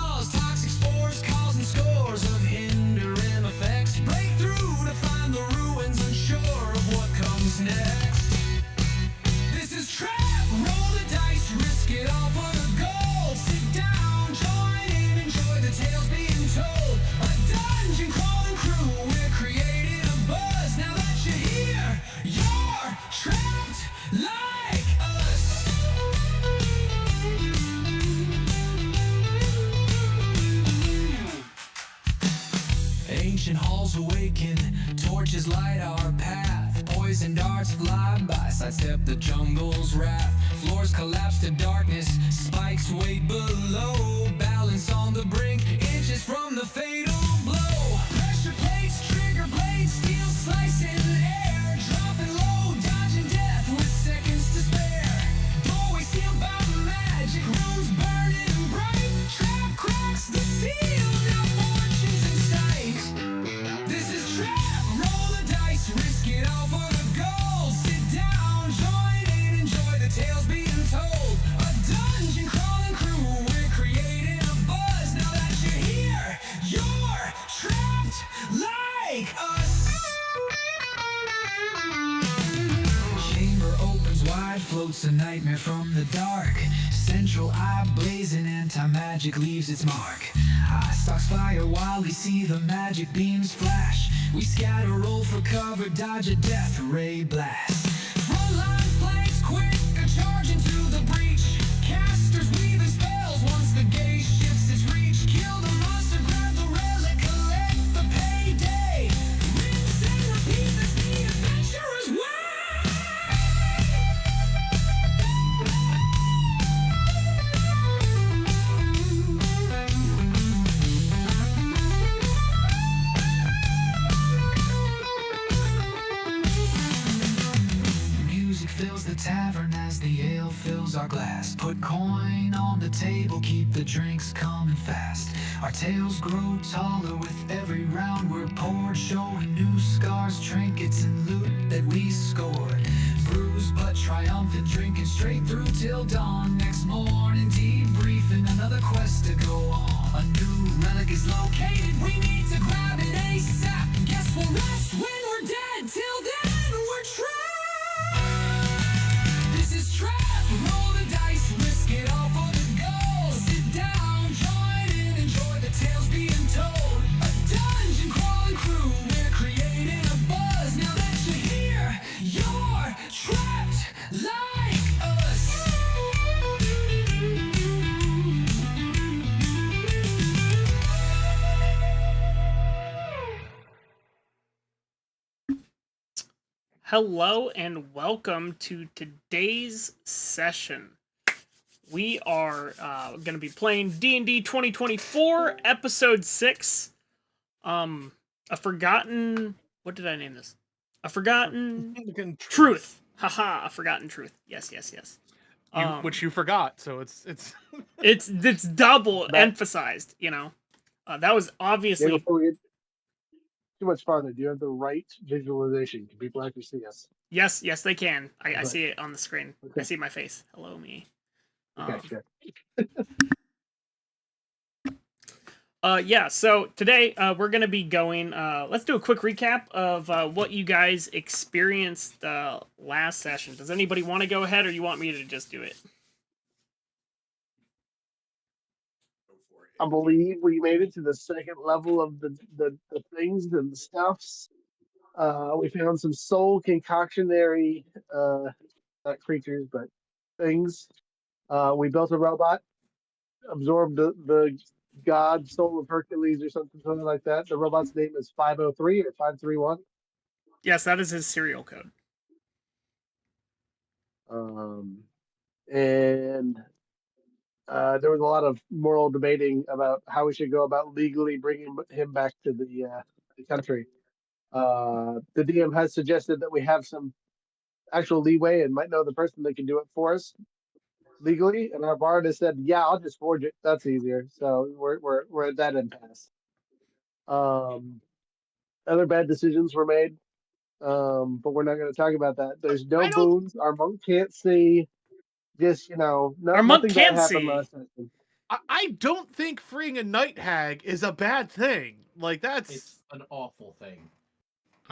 laws, toxic spores causing scores of hindering effects. Break through to find the ruins, unsure of what comes next. This is T.R.A.P. Roll the dice, risk it all for the gold. Sit down, join in, enjoy the tales being told. A dungeon crawling crew, we're creating a buzz. Now that you're here, you're trapped like us. Ancient halls awaken, torches light our path. Poison darts fly by, sidestep the jungle's wrath. Floors collapse to darkness, spikes wait below. Balance on the brink, inches from the fatal blow. Pressure plates, trigger blades, steel slicing air. Dropping low, dodging death with seconds to spare. Doorway sealed by magic, rooms burning bright. Trap cracks the seal, now fortunes in sight. This is T.R.A.P. Roll the dice, risk it all for the gold. Sit down, join in, enjoy the tales being told. A dungeon crawling crew, we're creating a buzz. Now that you're here, you're trapped like us. Chamber opens wide, floats a nightmare from the dark. Central eye blazing, anti-magic leaves its mark. Eye stalks fire while we see the magic beams flash. We scatter, roll for cover, dodge a death ray blast. Frontline flanks quick, a charge into the breach. Casters weaving spells once the gate shifts its reach. Kill the monster, grab the relic, collect the payday. Rinse and repeat, that's the adventurer's way. Music fills the tavern as the ale fills our glass. Put coin on the table, keep the drinks coming fast. Our tales grow taller with every round we're poured, showing new scars, trinkets, and loot that we scored. Bruised but triumphant, drinking straight through till dawn. Next morning, debriefing, another quest to go on. A new relic is located, we need to grab it ASAP. Guess we'll rest when we're dead, till then we're trapped. This is T.R.A.P. Roll the dice, risk it all for the gold. Sit down, join in, enjoy the tales being told. A dungeon crawling crew, we're creating a buzz. Now that you're here, you're trapped like us. Hello and welcome to today's session. We are going to be playing D&D 2024, Episode 6. A Forgotten... What did I name this? A Forgotten Truth. Haha, A Forgotten Truth. Yes. Which you forgot, so it's It's double emphasized, you know. That was obviously... Yeah, before we get too much farther, do you have the right visualization? Can people actually see us? Yes, they can. I Right. see it on the screen. Okay. I see my face. Hello, me. Okay, good. Yeah, so today we're going to be going, let's do a quick recap of what you guys experienced last session. Does anybody want to go ahead, or you want me to just do it? I believe we made it to the second level of the things and the stuffs. We found some soul concoctionary, not creatures, but things. We built a robot, absorbed the god soul of Hercules or something like that. The robot's name is 503 or 531. Yes, that is his serial code. And there was a lot of moral debating about how we should go about legally bringing him back to the country. The DM has suggested that we have some actual leeway and might know the person that can do it for us legally. And our bard has said, "Yeah, I'll just forge it. That's easier." So we're at that impasse. Other bad decisions were made, but we're not going to talk about that. There's no boons. Our monk can't see. Just Our monk nothing can bad happened see. last session. I don't think freeing a night hag is a bad thing. Like It's an awful thing.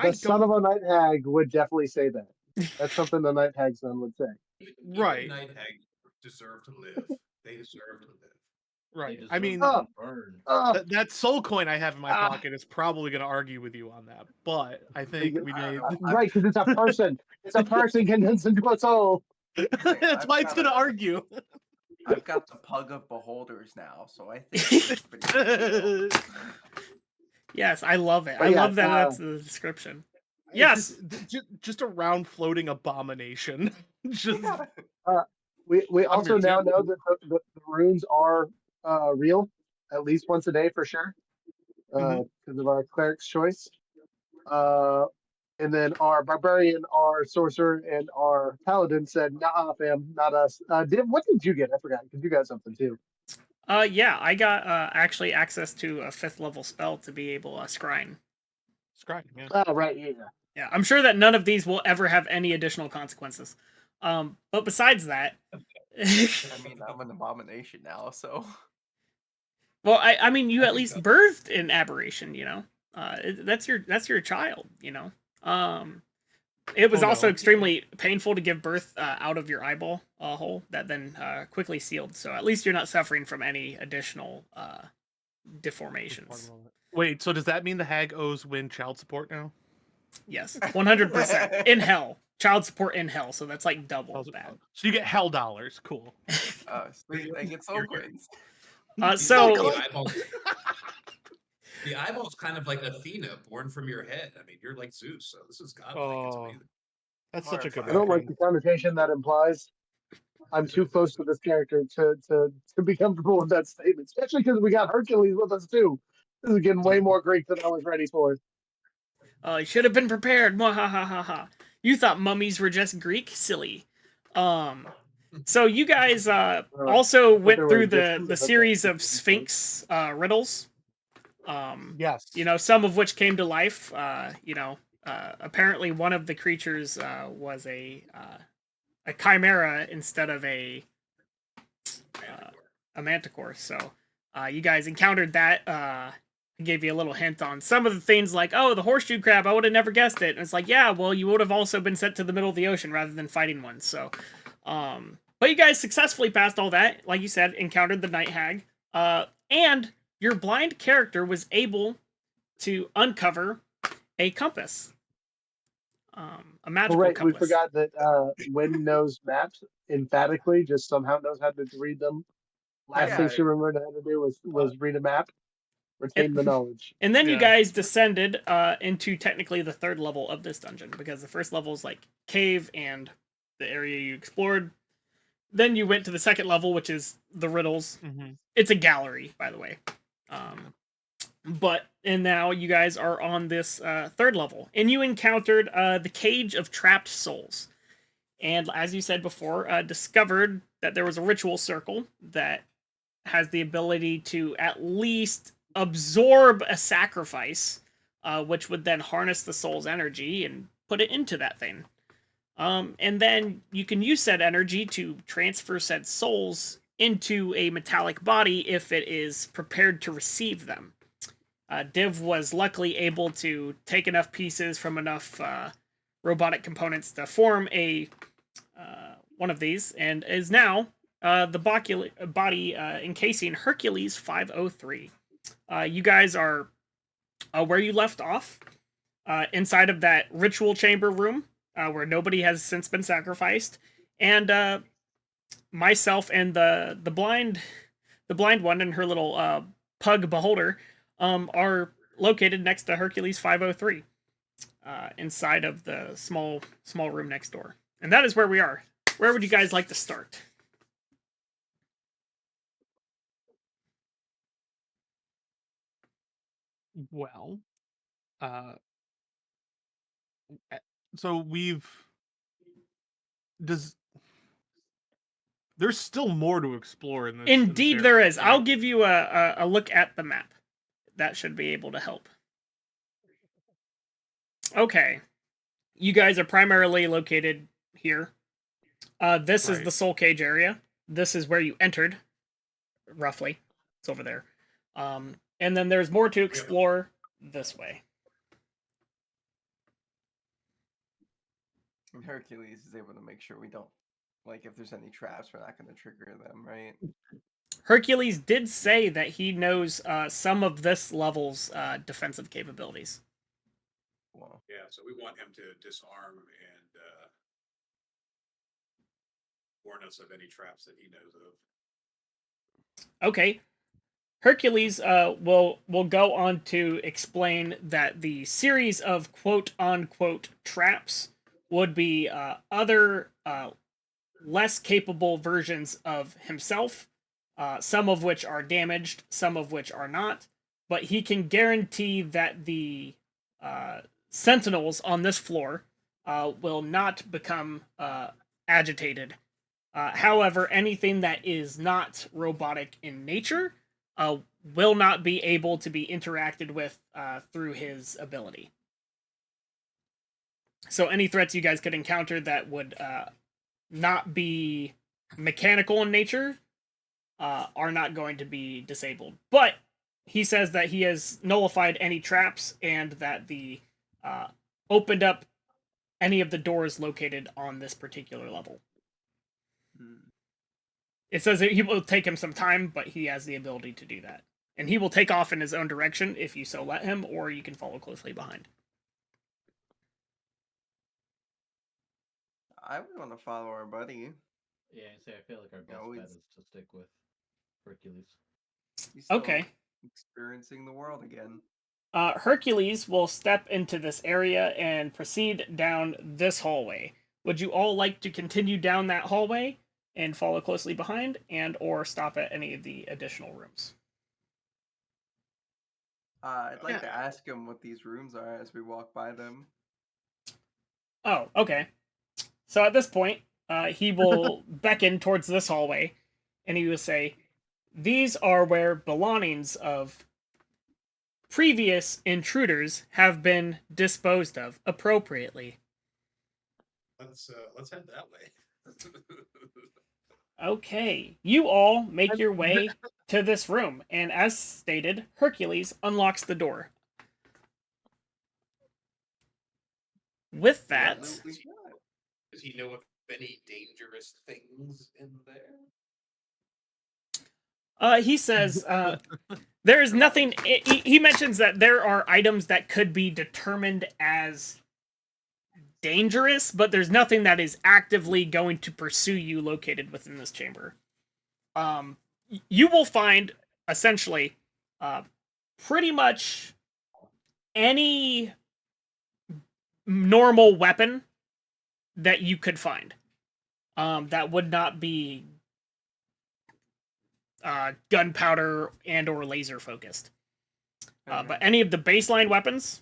The son of a night hag would definitely say that. That's something the night hag son would say. Right. Night hags deserve to live. They deserve to live. Right. They I mean, deserve to be burned. that soul coin I have in my Ah. pocket is probably going to argue with you on that, but I think we made. Right, because it's a person. It's a person condensed into a soul. That's why it's going to argue. I've got the pug of beholders now, so I think it's pretty good deal. Yes, I love it. But I yeah, love that that's the description. Yes. Just a round floating abomination. Just We also now know that the runes are real, at least once a day for sure, because of our cleric's choice. And then our barbarian, our sorcerer, and our paladin said, "Nah, fam, not us." What did you get? I forgot because you got something too. Yeah, I got actually access to a 5th level spell to be able scrying. Scrying, yeah. Oh, right, yeah. Yeah, I'm sure that none of these will ever have any additional consequences. But besides that, I mean, I'm an abomination now, so. well, I mean, you at least birthed an aberration, you know. That's your child, you know. It was also extremely painful to give birth out of your eyeball hole that then quickly sealed. So at least you're not suffering from any additional deformations. Wait, so does that mean the hag owes Win child support now? Yes, 100% in hell. Child support in hell, so that's like double bad. So you get hell dollars. Cool. Sweet, I get soul coins. So The eyeball's kind of like Athena, born from your head. I mean, you're like Zeus, so this is godlike. It's amazing. That's such a good. I don't like the connotation that implies. I'm too close to this character to be comfortable with that statement, especially because we got Hercules with us too. This is getting way more Greek than I was ready for. You should have been prepared. Mwahahaha. You thought mummies were just Greek? Silly. So you guys also went through the series of Sphinx riddles. Yes. You know, some of which came to life. Apparently one of the creatures was a chimera instead of a manticore. So you guys encountered that. I gave you a little hint on some of the things like, oh, the horseshoe crab, I would have never guessed it. And it's like, yeah, well, you would have also been sent to the middle of the ocean rather than fighting one. So, but you guys successfully passed all that. Like you said, encountered the night hag. And your blind character was able to uncover a compass. A magical compass. We forgot that Wynn knows maps emphatically, just somehow knows how to read them. Last thing she remembered how to do was read a map. Retain the knowledge. And then you guys descended into technically the 3rd level of this dungeon, because the 1st level is like cave and the area you explored. Then you went to the 2nd level, which is the riddles. It's a gallery, by the way. And now you guys are on this 3rd level, and you encountered the cage of trapped souls. And as you said before, discovered that there was a ritual circle that has the ability to at least absorb a sacrifice, which would then harness the soul's energy and put it into that thing. And then you can use said energy to transfer said souls into a metallic body if it is prepared to receive them. Div was luckily able to take enough pieces from enough robotic components to form a one of these, and is now the body encasing Hercules 503. You guys are where you left off, inside of that ritual chamber room, where nobody has since been sacrificed, and myself and the blind one and her little pug beholder are located next to Hercules 503, inside of the small room next door, and that is where we are. Where would you guys like to start? Well, so there's still more to explore in this. Indeed, there is. I'll give you a look at the map. That should be able to help. Okay. You guys are primarily located here. This is the soul cage area. This is where you entered. roughly. It's over there. And then there's more to explore this way. And Hercules is able to make sure we don't, like, if there's any traps, we're not going to trigger them, right? Hercules did say that he knows some of this level's defensive capabilities. Well, Yeah, so we want him to disarm and warn us of any traps that he knows of. Okay. Hercules will go on to explain that the series of quote unquote traps would be other less capable versions of himself, some of which are damaged, some of which are not. But he can guarantee that the sentinels on this floor will not become agitated. However, anything that is not robotic in nature will not be able to be interacted with through his ability. So any threats you guys could encounter that would not be mechanical in nature are not going to be disabled. But he says that he has nullified any traps and that the opened up any of the doors located on this particular level. It says that he will take him some time, but he has the ability to do that. And he will take off in his own direction if you so let him, or you can follow closely behind. I would want to follow our buddy. Yeah, I feel like our best No, bet he's- is to stick with Hercules. He's still Okay. experiencing the world again. Hercules will step into this area and proceed down this hallway. Would you all like to continue down that hallway and follow closely behind, and or stop at any of the additional rooms? I'd like Yeah. to ask him what these rooms are as we walk by them. Oh, okay. So at this point, he will beckon towards this hallway, and he will say, "These are where belongings of previous intruders have been disposed of appropriately." Let's head that way. Okay, you all make your way to this room, and as stated, Hercules unlocks the door. With that, Absolutely not. Does he know of any dangerous things in there? he says there is nothing. He mentions that there are items that could be determined as dangerous, but there's nothing that is actively going to pursue you located within this chamber. You will find essentially pretty much any normal weapon that you could find that would not be gunpowder and or laser focused. But any of the baseline weapons,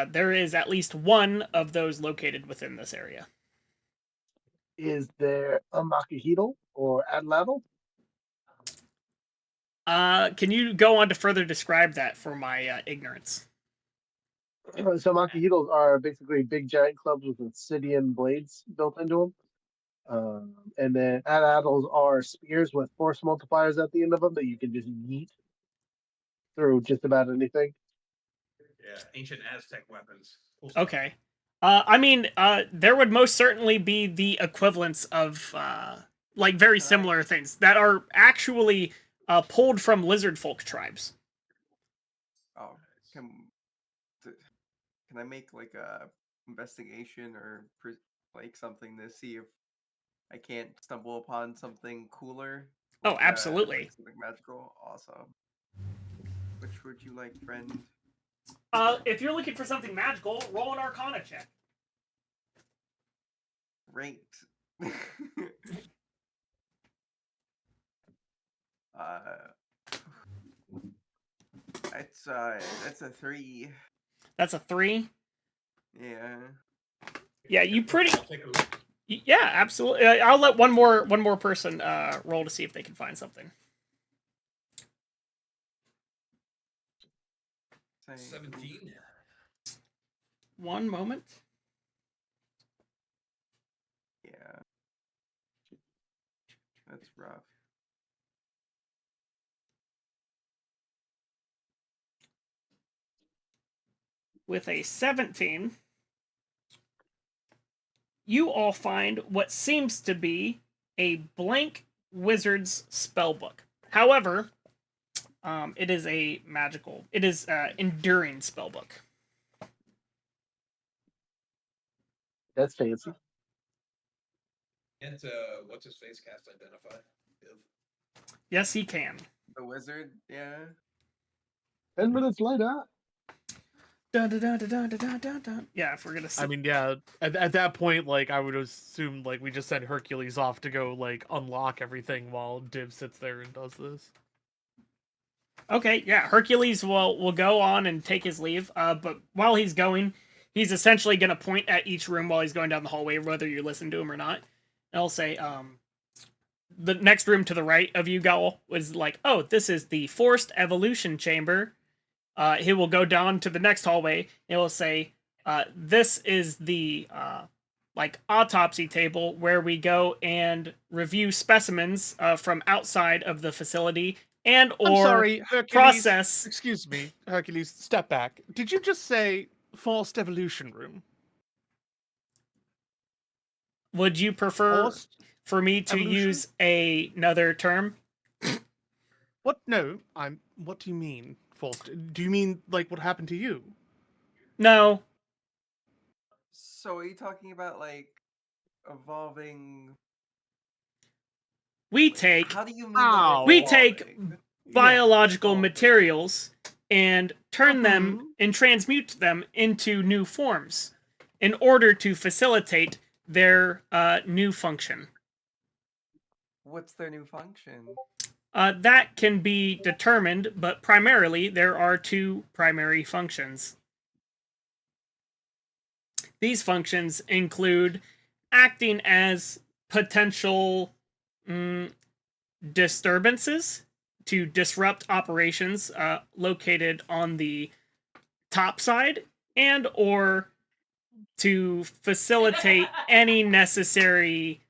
there is at least one of those located within this area. Is there a Makihito or Atlatl? Can you go on to further describe that for my ignorance? So Makihitos are basically big giant clubs with obsidian blades built into them. And then Atlatls are spears with force multipliers at the end of them that you can just yeet through just about anything. Yeah, ancient Aztec weapons. Cool stuff. Okay. I mean, there would most certainly be the equivalents of like very similar things that are actually pulled from lizard folk tribes. Oh, can I make like a investigation or like something to see if I can't stumble upon something cooler? Oh, Like, absolutely. like something magical. Awesome. Which would you like, friend? If you're looking for something magical, roll an Arcana check. Great. It's a 3. That's a 3. Yeah. Yeah, you pretty. I'll take a look. Yeah, absolutely. I'll let one more person roll to see if they can find something. 17. One moment. Yeah. That's rough. with a 17, you all find what seems to be a blank wizard's spellbook. However, it is a magical. It is enduring spellbook. That's fancy. And what's his face cast identify? Yes, he can. The wizard, yeah. 10 minutes later. Dun, dun, dun, dun, dun, dun, dun, dun. Yeah, if we're gonna. I mean, yeah. At that point, like, I would assume like we just send Hercules off to go like unlock everything while Div sits there and does this. Okay, yeah, Hercules will go on and take his leave. But while he's going, he's essentially gonna point at each room while he's going down the hallway, whether you listen to him or not. And I'll say, the next room to the right of you, Gaul, was like, oh, this is the forced evolution chamber. He will go down to the next hallway. It will say, this is the like autopsy table where we go and review specimens from outside of the facility and I'm or sorry, Hercules. process. Excuse me, Hercules. Step back. Did you just say forced evolution room? Would you prefer Forced for me to evolution? use another term? What? No, I'm. What do you mean forced? Do you mean like what happened to you? No. So are you talking about like evolving? We take How do you mean Ow. we take evolving? biological evolving. materials and turn them and transmute them into new forms in order to facilitate their new function. What's their new function? That can be determined, but primarily there are two primary functions. These functions include acting as potential disturbances to disrupt operations located on the top side and or to facilitate any necessary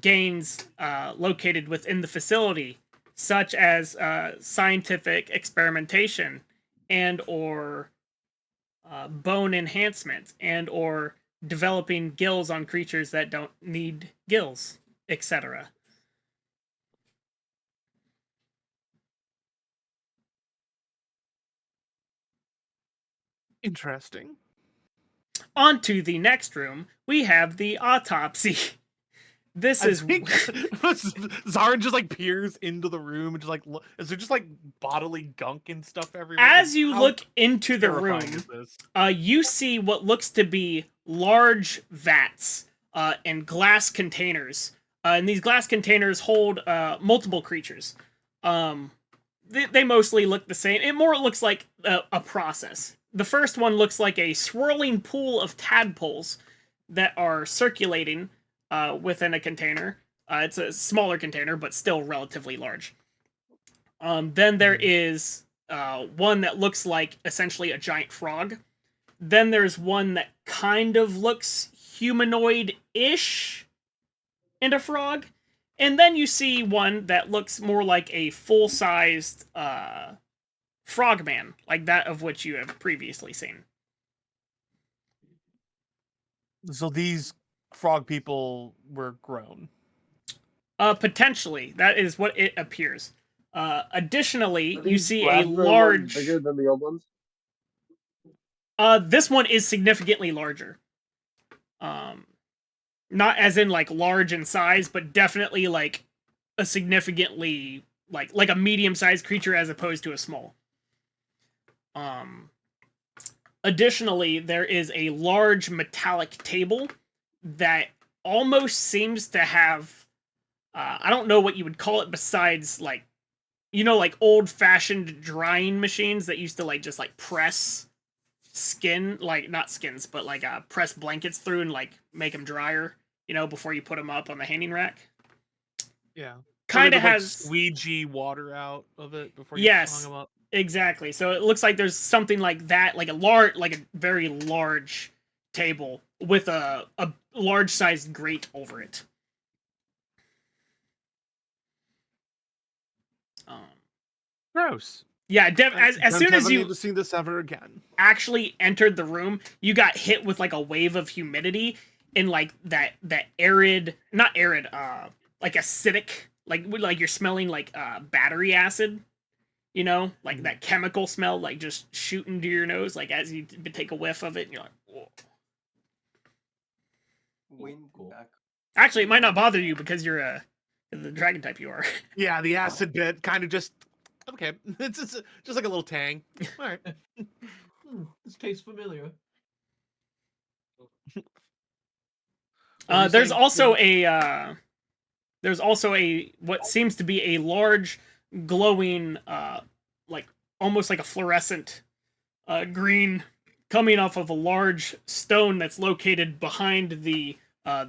gains located within the facility, such as scientific experimentation and or bone enhancement and or developing gills on creatures that don't need gills, etc. Interesting. On to the next room, we have the autopsy. This I is think Zarin just like peers into the room and just like, is there just like bodily gunk and stuff everywhere? as you How look into the terrifying room, is this? you see what looks to be large vats and glass containers. And these glass containers hold multiple creatures. They mostly look the same. It more looks like a process. The first one looks like a swirling pool of tadpoles that are circulating within a container. It's a smaller container, but still relatively large. Then there is one that looks like essentially a giant frog. Then there's one that kind of looks humanoid-ish and a frog. And then you see one that looks more like a full-sized frogman, like that of which you have previously seen. So these frog people were grown. Potentially, that is what it appears. Additionally, Are you these see a blaster ones large. bigger than the old ones? This one is significantly larger. Not as in like large in size, but definitely like a significantly like a medium-sized creature as opposed to a small. Additionally, there is a large metallic table that almost seems to have I don't know what you would call it besides like like old-fashioned drying machines that used to like just like press skin, like not skins, but like press blankets through and like make them drier, before you put them up on the hanging rack. Yeah. Kind of like, has squeegee water out of it before you yes, hung them up. exactly. So it looks like there's something like that, like a very large table with a large sized grate over it. Gross. Yeah, Dev, as Don't soon as ever you need to see this ever again. actually entered the room, you got hit with like a wave of humidity in like that arid, not arid, like acidic, like you're smelling like battery acid, you know, like that chemical smell, like just shooting to your nose, like as you take a whiff of it, and you're like, whoa. Wind Cool. back. Actually, it might not bother you because you're the dragon type you are. Yeah, the acid bit kind of just okay. It's just like a little tang. All right. This tastes familiar. What were you There's saying? also a what seems to be a large glowing like almost like a fluorescent green coming off of a large stone that's located behind the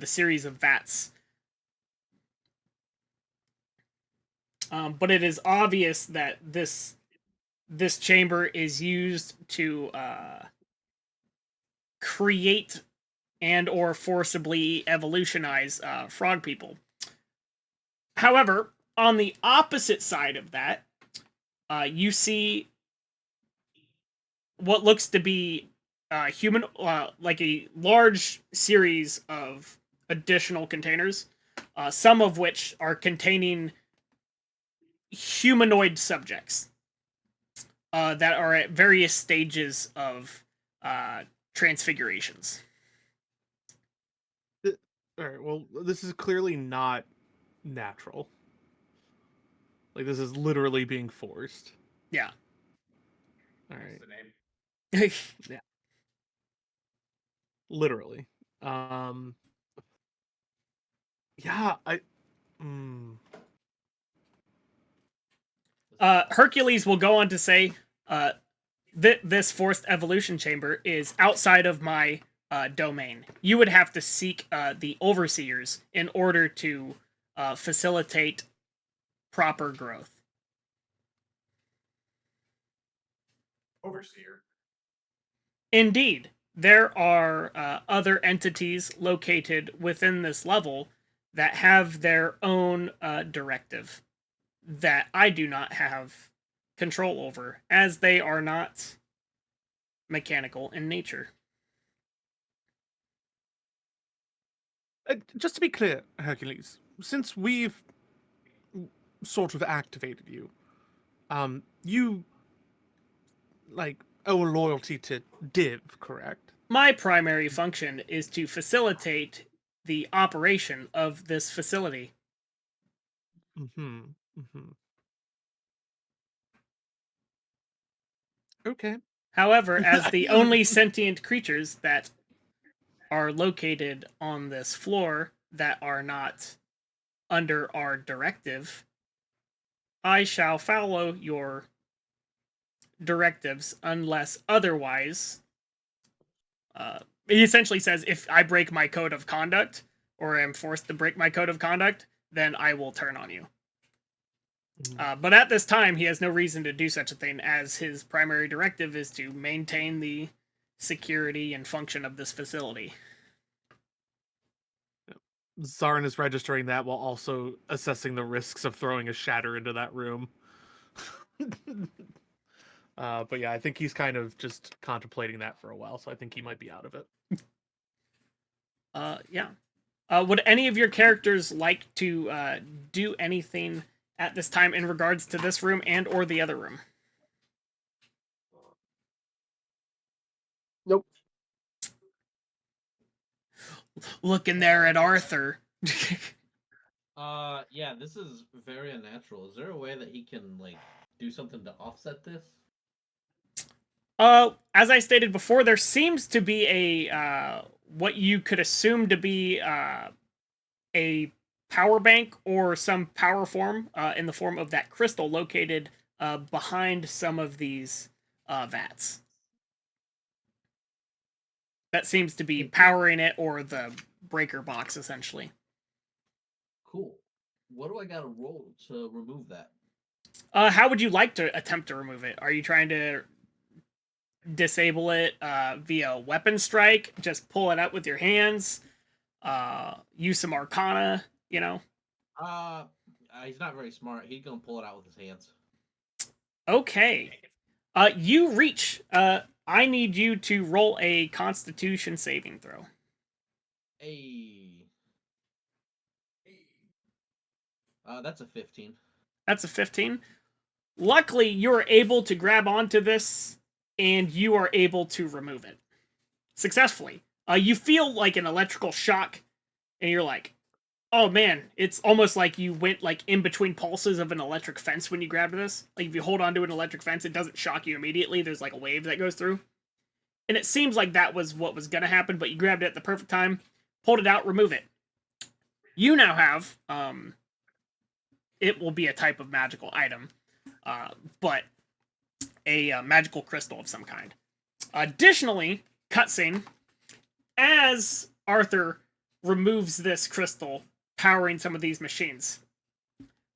series of vats. But it is obvious that this chamber is used to create and or forcibly evolutionize frog people. However, on the opposite side of that, you see what looks to be human, like a large series of additional containers, some of which are containing humanoid subjects that are at various stages of transfigurations. All right. Well, this is clearly not natural. Like this is literally being forced. Yeah. All What's right. the name? Yeah. Literally. Yeah. Hercules will go on to say, this forced evolution chamber is outside of my domain. You would have to seek the overseers in order to facilitate proper growth. Overseer. Indeed, there are other entities located within this level that have their own directive that I do not have control over, as they are not mechanical in nature. Just to be clear, Hercules, since we've sort of activated you, you like owe loyalty to Div, correct? My primary function is to facilitate the operation of this facility. Mm-hmm. Mm-hmm. Okay. However, as the only sentient creatures that are located on this floor that are not under our directive, I shall follow your directives unless otherwise. He essentially says if I break my code of conduct or am forced to break my code of conduct, then I will turn on you. But at this time, he has no reason to do such a thing, as his primary directive is to maintain the security and function of this facility. Zarin is registering that while also assessing the risks of throwing a shatter into that room. But yeah, I think he's kind of just contemplating that for a while, so I think he might be out of it. Yeah. Would any of your characters like to do anything at this time in regards to this room and or the other room? Nope. Looking there at Arthur. Yeah, this is very unnatural. Is there a way that he can like do something to offset this? As I stated before, there seems to be a what you could assume to be a power bank or some power form in the form of that crystal located behind some of these vats. That seems to be powering it, or the breaker box, essentially. Cool. What do I gotta roll to remove that? How would you like to attempt to remove it? Are you trying to disable it via weapon strike? Just pull it out with your hands? Use some arcana, you know? He's not very smart. He's gonna pull it out with his hands. Okay. You reach. I need you to roll a Constitution saving throw. That's a 15. That's a 15. Luckily, you're able to grab onto this, and you are able to remove it successfully. You feel like an electrical shock, and you're like, "Oh man!" It's almost like you went like in between pulses of an electric fence when you grabbed this. Like if you hold onto an electric fence, it doesn't shock you immediately. There's like a wave that goes through, and it seems like that was what was gonna happen. But you grabbed it at the perfect time, pulled it out, remove it. You now have it will be a type of magical item, but a magical crystal of some kind. Additionally, cutscene, as Arthur removes this crystal, powering some of these machines,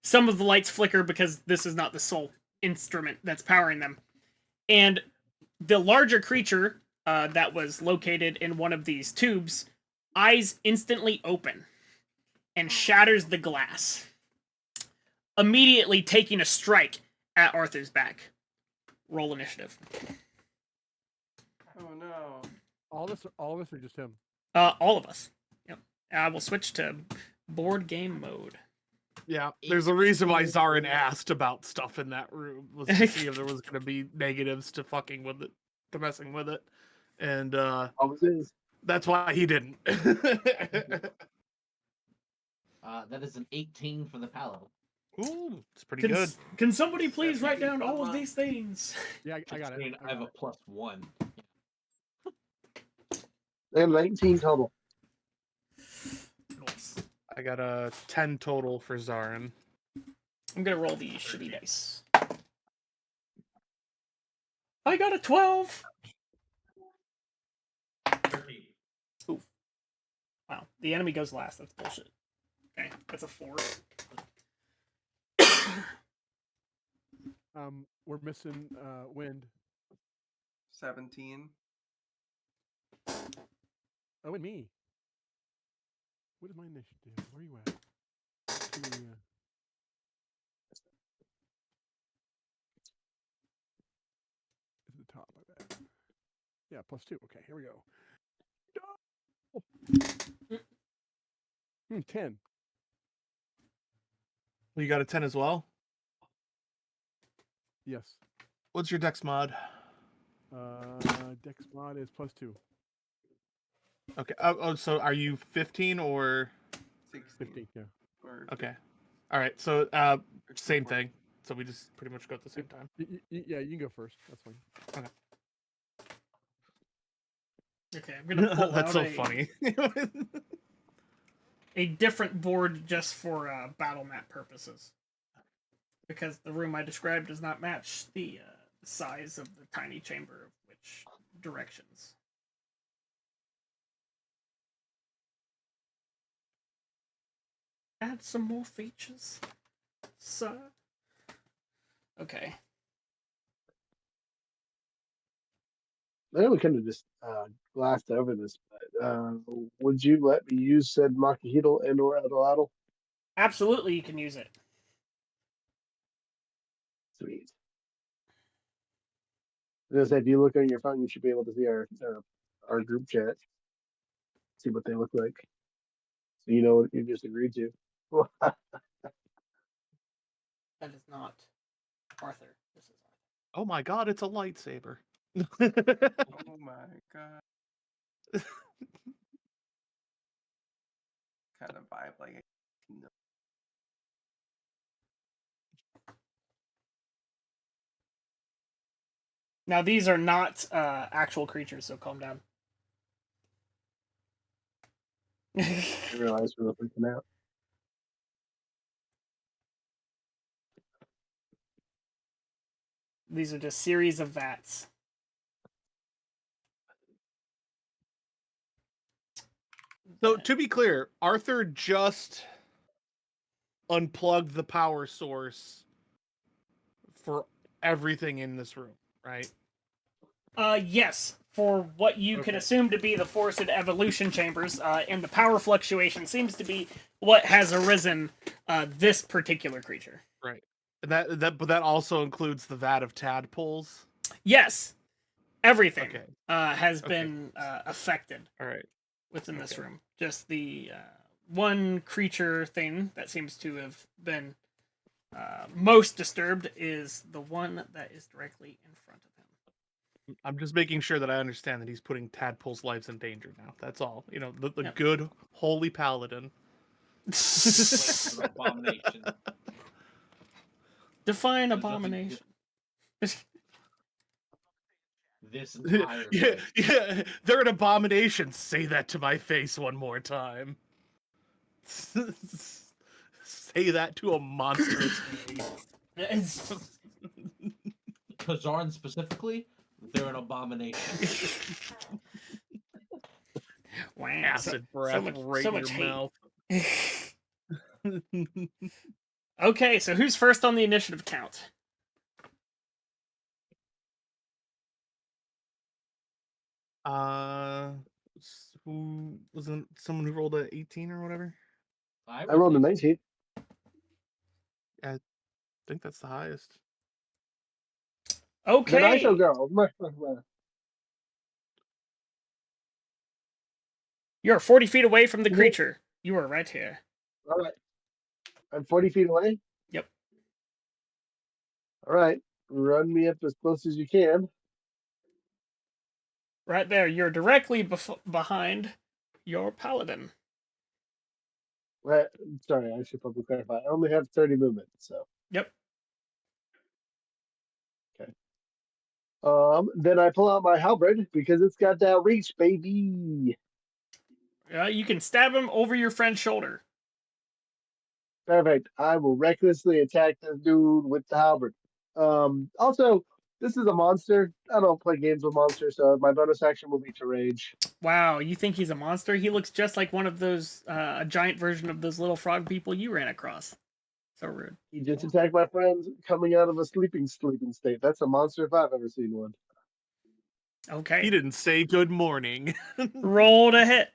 some of the lights flicker because this is not the sole instrument that's powering them. And the larger creature that was located in one of these tubes, eyes instantly open and shatters the glass, immediately taking a strike at Arthur's back. Roll initiative. Oh no. All of us, or just him? All of us. Yep. I will switch to board game mode. Yeah, there's a reason why Zarin asked about stuff in that room, was to see if there was going to be negatives to fucking with it, to messing with it, and Always is. that's why he didn't. That is an 18 for the paladin. Ooh, it's pretty good. Can somebody please write down all of these things? Yeah, I got it. I have a +1. They have 19 total. I got a 10 total for Zarin. I'm gonna roll these shitty dice. I got a 12. 13. Ooh. Wow. The enemy goes last. That's bullshit. Okay, that's a 4. We're missing wind. 17. Oh, and me. What is my initiative? Where are you at? It's at the top, I bet. Yeah, +2. Okay, here we go. 10. You got a 10 as well? Yes. What's your dex mod? Dex mod is +2. Okay. Oh, so are you 15 or 16. 15, yeah. Or okay? All right. So same thing. So we just pretty much go at the same time. Yeah, you can go first. That's fine. Okay. Okay, I'm gonna pull That's out so funny. a different board just for battle map purposes, because the room I described does not match the size of the tiny chamber of which directions. Add some more features, sir. Okay. I know we kind of just glassed over this, but would you let me use said Makihito and or Adaladdle? Absolutely, you can use it. Sweet. Because if you look on your phone, you should be able to see our group chat. See what they look like. So you know what you just agreed to. That is not Arthur. This is Arthur. Oh my god, it's a lightsaber. oh my god. Kind of vibe like Now these are not actual creatures, so calm down. I realize we were freaking out. These are just series of vats. So to be clear, Arthur just unplugged the power source for everything in this room, right? Yes, for what you can Okay. assume to be the forced evolution chambers, and the power fluctuation seems to be what has arisen this particular creature. Right. But that also includes the vat of tadpoles. Yes, everything Okay. has Okay. been affected All right. within this Okay. room. Just the one creature thing that seems to have been most disturbed is the one that is directly in front of him. I'm just making sure that I understand that he's putting tadpoles' lives in danger now. That's all. You know, the Yep. good holy paladin. Place of abomination. Define There's nothing- abomination. This entire Yeah, place. yeah, they're an abomination. Say that to my face one more time. Say that to a monstrous face. Kazarn specifically, they're an abomination. Wow, Acid breath right so in much your hate. mouth. Okay, so who's first on the initiative count? Who wasn't someone who rolled a 18 or whatever? I rolled a 19. I think that's the highest. Okay. Then I shall go. You're 40 feet away from the creature. You are right here. All right. I'm 40 feet away. Yep. All right. Run me up as close as you can. Right there. You're directly behind your paladin. Sorry, I should probably clarify. I only have 30 movement, so. Yep. Okay. Then I pull out my halberd because it's got that reach, baby. You can stab him over your friend's shoulder. Perfect. I will recklessly attack this dude with the halberd. Also, this is a monster. I don't play games with monsters, so my bonus action will be to rage. Wow, you think he's a monster? He looks just like one of those, a giant version of those little frog people you ran across. So rude. He just attacked my friend coming out of a sleeping state. That's a monster if I've ever seen one. Okay. He didn't say good morning. Roll to hit.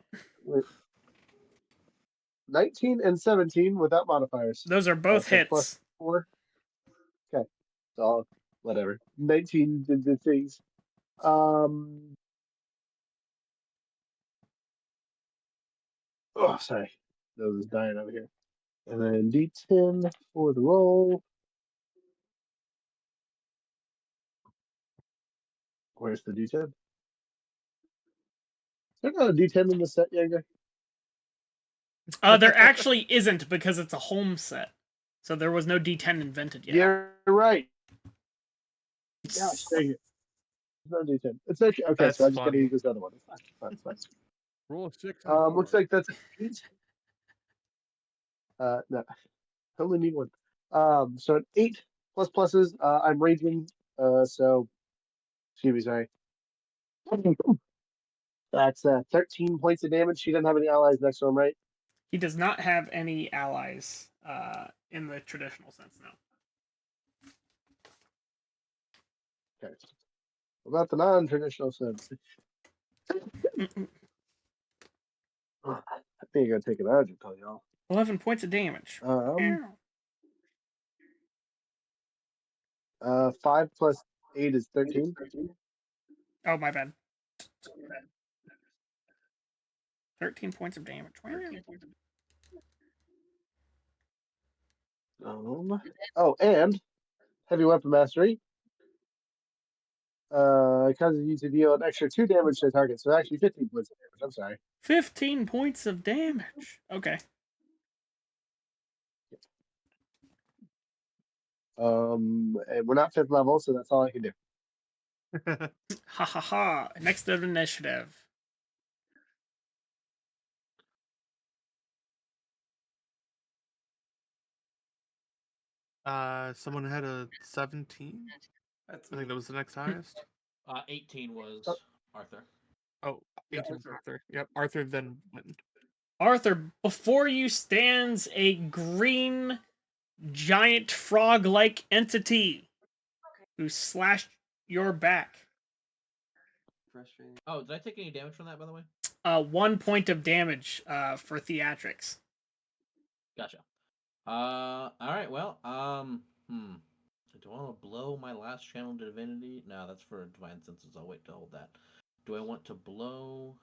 19 and 17 without modifiers. Those are both So hits. +4. Okay. So whatever. 19 did the things. Oh, sorry. Nose is dying over here. And then D10 for the roll. Where's the D10? Is there not a D10 in the set, Jaeger? There actually isn't because it's a home set. So there was no D10 invented yet. You're right. Gosh, dang it. No D10. It's okay. Okay, That's so I just gotta funny. use this other one. It's fine. Roll a 6 and a 4. Looks like that's 8. No, I only need one. So an 8 plus pluses. I'm raging. So excuse me, sorry. That's 13 points of damage. She doesn't have any allies next to him, right? He does not have any allies in the traditional sense, no. Okay. What about the non-traditional sense? I think I gotta take an urgent call, y'all. 11 points of damage. 5 plus 8 is 13. Oh, my bad. 13 points of damage. And heavy weapon mastery. Causes you to deal an extra 2 damage to the target. So actually 15 points of damage. I'm sorry. 15 points of damage. Okay. And we're not 5th level, so that's all I can do. Ha ha ha. Next of initiative. Someone had a 17. I think that was the next highest. 18 was Arthur. Oh, 18 was Arthur. Yep, Arthur then went. Arthur, before you stands a green, giant frog-like entity who slashed your back. Frustrating. Oh, did I take any damage from that, by the way? 1 point of damage for theatrics. Gotcha. All right. Well, Do I want to blow my last channel divinity? No, that's for divine senses. I'll wait to hold that. Do I want to blow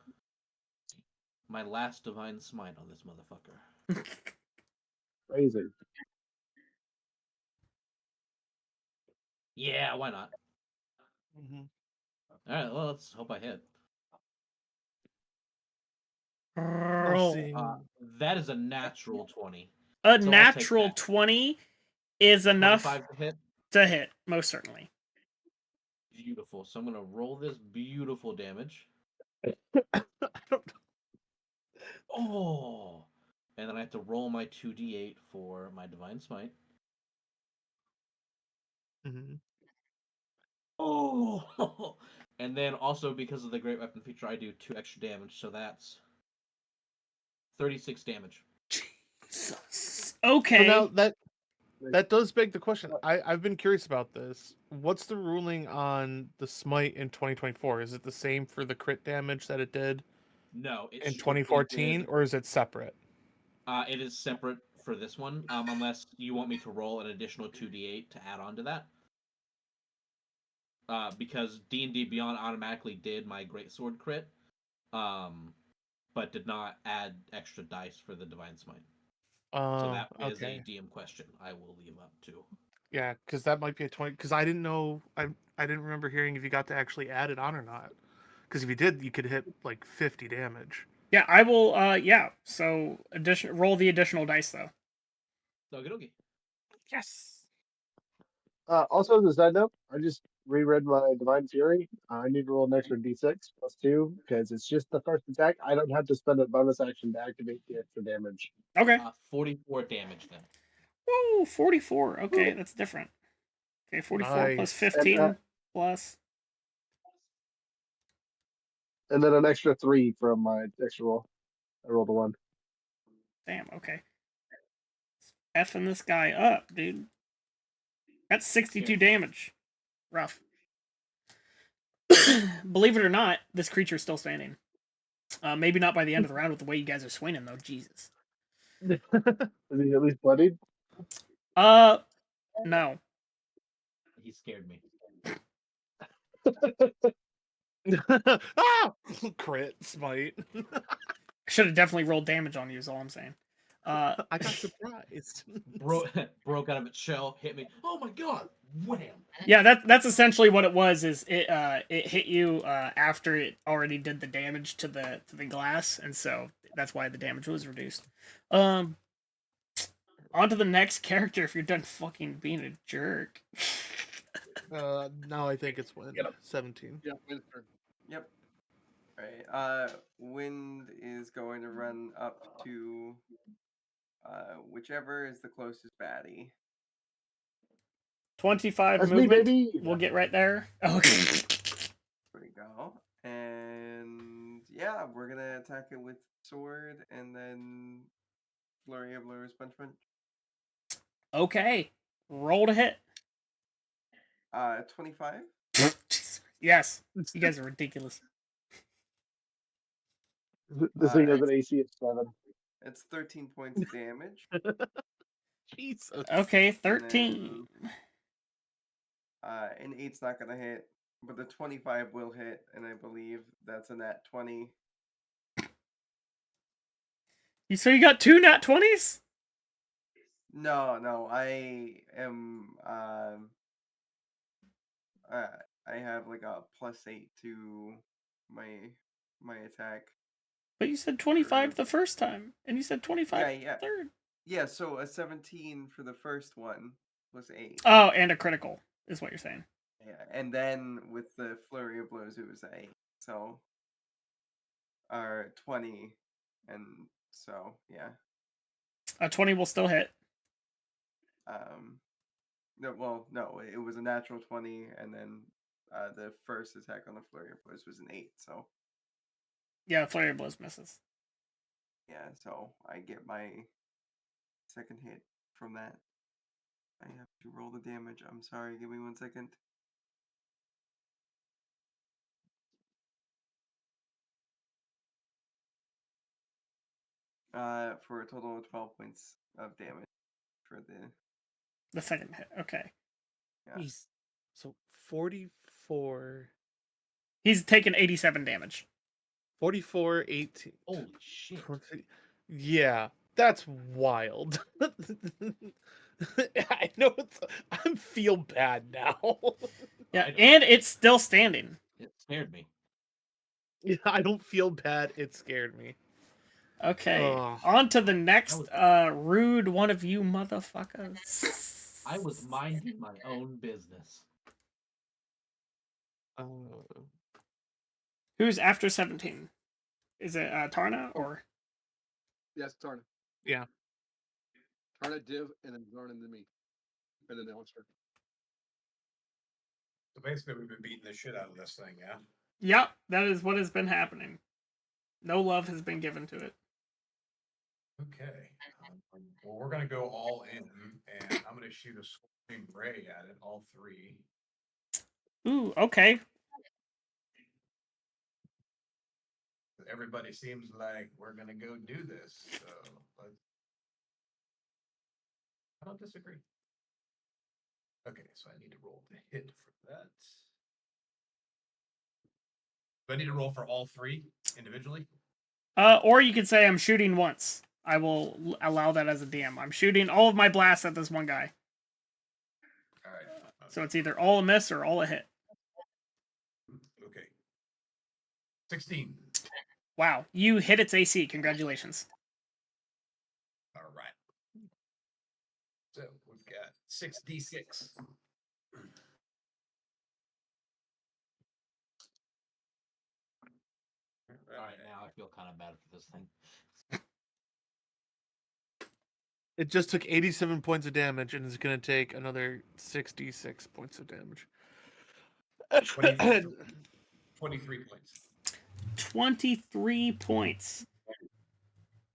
my last divine smite on this motherfucker? Crazy. Yeah, why not? Mm-hmm. All right, well, let's hope I hit. Seeing... That is a natural 20. A So I'll take natural that. 20 is enough 25 to hit. to hit, most certainly. Beautiful. So I'm gonna roll this beautiful damage. I don't... Oh, and then I have to roll my 2d8 for my divine smite. Mm-hmm. Oh, and then also because of the great weapon feature, I do 2 extra damage. So that's 36 damage. Jesus. So Okay. now that does beg the question. I've been curious about this. What's the ruling on the smite in 2024? Is it the same for the crit damage that it did No, it in strictly 2014, did. or is it separate? It is separate for this one, unless you want me to roll an additional 2d8 to add on to that. Because D&D Beyond automatically did my greatsword crit, but did not add extra dice for the divine smite. So that is a Okay. DM question. I will leave up to. Yeah, because that might be a 20. Because I didn't know. I didn't remember hearing if you got to actually add it on or not. Because if you did, you could hit like 50 damage. Yeah, I will. Yeah. So roll the additional dice though. Okie dokie. Yes. Also, as a side note, I just reread my Divine Fury. I need to roll an extra d6 plus 2 because it's just the first attack. I don't have to spend a bonus action to activate the extra damage. Okay. 44 damage then. Woo, 44. Okay, that's different. Okay, 44 plus Nice. 15 plus. And then an extra 3 from my extra roll. I rolled a 1. Damn. Okay. Effing this guy up, dude. That's 62 damage. Rough. Believe it or not, this creature is still standing. Maybe not by the end of the round with the way you guys are swinging, though. Jesus. Is he at least bloodied? No. He scared me. Ah! Crit smite. Should have definitely rolled damage on you, is all I'm saying. I got surprised. Broke out of its shell, hit me. Oh my god! Wham! Yeah, that's essentially what it was. Is it hit you after it already did the damage to the glass, and so that's why the damage was reduced. On to the next character. If you're done fucking being a jerk. Now I think it's Wind. 17. Yeah, Winter. Yep. Right. Wind is going to run up to whichever is the closest baddie. 25 That's me, movement. baby. We'll get right there. Okay. There we go. And yeah, we're gonna attack it with sword and then flurry of blows, punch punch. Okay. Roll to hit. 25. Yes. You guys are ridiculous. This thing has It's, an AC of 7. it's 13 points of damage. Jesus. Okay, And 13. then, an 8's not gonna hit, but the 25 will hit, and I believe that's a nat 20. So you got 2 nat 20s? No, I am I have like a +8 to my attack. But you said 25 the first time, and you said 25 Yeah. the third. Yeah, so a 17 for the first one was 8. Oh, and a critical is what you're saying. Yeah, and then with the flurry of blows, it was 8. So, 20, and so yeah. A 20 will still hit. No, it was a natural 20, and then the first attack on the flurry of blows was an 8. So Yeah, flurry of blows misses. yeah, so I get my second hit from that. I have to roll the damage. I'm sorry, give me 1 second. For a total of 12 points of damage for the The second hit. Okay. Yeah. He's so 44, He's taken 87 damage. 44, 18. Holy shit. 20. Yeah, that's wild. I know I feel bad now. Yeah, I don't- and it's still standing. It scared me. Yeah, I don't feel bad. It scared me. Okay. Ugh. On to the next was- rude one of you motherfuckers. I was minding my own business. Uh, Who's after 17? Is it Tarna or? Yes, Tarna. yeah. Tarna, Div, and then Zarn, and then me. And then Alistair. So basically, we've been beating the shit out of this thing, yeah? Yep, that is what has been happening. No love has been given to it. Okay. Well, we're going to go all in, and I'm going to shoot a scorching ray at it, all three. Ooh, okay. Everybody seems like we're going to go do this, so I don't disagree. Okay, so I need to roll the hit for that. Do I need to roll for all three individually? Or you could say I'm shooting once. I will allow that as a DM. I'm shooting all of my blasts at this one guy. All right. So it's either all a miss or all a hit. Okay. 16. Wow, you hit its AC. Congratulations. All right. So we've got 6d6. All right, now I feel kind of bad for this thing. It just took 87 points of damage and is going to take another 66 points of damage. 23 points. 23 points.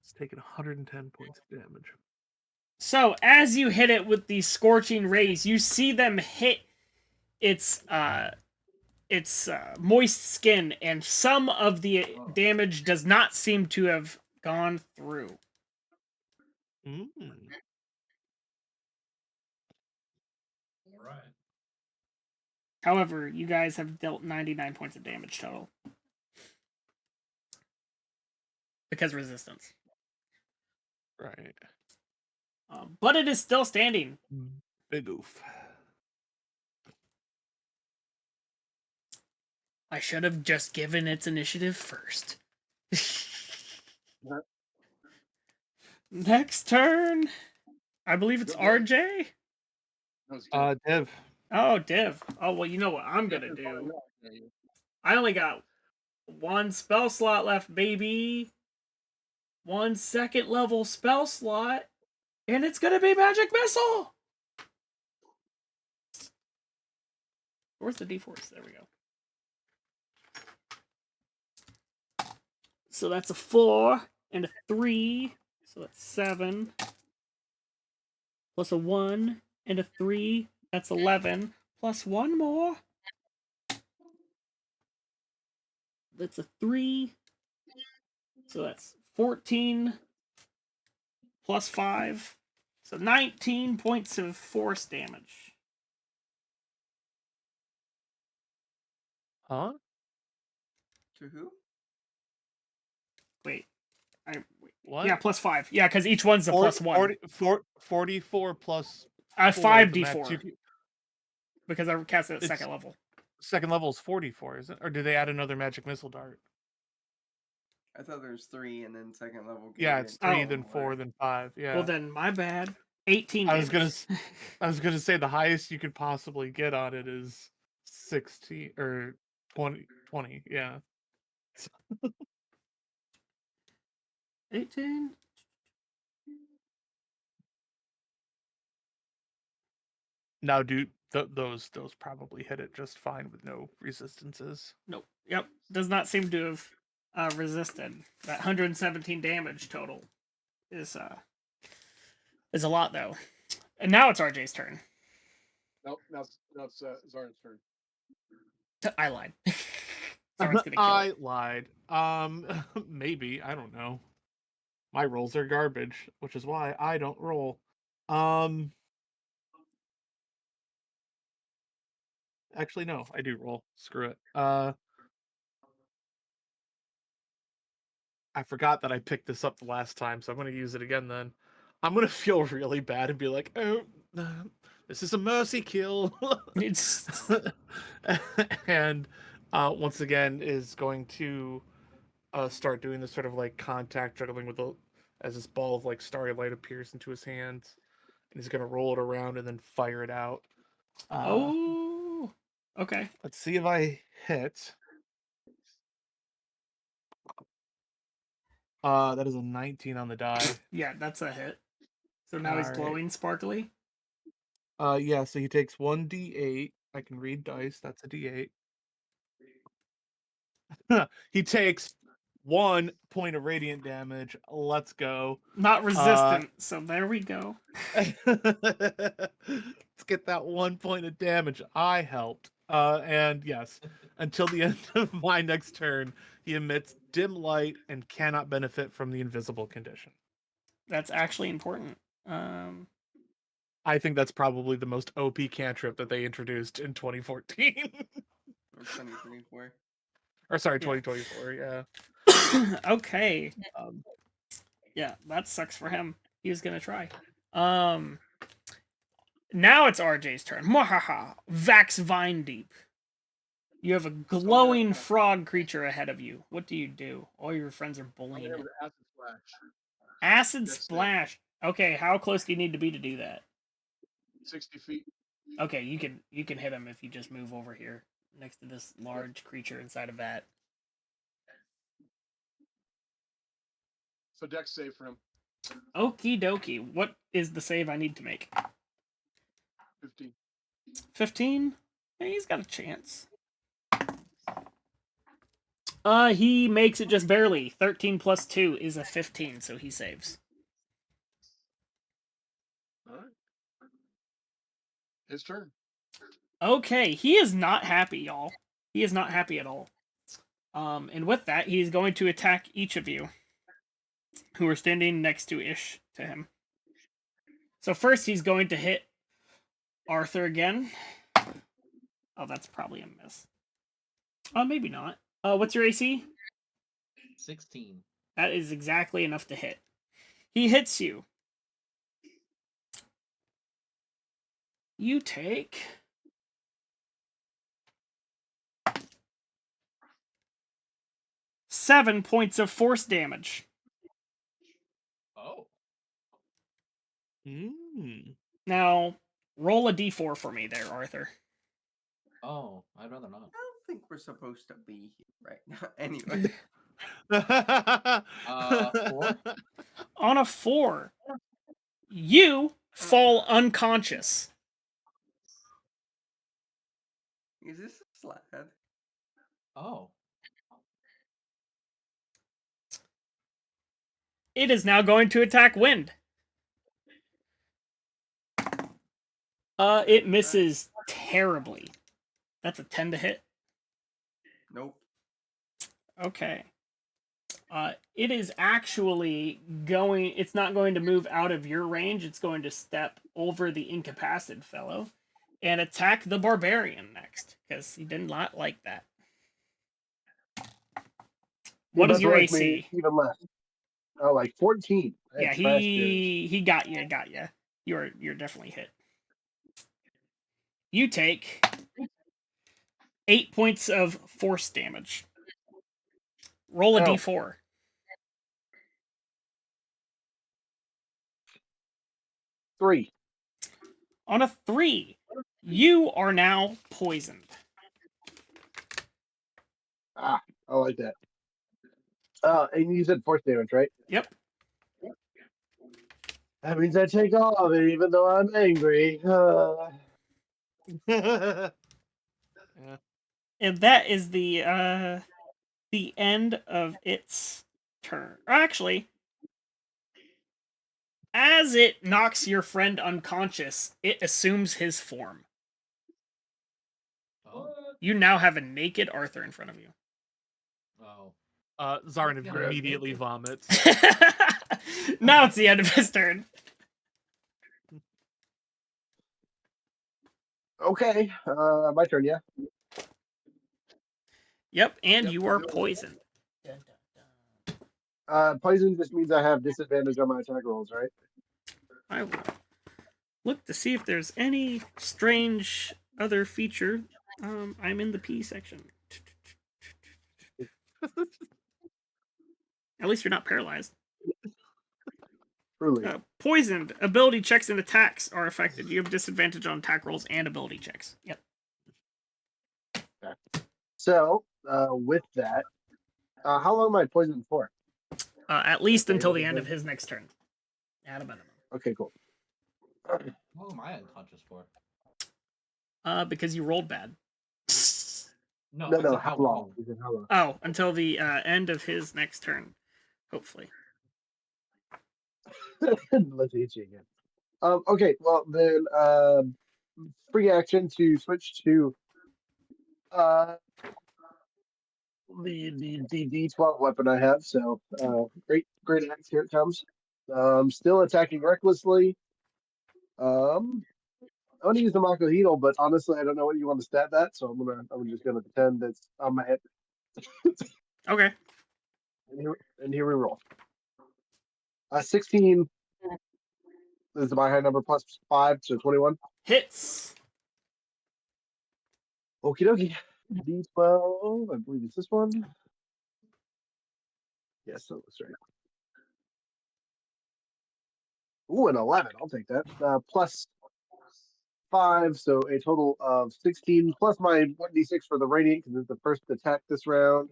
It's taking 110 points of damage. So as you hit it with these scorching rays, you see them hit its moist skin, and some of the damage does not seem to have gone through. Mm. All right. However, you guys have dealt 99 points of damage total. Because resistance. Right. But it is still standing. Big oof. I should have just given its initiative first. Next turn. I believe it's RJ. No, it's Div. Dev. Oh, Div. Oh, well, you know what I'm going to do. I only got one spell slot left, baby. 1 second level spell slot. And it's going to be Magic Missile. Where's the D4s? There we go. So that's a 4 and a 3. So that's 7. Plus a 1 and a 3. That's 11. Plus 1 more. That's a 3. So that's 14. Plus 5. So 19 points of force damage. Huh? To who? Wait. What? Yeah, plus 5. Yeah, because each one's a plus 1. 44 plus 5d4. Because I cast it at second level. Second level is 44, isn't it? Or did they add another magic missile dart? I thought there was 3 and then second level. Yeah, it's 3, Oh. then 4, then 5. Yeah. Well, then, my bad. 18 I was damage. gonna say the highest you could possibly get on it is 16 or 20. Yeah. 18? Now, dude, those probably hit it just fine with no resistances. Nope. Yep. Does not seem to have resisted. That 117 damage total is a lot, though. And now it's RJ's turn. Nope, now it's Zarn's turn. I lied. Someone's gonna kill I it. lied. Maybe, I don't know. My rolls are garbage, which is why I don't roll. Actually, no, I do roll. Screw it. I forgot that I picked this up the last time, so I'm going to use it again then. I'm going to feel really bad and be like, oh, this is a mercy kill. It's And once again is going to start doing this sort of like contact juggling with as this ball of like starry light appears into his hands. And he's going to roll it around and then fire it out. oh, okay. Let's see if I hit. That is a 19 on the die. Yeah, that's a hit. So now he's Alright. glowing sparkly. Yeah, so he takes 1d8. I can read dice. That's a d8. He takes 1 point of radiant damage. Let's go. Not resistant, so there we go. Let's get that 1 point of damage. I helped. And yes, until the end of my next turn, he emits dim light and cannot benefit from the invisible condition. That's actually important. I think that's probably the most OP cantrip that they introduced in 2014. Or 2024. Or sorry, Yeah. 2024, yeah. Okay. Yeah, that sucks for him. He was gonna try. Now it's RJ's turn. Mwahaha! Vax Vine Deep. You have a glowing frog creature ahead of you. What do you do? All your friends are I'm bullying gonna it. have an acid splash. Acid That's it. splash. Okay, how close do you need to be to do that? 60 feet. Okay, you can hit him if you just move over here next to this large creature inside of that. So dex save for him. Okie dokie. What is the save I need to make? 15. 15? Yeah, he's got a chance. He makes it just barely. 13 plus 2 is a 15, so he saves. All right. His turn. Okay, he is not happy, y'all. He is not happy at all. And with that, he's going to attack each of you who are standing next to Ish to him. So first, he's going to hit Arthur again. Oh, that's probably a miss. Maybe not. What's your AC? 16. That is exactly enough to hit. He hits you. You take 7 points of force damage. Oh. Now, roll a d4 for me there, Arthur. Oh, I'd rather not. I don't think we're supposed to be here right now. Anyway. 4? On a 4, you fall unconscious. Is this a slab? Oh. It is now going to attack Wind. It misses terribly. That's a 10 to hit. Nope. Okay. It is actually going... It's not going to move out of your range. It's going to step over the incapacitated fellow and attack the barbarian next, because he did not like that. What is your AC? Even less. Oh, like 14. Yeah, he got you. Got you. You're definitely hit. You take 8 points of force damage. Roll a d4. 3. On a 3, you are now poisoned. I like that. And you said force damage, right? Yep. That means I take all of it, even though I'm angry. Yeah. And that is the end of its turn. Or actually, as it knocks your friend unconscious, it assumes his form. Oh. You now have a naked Arthur in front of you. Oh. Zarin immediately vomits. Now it's the end of his turn. Okay, my turn. Yeah. Yep, and Yep, you are do it. poisoned. Poison just means I have disadvantage on my attack rolls, right? I will look to see if there's any strange other feature. I'm in the P section. At least you're not paralyzed. Truly. Poisoned. Ability checks and attacks are affected. You have disadvantage on attack rolls and ability checks. Yep. So, with that, how long am I poisoned for? At least Okay, until what the is end it? of his next turn. At a minimum. Okay, cool. What am I unconscious for? Because you rolled bad. No, No, I no, said how long? Is it how long? Oh, until the end of his next turn. Hopefully. Let's hit you again. Okay, well then, free action to switch to the D12 weapon I have. So, great axe. Here it comes. Still attacking recklessly. I want to use the Mako Heal, but honestly, I don't know what you want to stat that, so I'm just gonna pretend that's on my head. Okay. And here we roll. 16 is my high number plus 5, so 21. Hits. Okie dokie. D12, I believe it's this one. Yes, that looks right. Ooh, an 11. I'll take that. Plus 5, so a total of 16, plus my 1d6 for the radiant, because it's the first attack this round.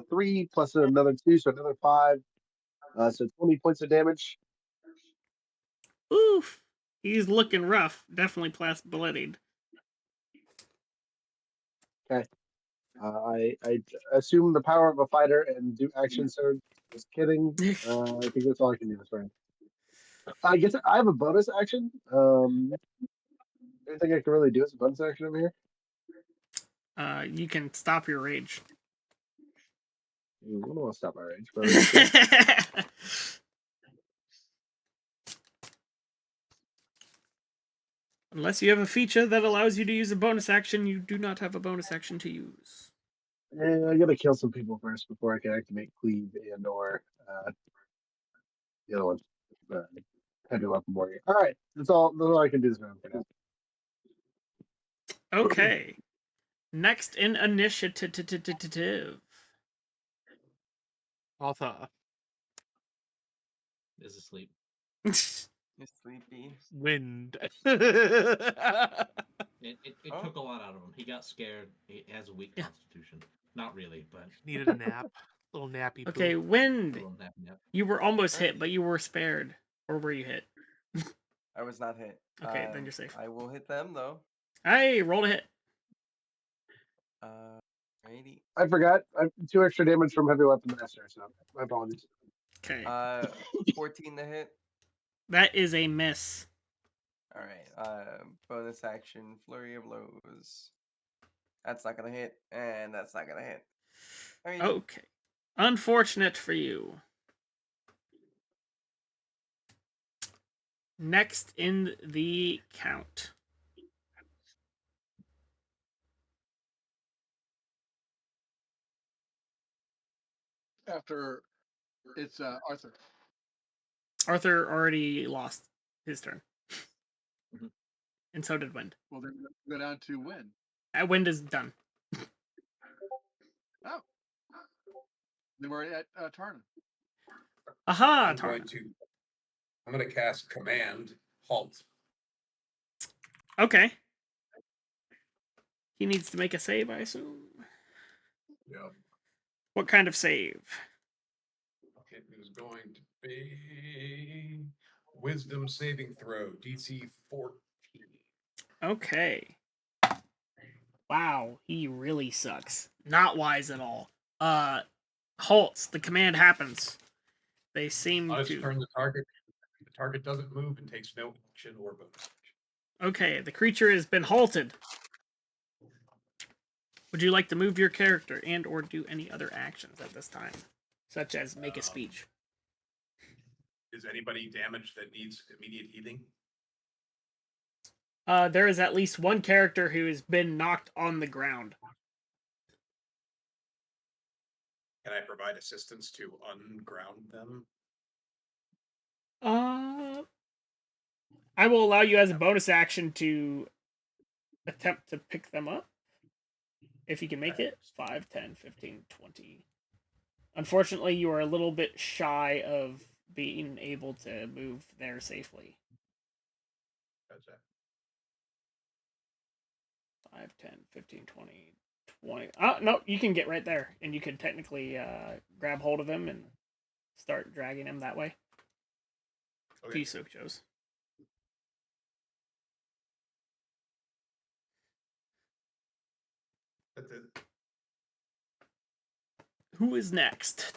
3 plus another 2, so another 5. So 20 points of damage. Oof. He's looking rough. Definitely bloodied. Okay. I assume the power of a fighter and do action surge. Just kidding. I think that's all I can do this round. I guess I have a bonus action. Anything I can really do as a bonus action over here? You can stop your rage. I don't want to stop my rage, but Unless you have a feature that allows you to use a bonus action, you do not have a bonus action to use. I gotta kill some people first before I can activate cleave and or the other one. Heavy weapon warrior. All right, that's all I can do this round for now. Okay. Next in initiative. Arthur. is asleep. You're sleepy. Wind. It took a lot out of him. He got scared. He has a weak constitution. Not really, but Needed a nap. Little nappy. Okay, poop. Wind. a little nap nap. You were almost hit, but you were spared. Or were you hit? I was not hit. Okay, then you're safe. I will hit them though. Hey, roll a hit. 80. I forgot. I have 2 extra damage from heavy weapon master, so my apologies. Okay. 14 to hit. That is a miss. All right. Bonus action, flurry of blows. That's not gonna hit, and that's not gonna hit. Okay. Unfortunate for you. Next in the count. After it's Arthur. Arthur already lost his turn. Mhm. And so did Wind. Well, then go down to Win. Wind is done. Oh. Then we're at Tarna. Aha, I'm going to cast command halt. Okay. He needs to make a save, I assume. Yep. What kind of save? It is going to be wisdom saving throw, DC 14. Okay. Wow, he really sucks. Not wise at all. Halts. The command happens. They seem Let's to. turn the target. The target doesn't move and takes no action or bonus action. Okay, the creature has been halted. Would you like to move your character and or do any other actions at this time? Such as make a speech. Is anybody damaged that needs immediate healing? There is at least one character who has been knocked on the ground. Can I provide assistance to unground them? I will allow you as a bonus action to attempt to pick them up. If you can make it. 5, 10, 15, 20. Unfortunately, you are a little bit shy of being able to move there safely. Gotcha. 5, 10, 15, 20, 20. Oh, no, you can get right there. And you can technically grab hold of him and start dragging him that way. If Okay. you so chose. That's it. Who is next?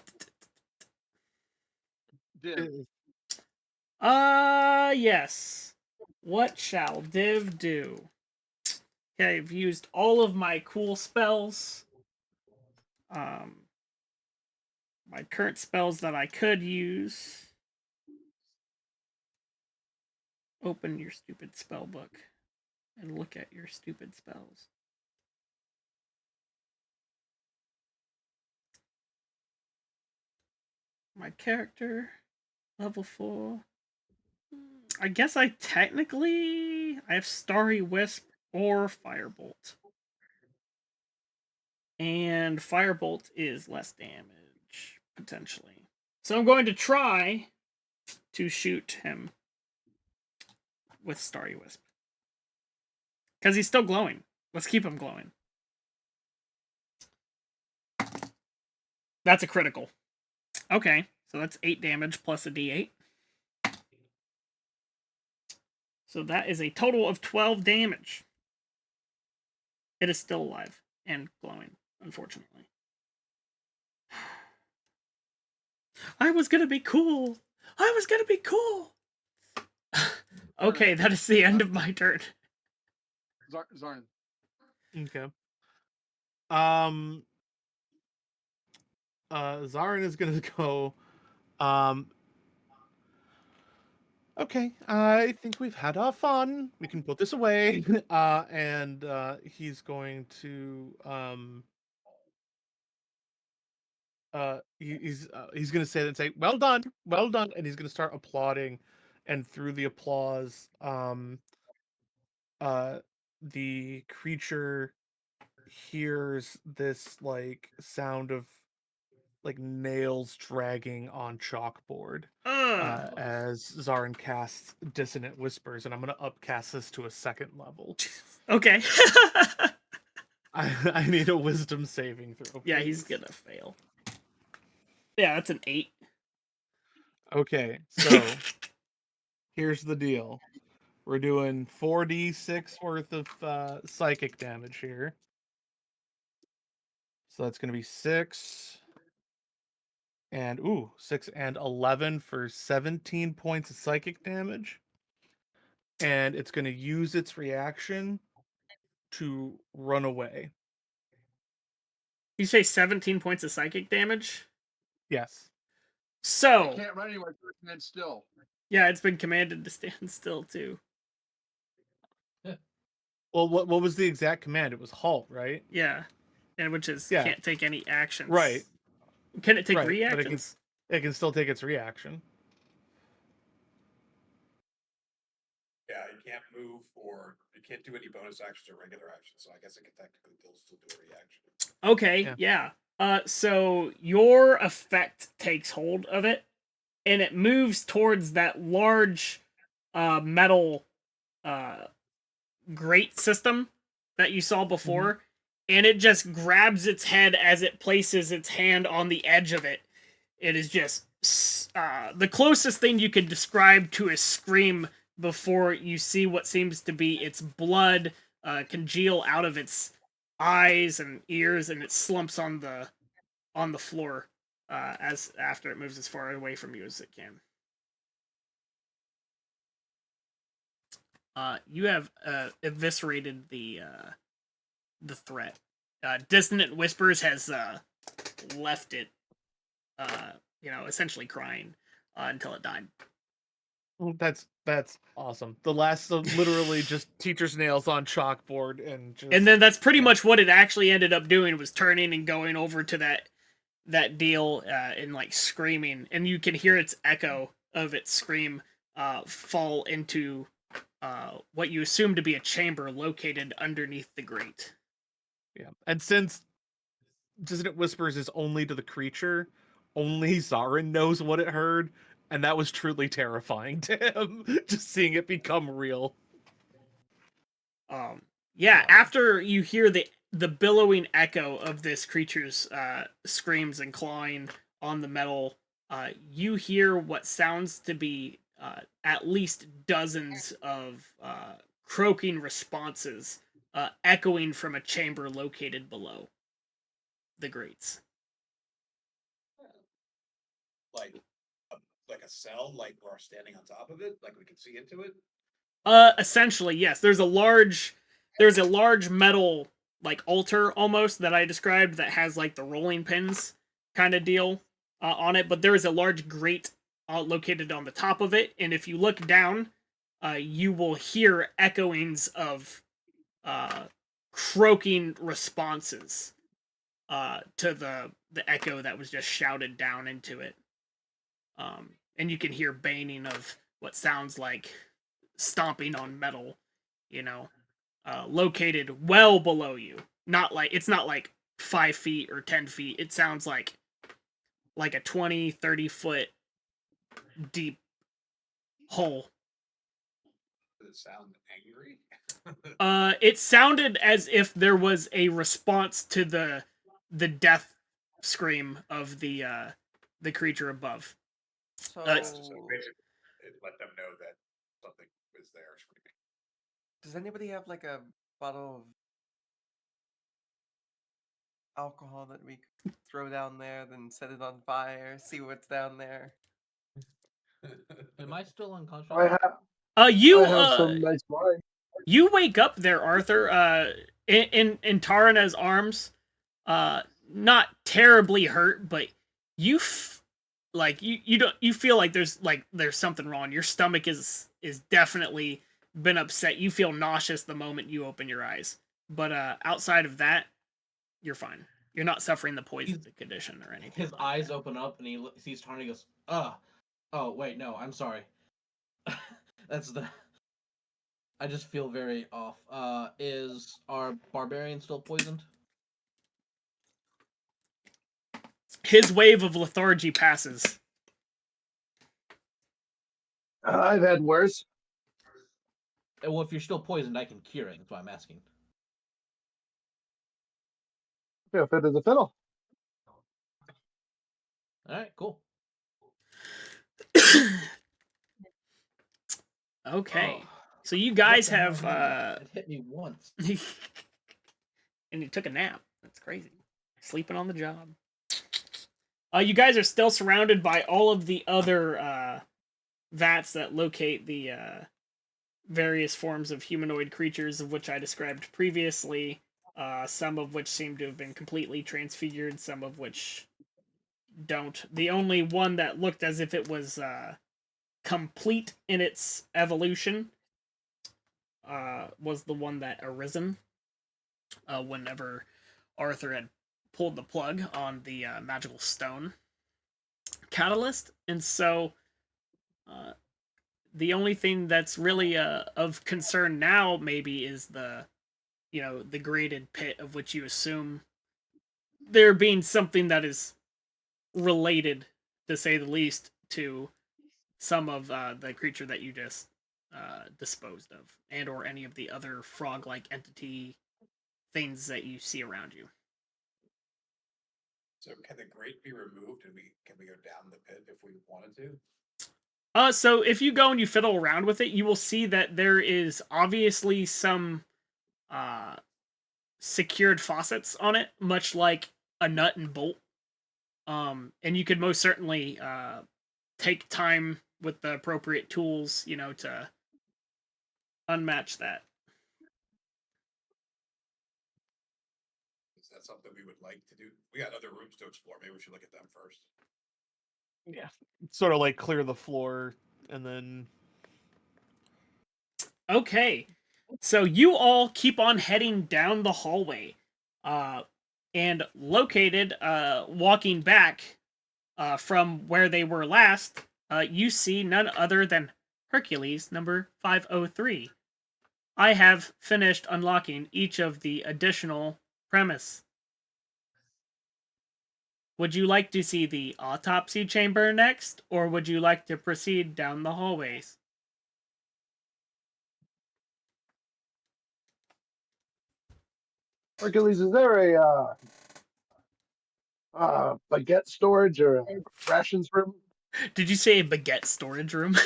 Div. Yes. What shall Div do? Okay, I've used all of my cool spells. My current spells that I could use. Open your stupid spell book and look at your stupid spells. My character, level 4. I guess I have Starry Wisp or Firebolt. And Firebolt is less damage, potentially. So I'm going to try to shoot him with Starry Wisp. Because he's still glowing. Let's keep him glowing. That's a critical. Okay, so that's 8 damage plus a d8. So that is a total of 12 damage. It is still alive and glowing, unfortunately. I was gonna be cool. Okay, that is the end of my turn. Zarn. Okay. Zarin is gonna go. Okay, I think we've had our fun. We can put this away. And he's going to he's gonna say that and say, well done, and he's gonna start applauding, and through the applause, the creature hears this like sound of like nails dragging on chalkboard as Zarin casts Dissonant Whispers, and I'm gonna upcast this to a 2nd level. Okay. I need a Wisdom saving throw. Yeah, he's please. gonna fail. Yeah, that's an 8. Okay, so here's the deal. We're doing 4d6 worth of psychic damage here. So that's gonna be 6. And 6 and 11 for 17 points of psychic damage. And it's going to use its reaction to run away. You say 17 points of psychic damage? Yes. So It can't run anywhere. Stand still. yeah, it's been commanded to stand still too. Well, what was the exact command? It was halt, right? Yeah, and which is Yeah. can't take any actions. Right. Can it take Right, reactions? but it can still take its reaction. Yeah, you can't move or you can't do any bonus actions or regular actions, so I guess it can technically still do a reaction. Okay, yeah. So your effect takes hold of it, and it moves towards that large metal grate system that you saw before, and it just grabs its head as it places its hand on the edge of it. It is just the closest thing you could describe to a scream before you see what seems to be its blood congeal out of its eyes and ears, and it slumps on the floor as after it moves as far away from you as it can. You have eviscerated the threat. Dissonant Whispers has left it, essentially crying until it died. Well, that's That's awesome. The last literally just teacher's nails on chalkboard and just. And then that's pretty much what it actually ended up doing, was turning and going over to that deal and like screaming, and you can hear its echo of its scream fall into what you assume to be a chamber located underneath the grate. Yeah, and since Dissonant Whispers is only to the creature, only Zarin knows what it heard, and that was truly terrifying to him, just seeing it become real. Yeah, after you hear the billowing echo of this creature's screams and clawing on the metal, you hear what sounds to be at least dozens of croaking responses echoing from a chamber located below the grates. Like a cell, like we're standing on top of it, like we can see into it. Essentially, yes. There's a large metal like altar almost that I described that has like the rolling pins kind of deal on it, but there is a large grate located on the top of it, and if you look down, you will hear echoings of croaking responses to the echo that was just shouted down into it. And you can hear banging of what sounds like stomping on metal, located well below you. It's not like 5 feet or 10 feet. It sounds like a 20, 30-foot deep hole. Does it sound angry? It sounded as if there was a response to the death scream of the creature above. So, So basically, it let them know that something was there screaming. does anybody have like a bottle of alcohol that we could throw down there, then set it on fire, see what's down there? Am I still unconscious? I have You I have some nice wine. You wake up there, Arthur, in Tarana's arms, not terribly hurt, but you you feel like there's something wrong. Your stomach is definitely been upset. You feel nauseous the moment you open your eyes, but outside of that, you're fine. You're not suffering the poison condition or anything. His eyes open up and he sees Tarna and he goes, oh wait, no, I'm sorry. That's the. I just feel very off. Is our barbarian still poisoned? His wave of lethargy passes. I've had worse. Well, if you're still poisoned, I can cure it. That's why I'm asking. Feel fit as a fiddle. All right, cool. Okay, Oh, so you guys what the have hell? It hit me once. and you took a nap. That's crazy. Sleeping on the job. You guys are still surrounded by all of the other vats that locate the various forms of humanoid creatures, of which I described previously. Some of which seem to have been completely transfigured, some of which don't. The only one that looked as if it was complete in its evolution was the one that arisen whenever Arthur had pulled the plug on the magical stone catalyst. And so the only thing that's really of concern now maybe is the graded pit, of which you assume there being something that is related, to say the least, to some of the creature that you just disposed of, and or any of the other frog-like entity things that you see around you. So can the grate be removed, and can we go down the pit if we wanted to? So if you go and you fiddle around with it, you will see that there is obviously some secured faucets on it, much like a nut and bolt. And you could most certainly take time with the appropriate tools, to unmatch that. Is that something we would like to do? We got other rooms to explore. Maybe we should look at them first. Yeah, sort of like clear the floor and then Okay, so you all keep on heading down the hallway, and located, walking back, from where they were last, you see none other than Hercules number 503. I have finished unlocking each of the additional premise. Would you like to see the autopsy chamber next, or would you like to proceed down the hallways? Hercules, is there a baguette storage or a rations room? Did you say a baguette storage room?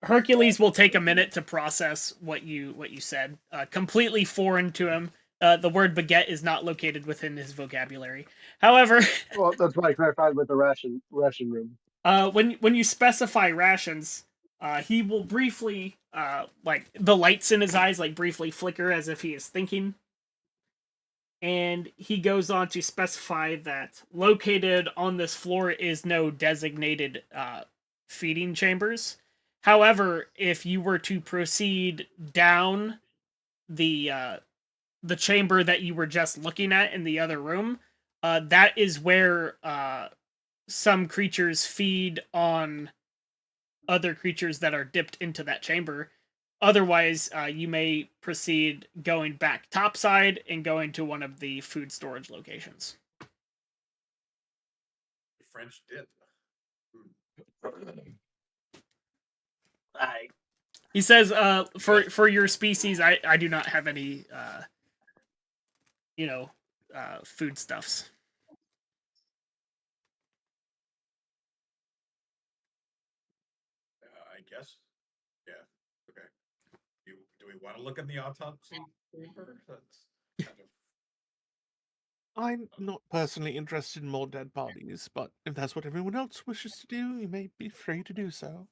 Hercules will take a minute to process what you said. Completely foreign to him. The word baguette is not located within his vocabulary. However, Well, that's why I clarified with the ration room. when you specify rations, he will briefly, like the lights in his eyes, like briefly flicker as if he is thinking, and he goes on to specify that located on this floor is no designated feeding chambers. However, if you were to proceed down the chamber that you were just looking at in the other room, that is where some creatures feed on other creatures that are dipped into that chamber. Otherwise, you may proceed going back topside and going to one of the food storage locations. French dip. I He says, for your species, I do not have any, foodstuffs. I guess. Yeah. Okay. Do we want to look at the autopsy chamber? That's kind of. I'm not personally interested in more dead bodies, but if that's what everyone else wishes to do, you may be free to do so.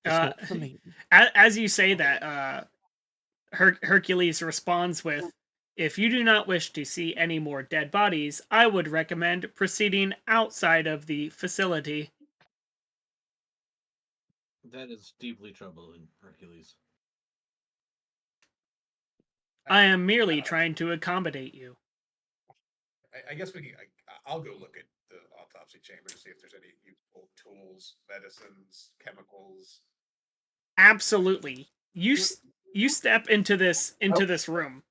Just not for me. As you say that, Hercules responds with, "If you do not wish to see any more dead bodies, I would recommend proceeding outside of the facility." That is deeply troubling, Hercules. I am merely trying to accommodate you. I guess we can. I'll go look at the autopsy chamber to see if there's any useful tools, medicines, chemicals. Absolutely. You step into this room.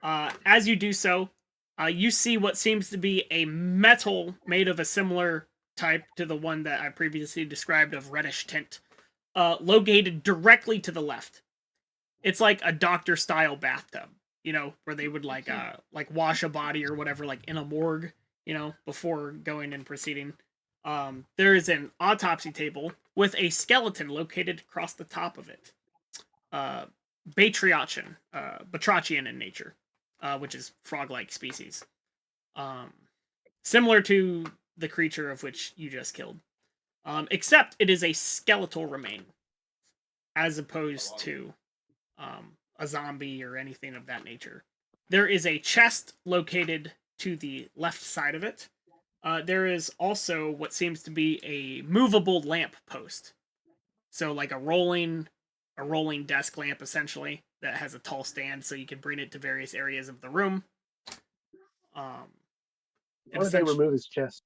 As you do so, you see what seems to be a metal made of a similar type to the one that I previously described of reddish tint, located directly to the left. It's like a doctor-style bathtub, where they would like wash a body or whatever, like in a morgue, before going and proceeding. There is an autopsy table with a skeleton located across the top of it. Batrachian in nature, which is frog-like species. Similar to the creature of which you just killed. Except it is a skeletal remain, as opposed to a zombie or anything of that nature. There is a chest located to the left side of it. There is also what seems to be a movable lamp post. So like a rolling desk lamp, essentially, that has a tall stand so you can bring it to various areas of the room. Why would they remove his chest?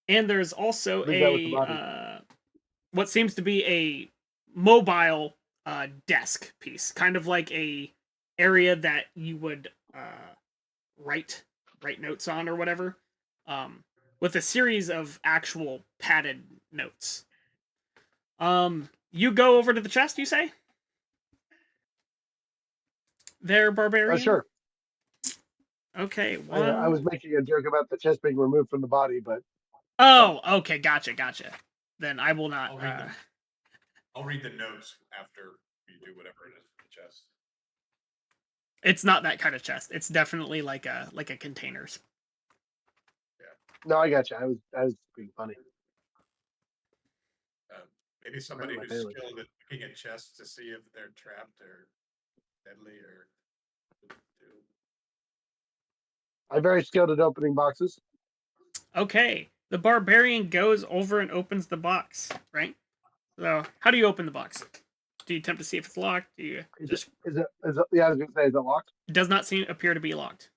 And there's also Leave that with the body. what seems to be a mobile desk piece, kind of like a area that you would write notes on or whatever, with a series of actual padded notes. You go over to the chest, you say? There, barbarian? Sure. Okay, I was making a joke about the chest being removed from the body, but Oh, okay, gotcha. Then I will not. I'll read the notes after you do whatever it is for the chest. It's not that kind of chest. It's definitely like a container. Yeah. No, I got you. I was being funny. Maybe somebody who's skilled at looking at chests to see if they're trapped or deadly or. I'm very skilled at opening boxes. Okay. The barbarian goes over and opens the box, right? So, how do you open the box? Do you attempt to see if it's locked? Do you just... Is it? Yeah, I was gonna say, is it locked? It does not appear to be locked.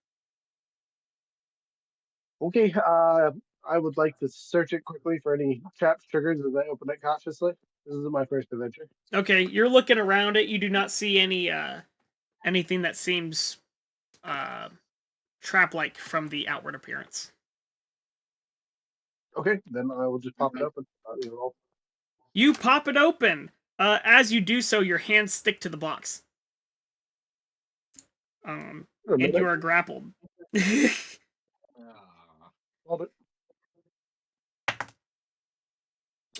Okay. I would like to search it quickly for any traps, triggers as I open it cautiously. This is my first adventure. Okay, you're looking around it. You do not see any anything that seems trap-like from the outward appearance. Okay, then I will just pop it open. You pop it open. As you do so, your hands stick to the box. And you are grappled. Hold it.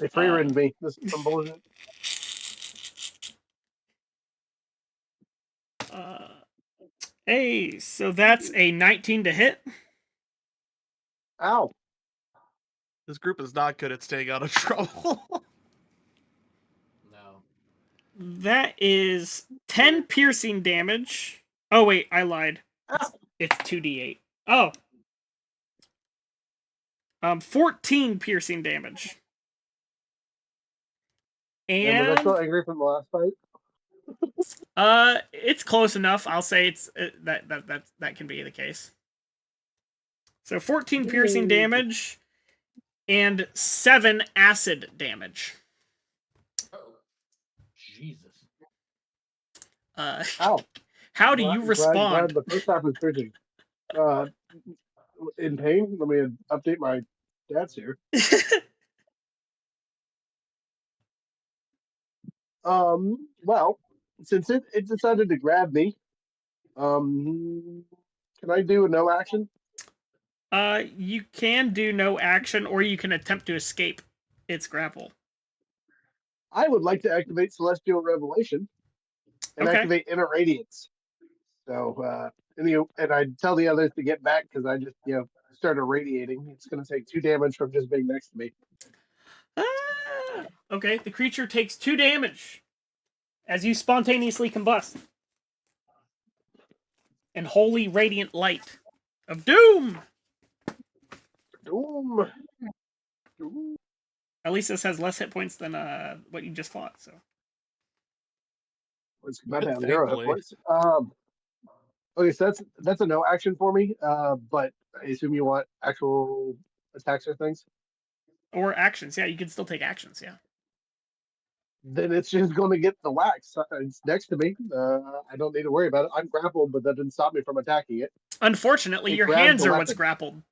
They free-ridden me. This is some bullshit. Hey, so that's a 19 to hit. Ow. This group is not good at staying out of trouble. No. That is 10 piercing damage. Oh, wait, I lied. It's 2d8. Oh. 14 piercing damage. And was I still angry from the last fight? It's close enough. I'll say it's that can be the case. So 14 piercing damage and 7 acid damage. Oh, Jesus. Ow. How do you respond? Glad the first half is piercing. In pain. Let me update my stats here. Well, since it decided to grab me, can I do a no action? You can do no action, or you can attempt to escape its grapple. I would like to activate Celestial Revelation and activate Inner Radiance. So, and I tell the others to get back because I just, started radiating. It's going to take 2 damage from just being next to me. Okay, the creature takes 2 damage as you spontaneously combust. And holy radiant light of doom. Doom. At least this has less hit points than what you just fought. So. It's not down 0 hit points. Okay, so that's a no action for me. But I assume you want actual attacks or things. Or actions, yeah. You can still take actions, yeah. Then it's just going to get the wax. It's next to me. I don't need to worry about it. I'm grappled, but that didn't stop me from attacking it. Unfortunately, your hands are what's grappled.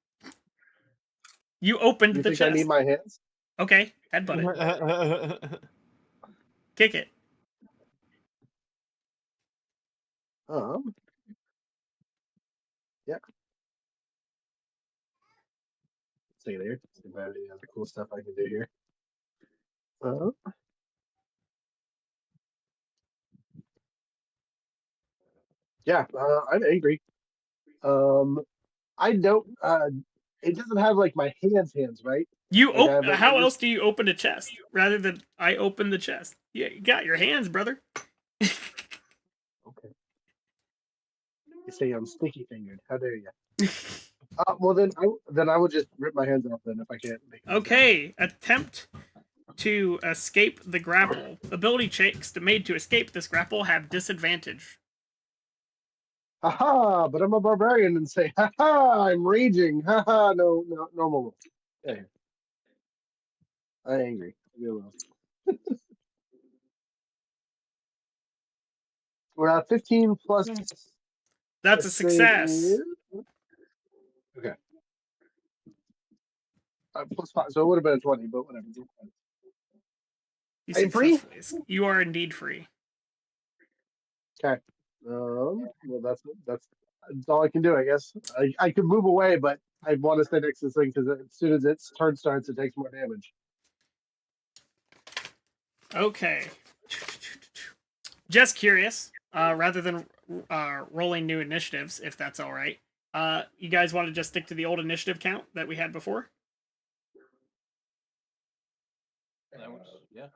You opened the chest. I need my hands? Okay, headbutt it. Kick it. Yeah. See you there. See if I have any other cool stuff I can do here. Yeah, I'm angry. I don't. It doesn't have like my hands, right? You how else do you open a chest rather than I open the chest? Yeah, you got your hands, brother. Okay. You say I'm sticky fingered. How dare you? Well, then I will just rip my hands off then if I can't make it. Okay, attempt to escape the grapple. Ability checks made to escape this grapple have disadvantage. Haha, but I'm a barbarian and say, haha, I'm raging. Haha, no, normal. Yeah. I'm angry. We're at 15 plus. That's a success. Okay. Plus 5, so it would have been a 20, but whatever. I'm free? You are indeed free. Okay. Well, that's all I can do, I guess. I could move away, but I want to stay next to this thing because as soon as its turn starts, it takes more damage. Okay. Just curious, rather than rolling new initiatives, if that's all right. You guys want to just stick to the old initiative count that we had before? Yeah.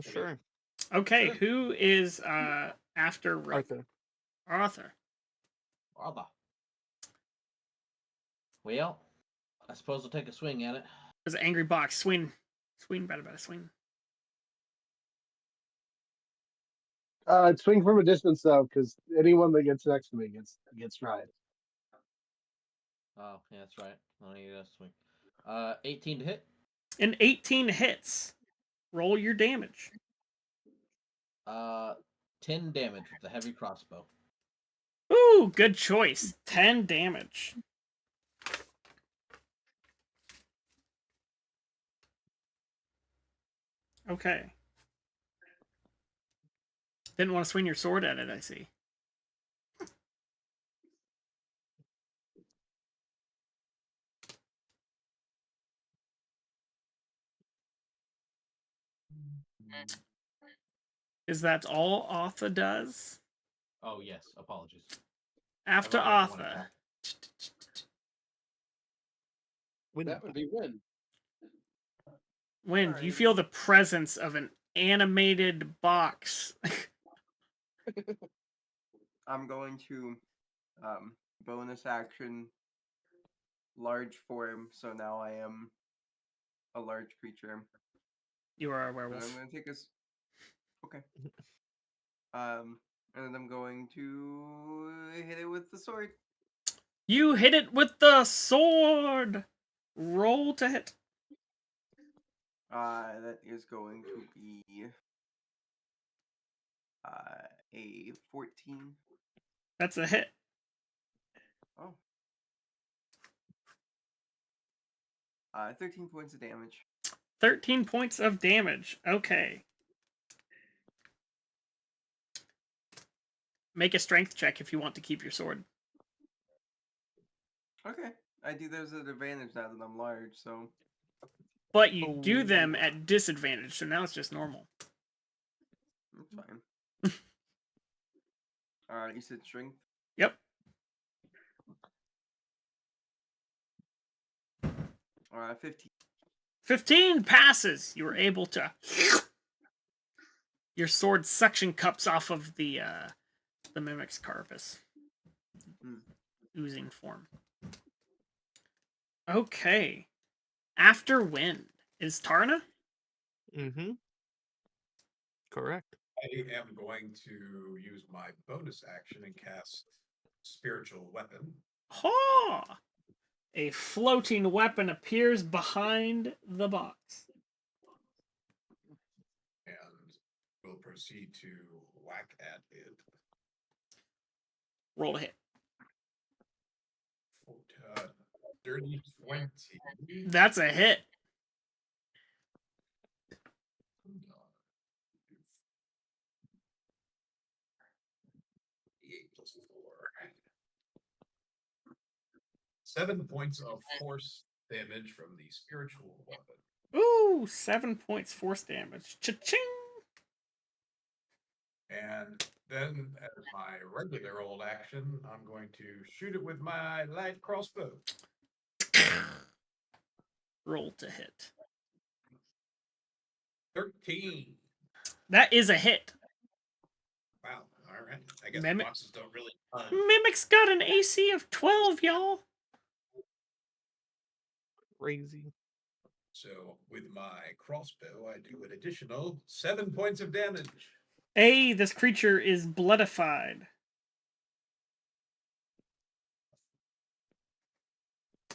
Sure. Okay, who is after Arthur? Arthur. Well, I suppose I'll take a swing at it. Was an angry box. Swing. Swing, bada, swing. Swing from a distance though, because anyone that gets next to me gets fried. Oh, yeah, that's right. I need a swing. 18 to hit. And 18 hits. Roll your damage. 10 damage with the heavy crossbow. Ooh, good choice. 10 damage. Okay. Didn't want to swing your sword at it, I see. Is that all Arthur does? Oh, yes. Apologies. After I don't wanna Arthur. That would be Win. Wind, you feel the presence of an animated box. I'm going to bonus action large form, so now I am a large creature. You are a And werewolf. I'm going to take a okay. And then I'm going to hit it with the sword. You hit it with the sword. Roll to hit. That is going to be a 14. That's a hit. Oh. 13 points of damage. 13 points of damage. Okay. Make a strength check if you want to keep your sword. Okay. I do those at advantage now that I'm large, so. But you do them at disadvantage, so now it's just normal. That's fine. Alright, you said strength? Yep. 15. 15 passes. You were able to. Your sword suction cups off of the mimic's carapace. Oozing form. Okay. After Wind is Tarna? Mm-hmm. Correct. I am going to use my bonus action and cast Spiritual Weapon. Ha! A floating weapon appears behind the box. And will proceed to whack at it. Roll to hit. Dirty 20. That's a hit. 8 plus 4. 7 points of force damage from the spiritual weapon. Ooh, 7 points force damage. Cha-ching! And then, as my regular old action, I'm going to shoot it with my light crossbow. Roll to hit. 13. That is a hit. Wow. All right. I guess Mimic- boxes don't really. Mimic's got an AC of 12, y'all. Crazy. So, with my crossbow, I do an additional 7 points of damage. Hey, this creature is bloodified.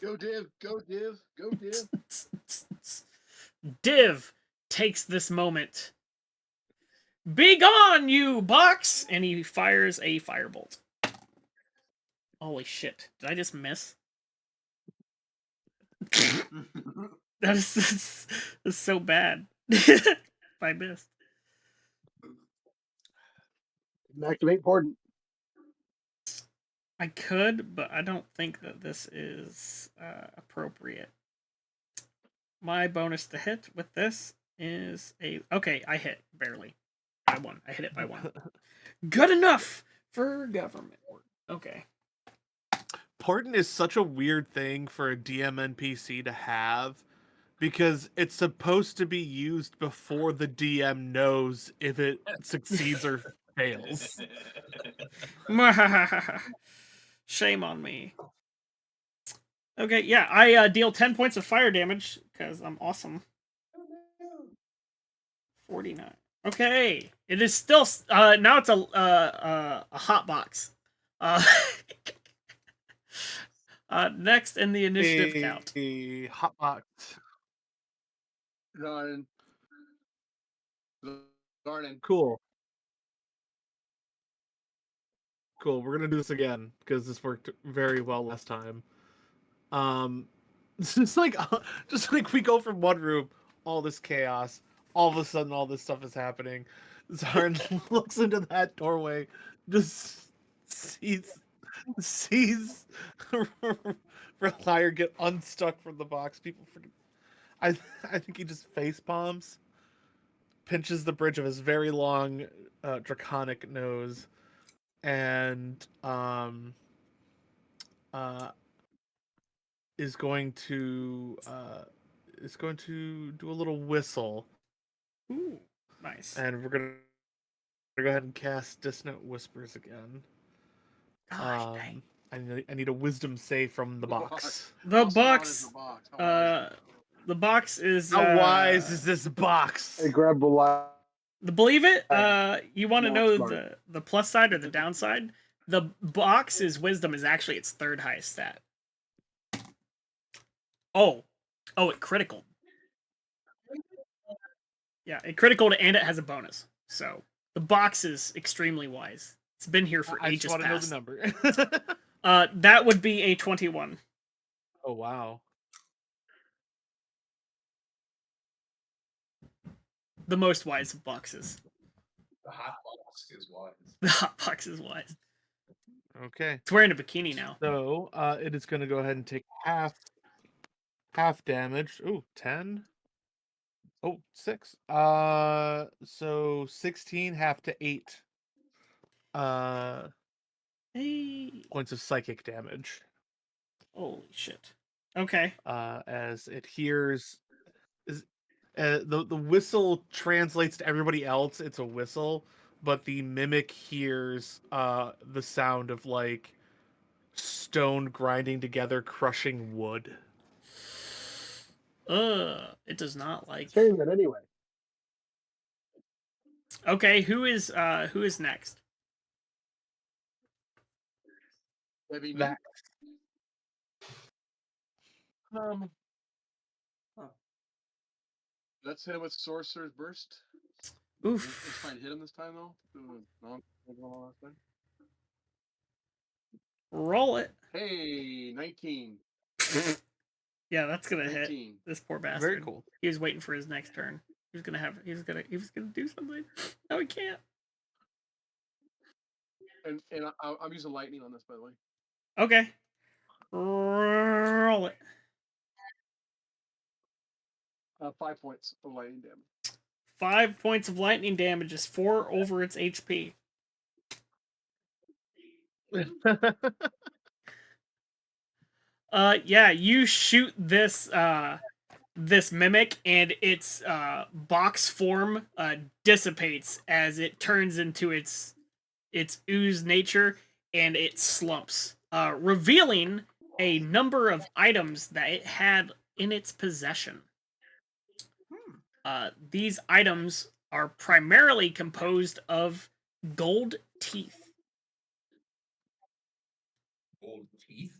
Go Div, go Div, go Div. Div takes this moment. Be gone, you box! And he fires a firebolt. Holy shit. Did I just miss? That is so bad. I missed. Activate Pordant. I could, but I don't think that this is appropriate. My bonus to hit with this is a... Okay, I hit. Barely. By 1. I hit it by 1. Good enough for government work. Okay. Portent is such a weird thing for a DM NPC to have because it's supposed to be used before the DM knows if it succeeds or fails. Shame on me. Okay, yeah, I deal 10 points of fire damage because I'm awesome. 49. Okay, it is still now it's a hot box. Next in the initiative count. A hot box. Garden. Garden. Cool. Cool. We're gonna do this again because this worked very well last time. Just like we go from one room, all this chaos, all of a sudden all this stuff is happening. Zarin looks into that doorway, just sees Ralire get unstuck from the box. People freaking, I think he just face palms, pinches the bridge of his very long draconic nose, and uh is going to do a little whistle, Ooh, nice. and we're gonna go ahead and cast Dissonant Whispers again. Gosh, dang. I need a Wisdom save from the box. The Also known as box. the box. How wise is The box is. How wise is this box? I grab the line. Believe it. You want to Not know smart. the plus side or the downside? The box's wisdom is actually its third highest stat. Oh, it critical. Yeah, it critical and it has a bonus. So the box is extremely wise. It's been here for I ages just want to know the past. number. That would be a 21. Oh wow. The most wise of boxes. The hot box is wise. The hot box is wise. Okay. It's wearing a bikini now. So it is going to go ahead and take half damage. Ooh, 10. Oh, 6. So 16 half to 8. Hey. Points of psychic damage. Holy shit. Okay. As it hears the whistle translates to everybody else. It's a whistle, but the mimic hears the sound of like stone grinding together, crushing wood. It does not like. Saying that anyway. Okay, who is next? Maybe That let's hit him with Sorcerer's Burst. Oof. Let's try and hit him this time though. Roll it. Hey, 19. Yeah, that's gonna 19. hit this poor bastard. very cool. He was waiting for his next turn. He was gonna do something. No, he can't. And I'm using lightning on this, by the way. Okay. Roll it. 5 points of lightning damage. 5 points of lightning damage is 4 over its HP. Yeah, you shoot this this mimic and its box form dissipates as it turns into its ooze nature and it slumps, revealing a number of items that it had in its possession. These items are primarily composed of gold teeth. Gold teeth.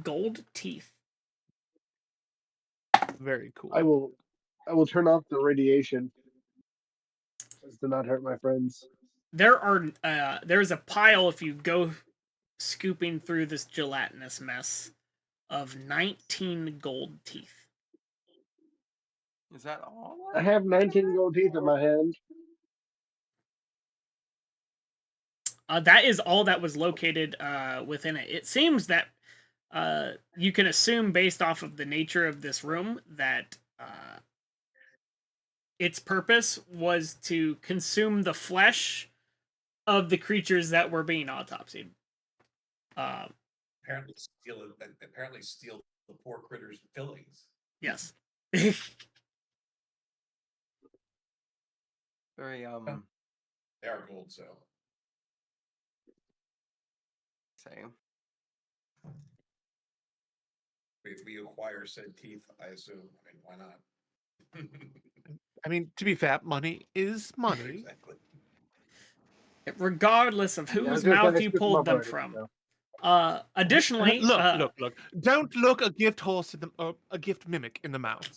Gold teeth. Very cool. I will turn off the radiation as to not hurt my friends. There's a pile if you go scooping through this gelatinous mess of 19 gold teeth. Is that all? I have 19 gold teeth in my hand. That is all that was located within it. It seems that you can assume, based off of the nature of this room, that its purpose was to consume the flesh of the creatures that were being autopsied. Apparently steal the poor critters' fillings. Yes. Very They are gold, so same. we acquire said teeth, I assume. I mean, why not? I mean, to be fair, money is money. Exactly. Regardless of Yeah, I was whose gonna say I mouth you scooped them pulled up them already. from. So. Additionally, Look! Don't look a gift horse in the a gift mimic in the mouth.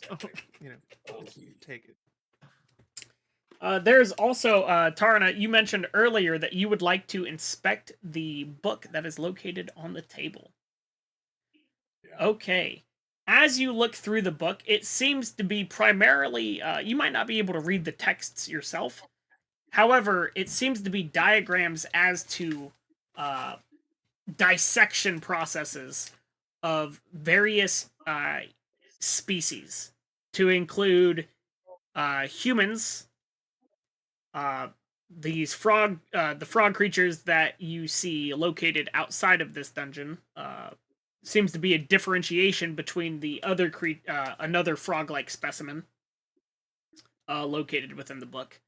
You know, just take it. there's also Tarna. You mentioned earlier that you would like to inspect the book that is located on the table. Yeah. Okay. As you look through the book, it seems to be primarily. You might not be able to read the texts yourself. However, it seems to be diagrams as to dissection processes of various species, to include humans, these the frog creatures that you see located outside of this dungeon. Seems to be a differentiation between the other another frog-like specimen located within the book,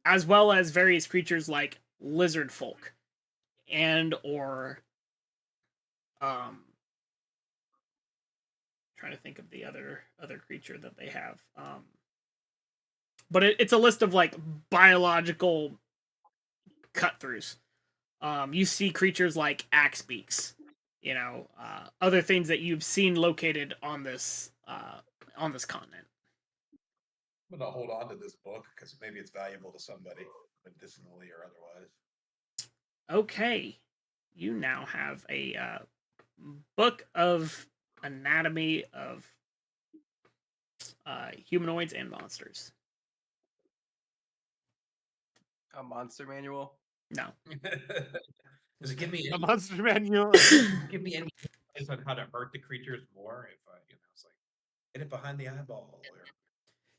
as well as various creatures like lizard folk and or trying to think of the other creature that they have. But it's a list of like biological cut throughs. You see creatures like axe beaks, other things that you've seen located on this continent. I'm gonna hold on to this book because maybe it's valuable to somebody, medicinally or otherwise. Okay, you now have a book of anatomy of humanoids and monsters. A monster manual. No. Does it give me A monster manual. give me any advice on how to hurt the creatures more? If I, it's like hit it behind the eyeball or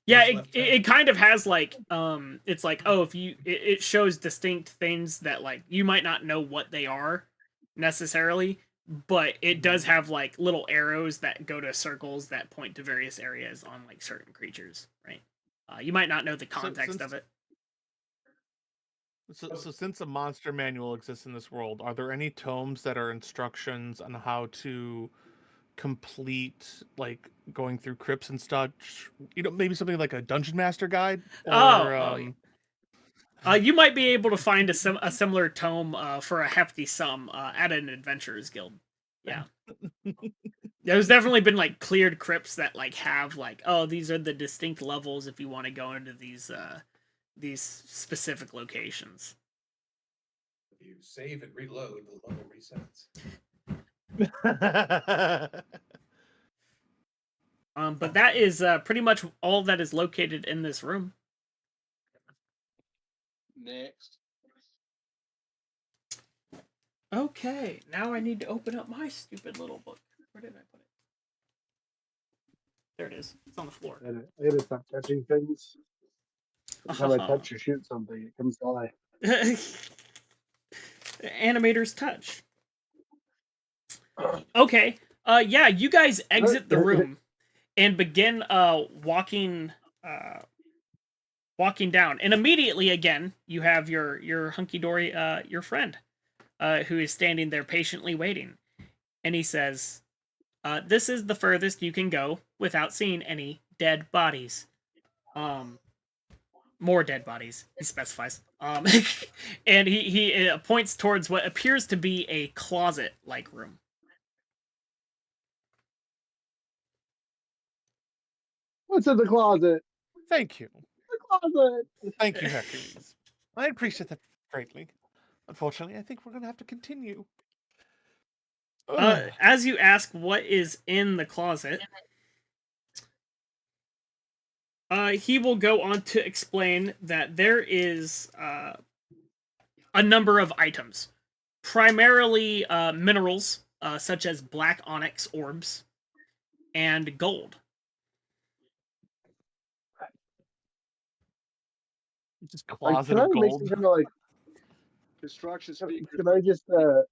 Yeah, face it, left it, turn. it kind of has like it's like, oh, if you it shows distinct things that like you might not know what they are necessarily, but it does have like little arrows that go to circles that point to various areas on like certain creatures, right? You might not know the context of it. So since a monster manual exists in this world, are there any tomes that are instructions on how to complete, like, going through crypts and such? Maybe something like a dungeon master guide, or you might be able to find a similar tome for a hefty sum at an adventurers guild. Yeah. There's definitely been like cleared crypts that like have like, oh, these are the distinct levels if you want to go into these specific locations. If you save and reload, the level resets. But that is pretty much all that is located in this room. Next. Okay, now I need to open up my stupid little book. Where did I put it? There it is. It's on the floor. I gotta stop touching things. Every time I touch or shoot something, it comes to life. Animator's touch. Okay. Yeah, you guys exit the room and begin walking down. And immediately again, you have your hunky-dory your friend who is standing there patiently waiting. And he says, this is the furthest you can go without seeing any dead bodies. More dead bodies, he specifies. And he points towards what appears to be a closet-like room. What's in the closet? Thank you. The closet. Thank you, Hercules. I appreciate that greatly. Unfortunately, I think we're going to have to continue. As you ask what is in the closet, he will go on to explain that there is a number of items, primarily minerals such as black onyx orbs and gold. Just Like, closet can I of make some gold. kind of like? Construction speakers. Can I just? Can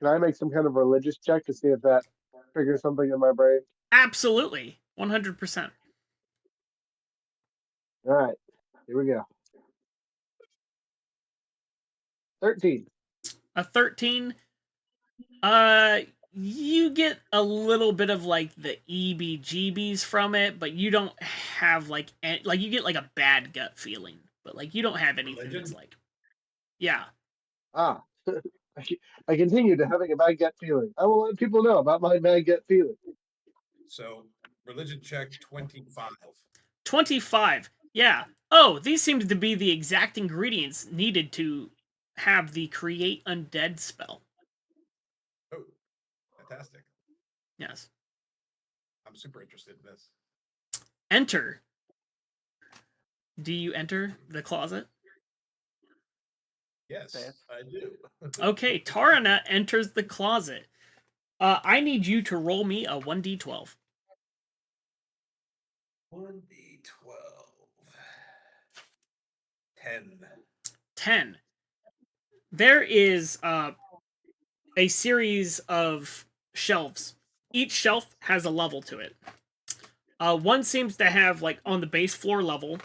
I make some kind of religious check to see if that triggers something in my brain? Absolutely, 100%. All right, here we go. 13. A 13. You get a little bit of like the EBGBs from it, but you don't have like you get like a bad gut feeling, but like you don't have anything that's Religion? like, yeah. Ah, I continue to having a bad gut feeling. I will let people know about my bad gut feeling. So religion check 25. 25. Yeah. Oh, these seem to be the exact ingredients needed to have the create undead spell. Oh, fantastic. Yes. I'm super interested in this. Enter. Do you enter the closet? Yes, That's- I do. Okay, Tarana enters the closet. I need you to roll me a 1d12. 1d12. 10. 10. There is a series of shelves. Each shelf has a level to it. One seems to have, like, on the base floor level,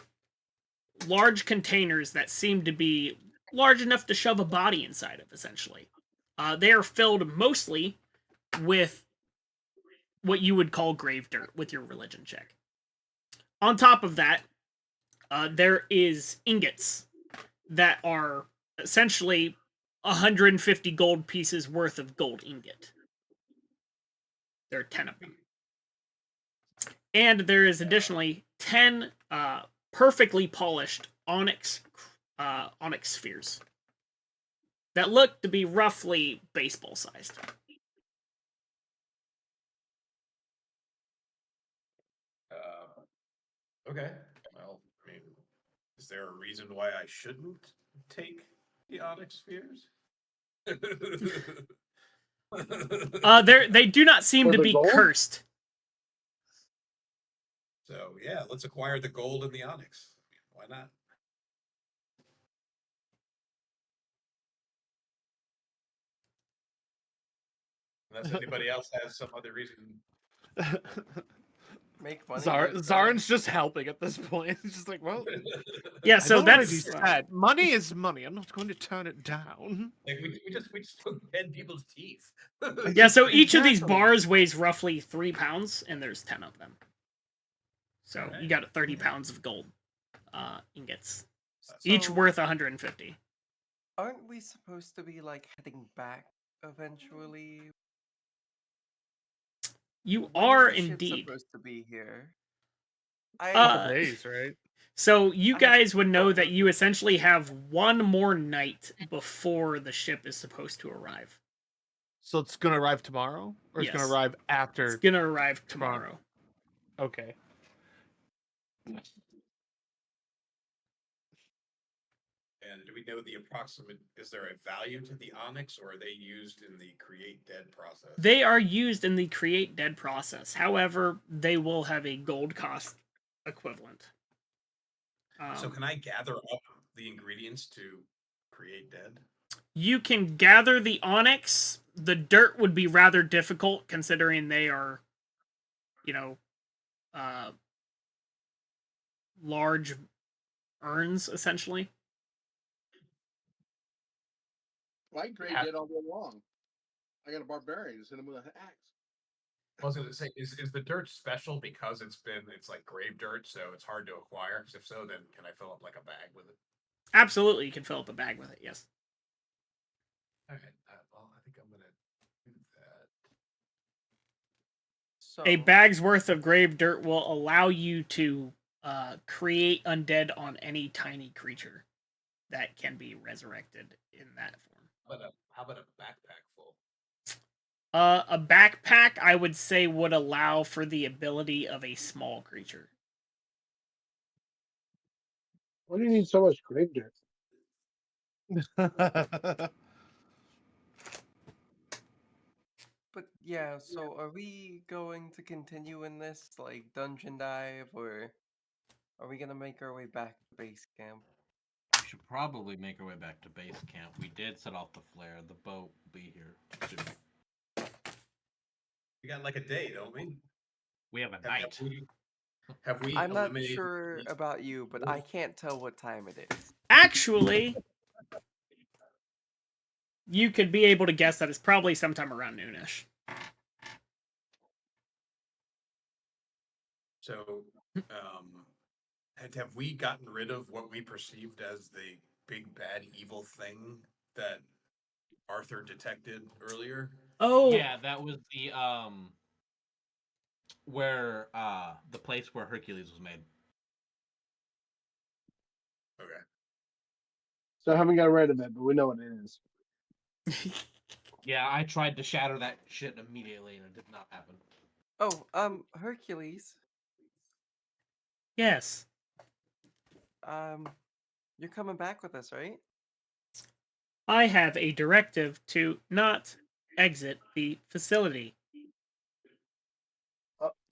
large containers that seem to be large enough to shove a body inside of, essentially. They are filled mostly with what you would call grave dirt with your religion check. On top of that, there is ingots that are essentially 150 gold pieces worth of gold ingot. There are 10 of them. And there is additionally 10 perfectly polished onyx spheres that look to be roughly baseball sized. Okay. Well, I mean, is there a reason why I shouldn't take the onyx spheres? They do not seem For to the be gold? cursed. So yeah, let's acquire the gold and the onyx. Why not? Unless anybody else has some other reason. Make money. Zarin's just helping at this point. He's just like, well, Yeah, I've so already that's said money is money. I'm not going to turn it down. Like we just took 10 people's teeth. yeah. So each of these Exactly. bars weighs roughly 3 pounds, and there's 10 of them. So Alright. you got 30 pounds of gold ingots, So, each worth 150. Aren't we supposed to be like heading back eventually? You When is are the ship indeed. supposed to be here? Couple Uh, days, right? So you I guys would know don't that know. you essentially have one more night before the ship is supposed to arrive. So it's gonna arrive tomorrow, or it's gonna Yes. arrive It's after gonna arrive tomorrow. tomorrow. Okay. And do we know the approximate? Is there a value to the onyx, or are they used in the create dead process? They are used in the create dead process. However, they will have a gold cost equivalent. So can I gather up the ingredients to create dead? You can gather the onyx. The dirt would be rather difficult considering they are, you know, large urns essentially. Well, I grade dead all day long. I got a barbarian. Just hit him with an axe. I was going to say, is the dirt special because it's like grave dirt, so it's hard to acquire? Because if so, then can I fill up like a bag with it? Absolutely, you can fill up a bag with it. Yes. All right. Well, I think I'm gonna do that. So A bag's worth of grave dirt will allow you to create undead on any tiny creature that can be resurrected in that form. How about a backpack full? A backpack, I would say, would allow for the ability of a small creature. Why do you need so much grave dirt? But yeah, so are we going to continue in this like dungeon dive, or are we gonna make our way back to base camp? We should probably make our way back to base camp. We did set off the flare. The boat will be here soon. We got like a day, don't we? We have a Have night. have we I'm not eliminated sure these- about you, but I can't tell what time it is. Actually, you could be able to guess that it's probably sometime around noonish. So, have we gotten rid of what we perceived as the big bad evil thing that Arthur detected earlier? Oh, Yeah, that was the where the place where Hercules was made. Okay. So I haven't got rid of it, but we know what it is. Yeah, I tried to shatter that shit immediately, and it did not happen. Oh, Hercules. yes. You're coming back with us, right? I have a directive to not exit the facility.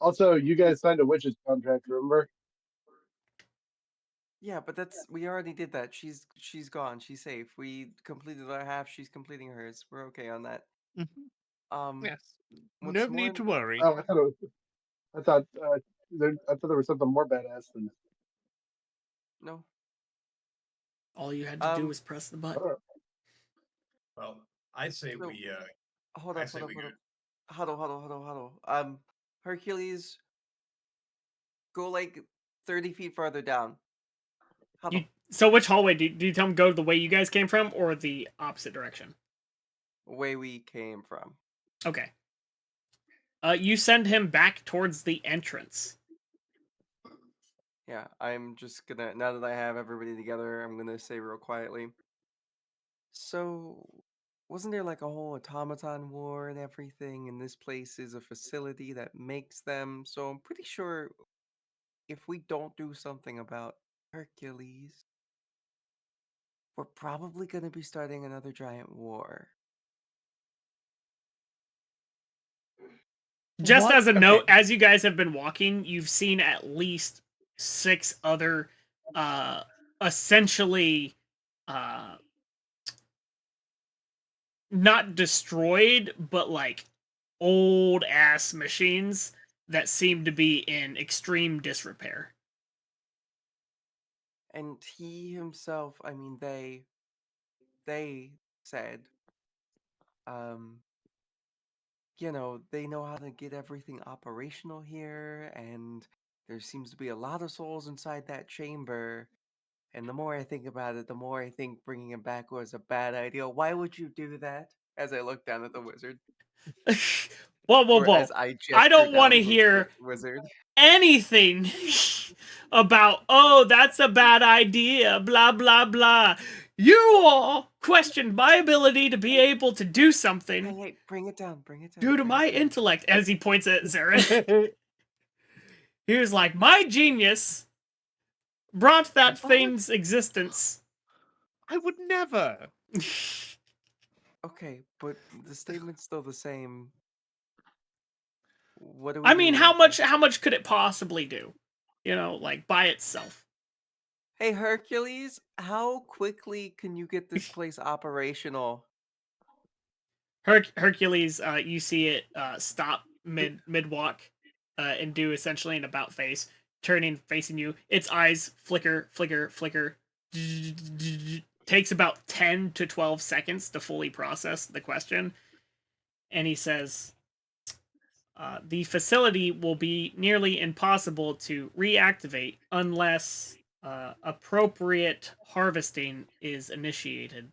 Also, you guys signed a witch's contract, remember? Yeah, but we already did that. She's gone. She's safe. We completed our half. She's completing hers. We're okay on that. Mhm. Um, Yes. what's No more need to worry. Oh, I thought there was something more badass than. no. All you had to do was press the button. Well, I say So- we. Hold I up, say hold up, we hold go. up. Huddle. Hercules, go like 30 feet farther down. Huddle. So which hallway? Do you tell him go the way you guys came from or the opposite direction? Way we came from. Okay. You send him back towards the entrance. Yeah, I'm just gonna, now that I have everybody together, I'm gonna say real quietly. So, wasn't there like a whole automaton war and everything? And this place is a facility that makes them. So, I'm pretty sure if we don't do something about Hercules, we're probably gonna be starting another giant war. Just What? as a Okay. note, as you guys have been walking, you've seen at least 6 other essentially not destroyed, but like old ass machines that seem to be in extreme disrepair. And he himself, I mean, they said, um, they know how to get everything operational here, and there seems to be a lot of souls inside that chamber. And the more I think about it, the more I think bringing him back was a bad idea. Why would you do that? As I look down at the wizard, Whoa, or as I I gesture don't want to down towards hear the wizard. anything about, oh, that's a bad idea, blah, blah, blah. You all questioned my ability to be able to do something Hey, bring it down, bring it down. due to bring my it down. intellect, as he points at Zarin. He was like, my genius brought that thing's existence. I would never. Okay, but the statement's still the same. What do we I do mean, about this? how much could it possibly do? You know, like by itself. Hey, Hercules, how quickly can you get this place operational? Hercules, you see it stop mid walk, and do essentially an about face, turning facing you. Its eyes flicker, flicker, flicker. Takes about 10 to 12 seconds to fully process the question, and he says, "The facility will be nearly impossible to reactivate unless appropriate harvesting is initiated."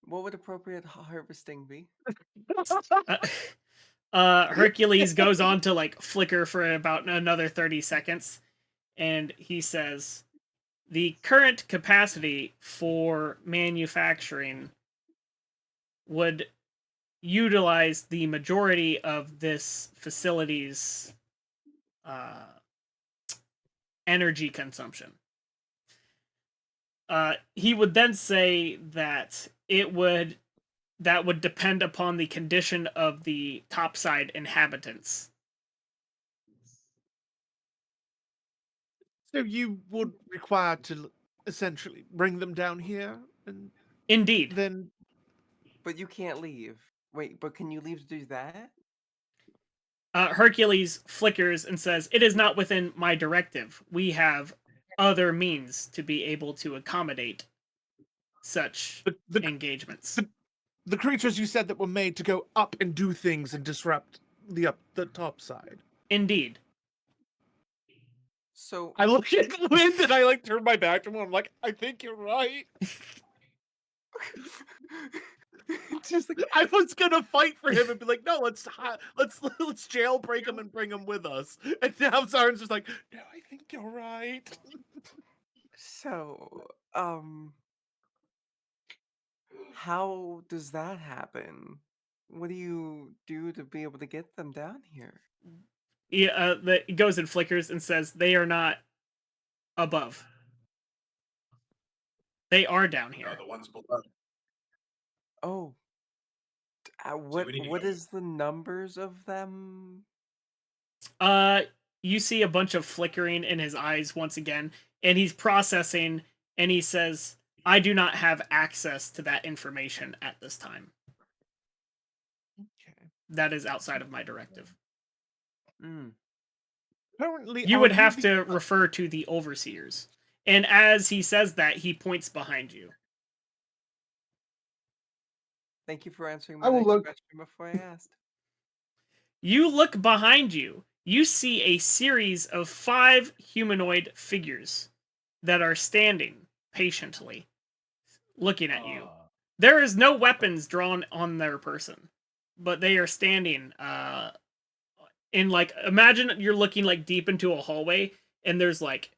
What would appropriate harvesting be? Hercules goes on to like flicker for about another 30 seconds, and he says, the current capacity for manufacturing would utilize the majority of this facility's energy consumption. He would then say that that would depend upon the condition of the topside inhabitants. So you would require to essentially bring them down here and Indeed. then But you can't leave. Wait, but can you leave to do that? Hercules flickers and says, "It is not within my directive. We have other means to be able to accommodate such The engagements. the creatures you said that were made to go up and do things and disrupt the top side. Indeed. So I look at Wind and I like turn my back to him. I'm like, I think you're right. just like I was gonna fight for him and be like, no, let's jailbreak him and bring him with us. And now Zaren's just like, no, I think you're right. so how does that happen? What do you do to be able to get them down here? It goes and flickers and says they are not above. They are down No, here. the ones below. Oh, we need to what go- is the numbers of them? You see a bunch of flickering in his eyes once again, and he's processing, and he says, I do not have access to that information at this time. Okay. That is outside of my directive. Hmm. Currently, You are would have the- to refer to the overseers. And as he says that, he points behind you. Thank you for answering I my will next look. question before I asked. You look behind you. You see a series of 5 humanoid figures that are standing patiently, looking at you. There is no weapons drawn on their person, but they are standing in like, imagine you're looking like deep into a hallway and there's like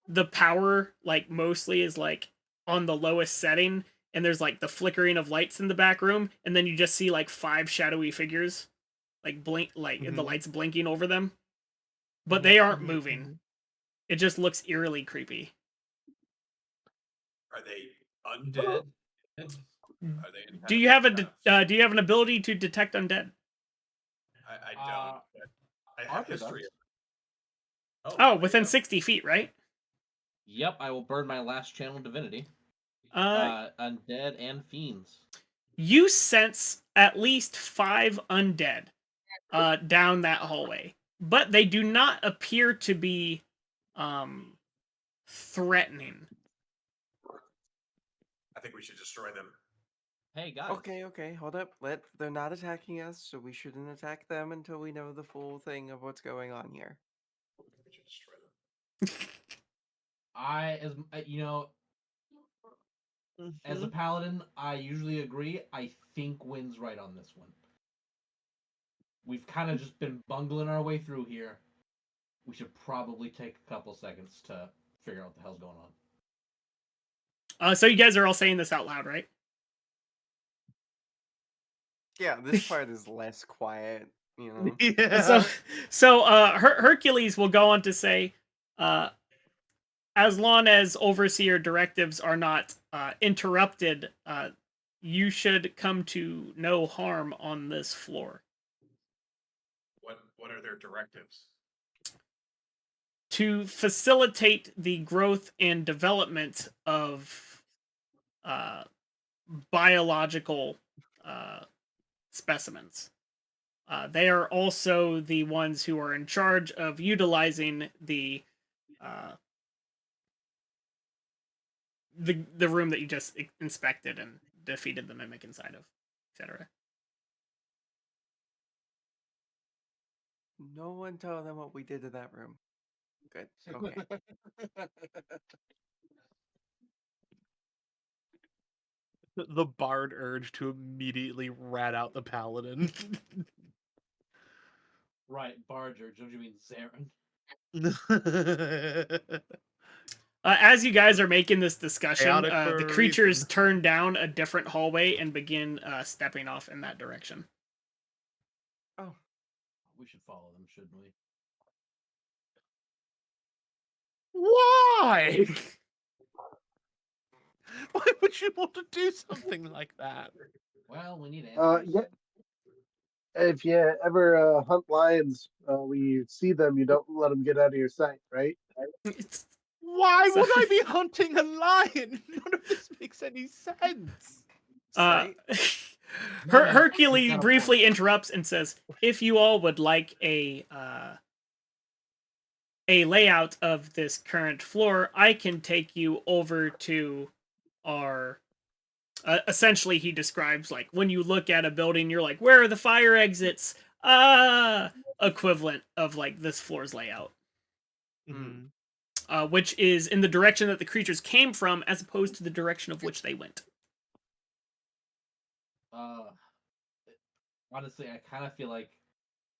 the power like mostly is like on the lowest setting and there's like the flickering of lights in the back room and then you just see like 5 shadowy figures like blink like the lights blinking over them, but they aren't moving. It just looks eerily creepy. Are they undead? Are they any kind Do of you have kind do you have an ability to detect undead? I don't. But I have Arthur history. does. Oh, there you within go. 60 feet, right? Yep, I will burn my last channel divinity. Undead and fiends. You sense at least 5 undead down that hallway, but they do not appear to be threatening. I think we should destroy them. Hey guys. Okay, hold up. They're not attacking us, so we shouldn't attack them until we know the full thing of what's going on here. We should destroy them. As a paladin, I usually agree. I think Wynn's right on this one. We've kind of just been bungling our way through here. We should probably take a couple seconds to figure out what the hell's going on. So you guys are all saying this out loud, right? Yeah, this part is less quiet, you know. Yeah. So Hercules will go on to say, as long as overseer directives are not interrupted, you should come to no harm on this floor. What are their directives? To facilitate the growth and development of biological specimens. They are also the ones who are in charge of utilizing the room that you just inspected and defeated the mimic inside of, etc. No one tell them what we did to that room. Good. Okay. The bard urge to immediately rat out the paladin. Right, Barger. Don't you mean Zarin? As you guys are making this discussion, Chaotic for the a creatures reason. turn down a different hallway and begin stepping off in that direction. Oh, We should follow them, shouldn't we? Why? Why would you want to do something like that? Well, we need answers. Yeah. If you ever hunt lions, when you see them, you don't let them get out of your sight, right? Why So- would I be hunting a lion? None of this makes any sense. sight. Hercules got a briefly point. interrupts and says, "If you all would like a layout of this current floor, I can take you over to are essentially, he describes like when you look at a building, you're like, where are the fire exits? Equivalent of like this floor's layout, Mm-hmm. which is in the direction that the creatures came from, as opposed to the direction of which they went. Honestly, I kind of feel like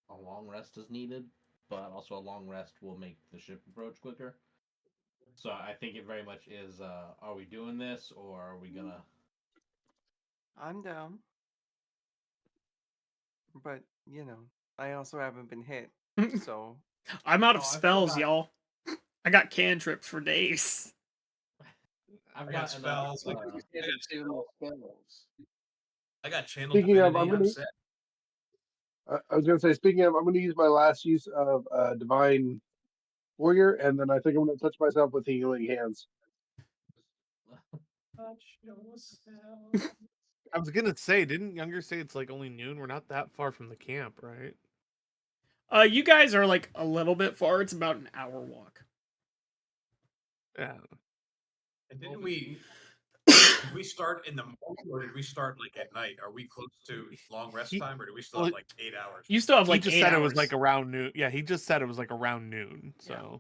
a long rest is needed, but also a long rest will make the ship approach quicker. So I think it very much is, are we doing this, or are we gonna... I'm down. But, you know, I also haven't been hit, so... I'm out of Oh, I've still spells, got- y'all. I got cantrips for days. I've I got got enough, spells. I got channel Speaking of, divinity. I'm set. I was gonna say, speaking of, I'm gonna use my last use of divine warrior, and then I think I'm gonna touch myself with healing hands. I was gonna say, didn't Younger say it's like only noon? We're not that far from the camp, right? You guys are like a little bit far. It's about an hour walk. Yeah. And did we start in the morning, or did we start like at night? Are we close to long rest time, or do we still have like 8 hours? You still have like he just 8 said hours. it was like around noon. Yeah, he just said it was like around noon. So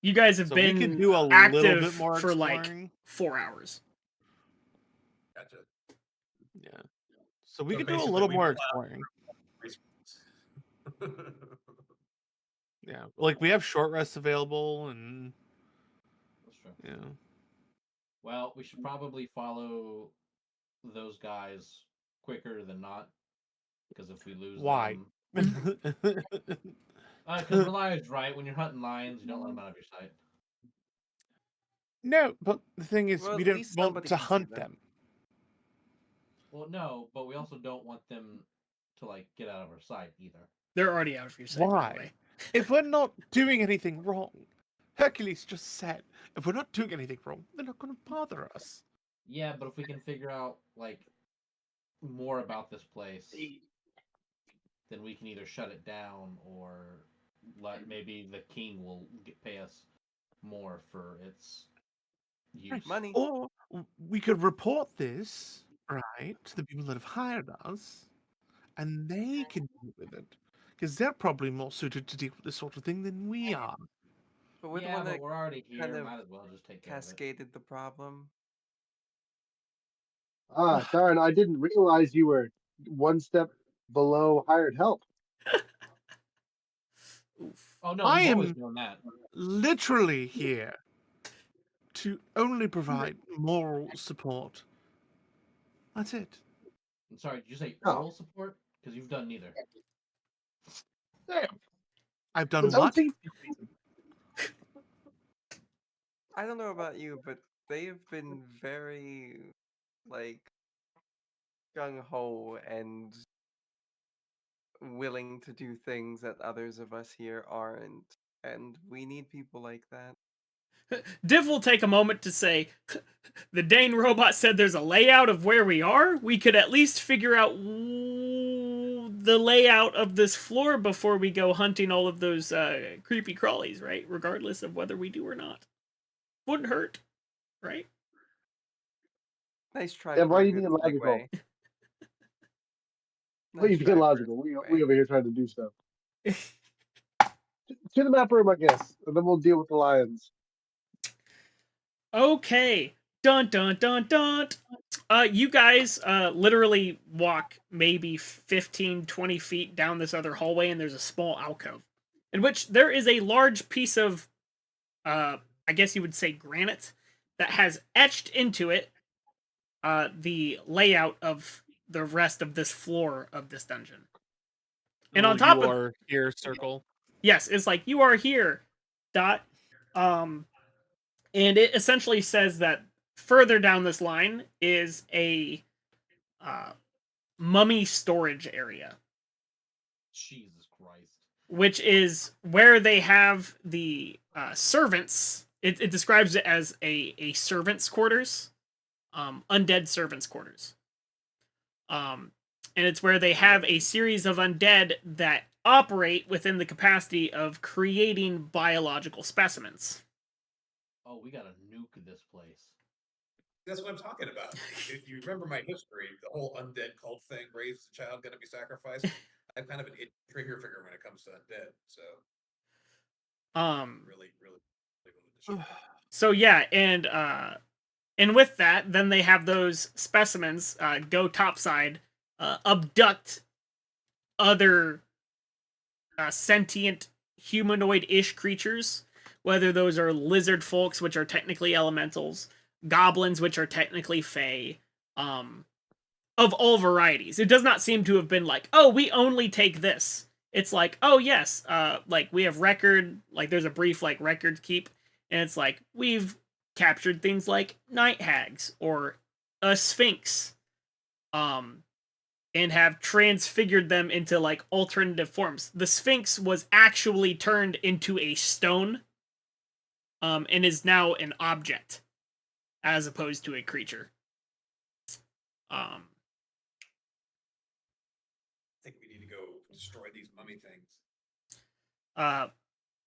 you guys have so been we could do a active little bit more for like exploring. 4 hours. Gotcha. Yeah. So we So could do a basically, little we more pull out- exploring. Yeah, like we have short rests available, and That's true. yeah. Well, we should probably follow those guys quicker than not, because if we lose Why? them... Because Ralire's right. When you're hunting lions, you don't let them out of your sight. No, but the thing is, Well, we at don't least want somebody to can see hunt them. them. Well, no, but we also don't want them to like get out of our sight either. They're already out of your sight. By the Why? way. If we're not doing anything wrong, Hercules just said, if we're not doing anything wrong, they're not going to bother us. Yeah, but if we can figure out like more about this place, then we can either shut it down or maybe the king will pay us more for its use. Money. Or we could report this, right, to the people that have hired us, and they can deal with it. Because they're probably more suited to deal with this sort of thing than we are. But we're the Yeah, one but that we're already here. kind of Might as well just take care of it. cascaded the problem. Darn, I didn't realize you were one step below hired help. Oof. Oh no, I we've am always known that. literally here to only provide moral support. That's it. I'm sorry, did you say Oh. oral support? Because you've done neither. Damn. I've done Don't what? think- I don't know about you, but they've been very, like, gung-ho and willing to do things that others of us here aren't. And we need people like that. Div will take a moment to say, the Dane robot said there's a layout of where we are. We could at least figure out the layout of this floor before we go hunting all of those creepy crawlies, right? Regardless of whether we do or not. Wouldn't hurt, right? Nice try Yeah, for why a you good being logical? segue. Why you Nice being try for a logical? We segue. over here trying to do stuff. To the map room, I guess, and then we'll deal with the lions. Okay. Dun dun dun dun. You guys literally walk maybe 15, 20 feet down this other hallway, and there's a small alcove in which there is a large piece of, I guess you would say, granite that has etched into it the layout of the rest of this floor of this dungeon. And on top you of are here, circle. yes, it's like you are here, dot. And it essentially says that further down this line is a mummy storage area, Jesus Christ. which is where they have the servants. It describes it as a servants' quarters, undead servants' quarters. And it's where they have a series of undead that operate within the capacity of creating biological specimens. Oh, we gotta nuke this place. That's what I'm talking about. If you remember my history, the whole undead cult thing, raise the child gonna be sacrificed. I'm kind of an trigger figure when it comes to undead, so really willing to destroy it. So yeah, and with that, then they have those specimens go topside, abduct other sentient humanoid-ish creatures, whether those are lizard folks, which are technically elementals, goblins, which are technically fae, of all varieties. It does not seem to have been like, oh, we only take this. It's like, oh yes, like we have record, like there's a brief like record keep, and it's like we've captured things like night hags or a sphinx, and have transfigured them into like alternative forms. The Sphinx was actually turned into a stone, and is now an object as opposed to a creature. I think we need to go destroy these mummy things.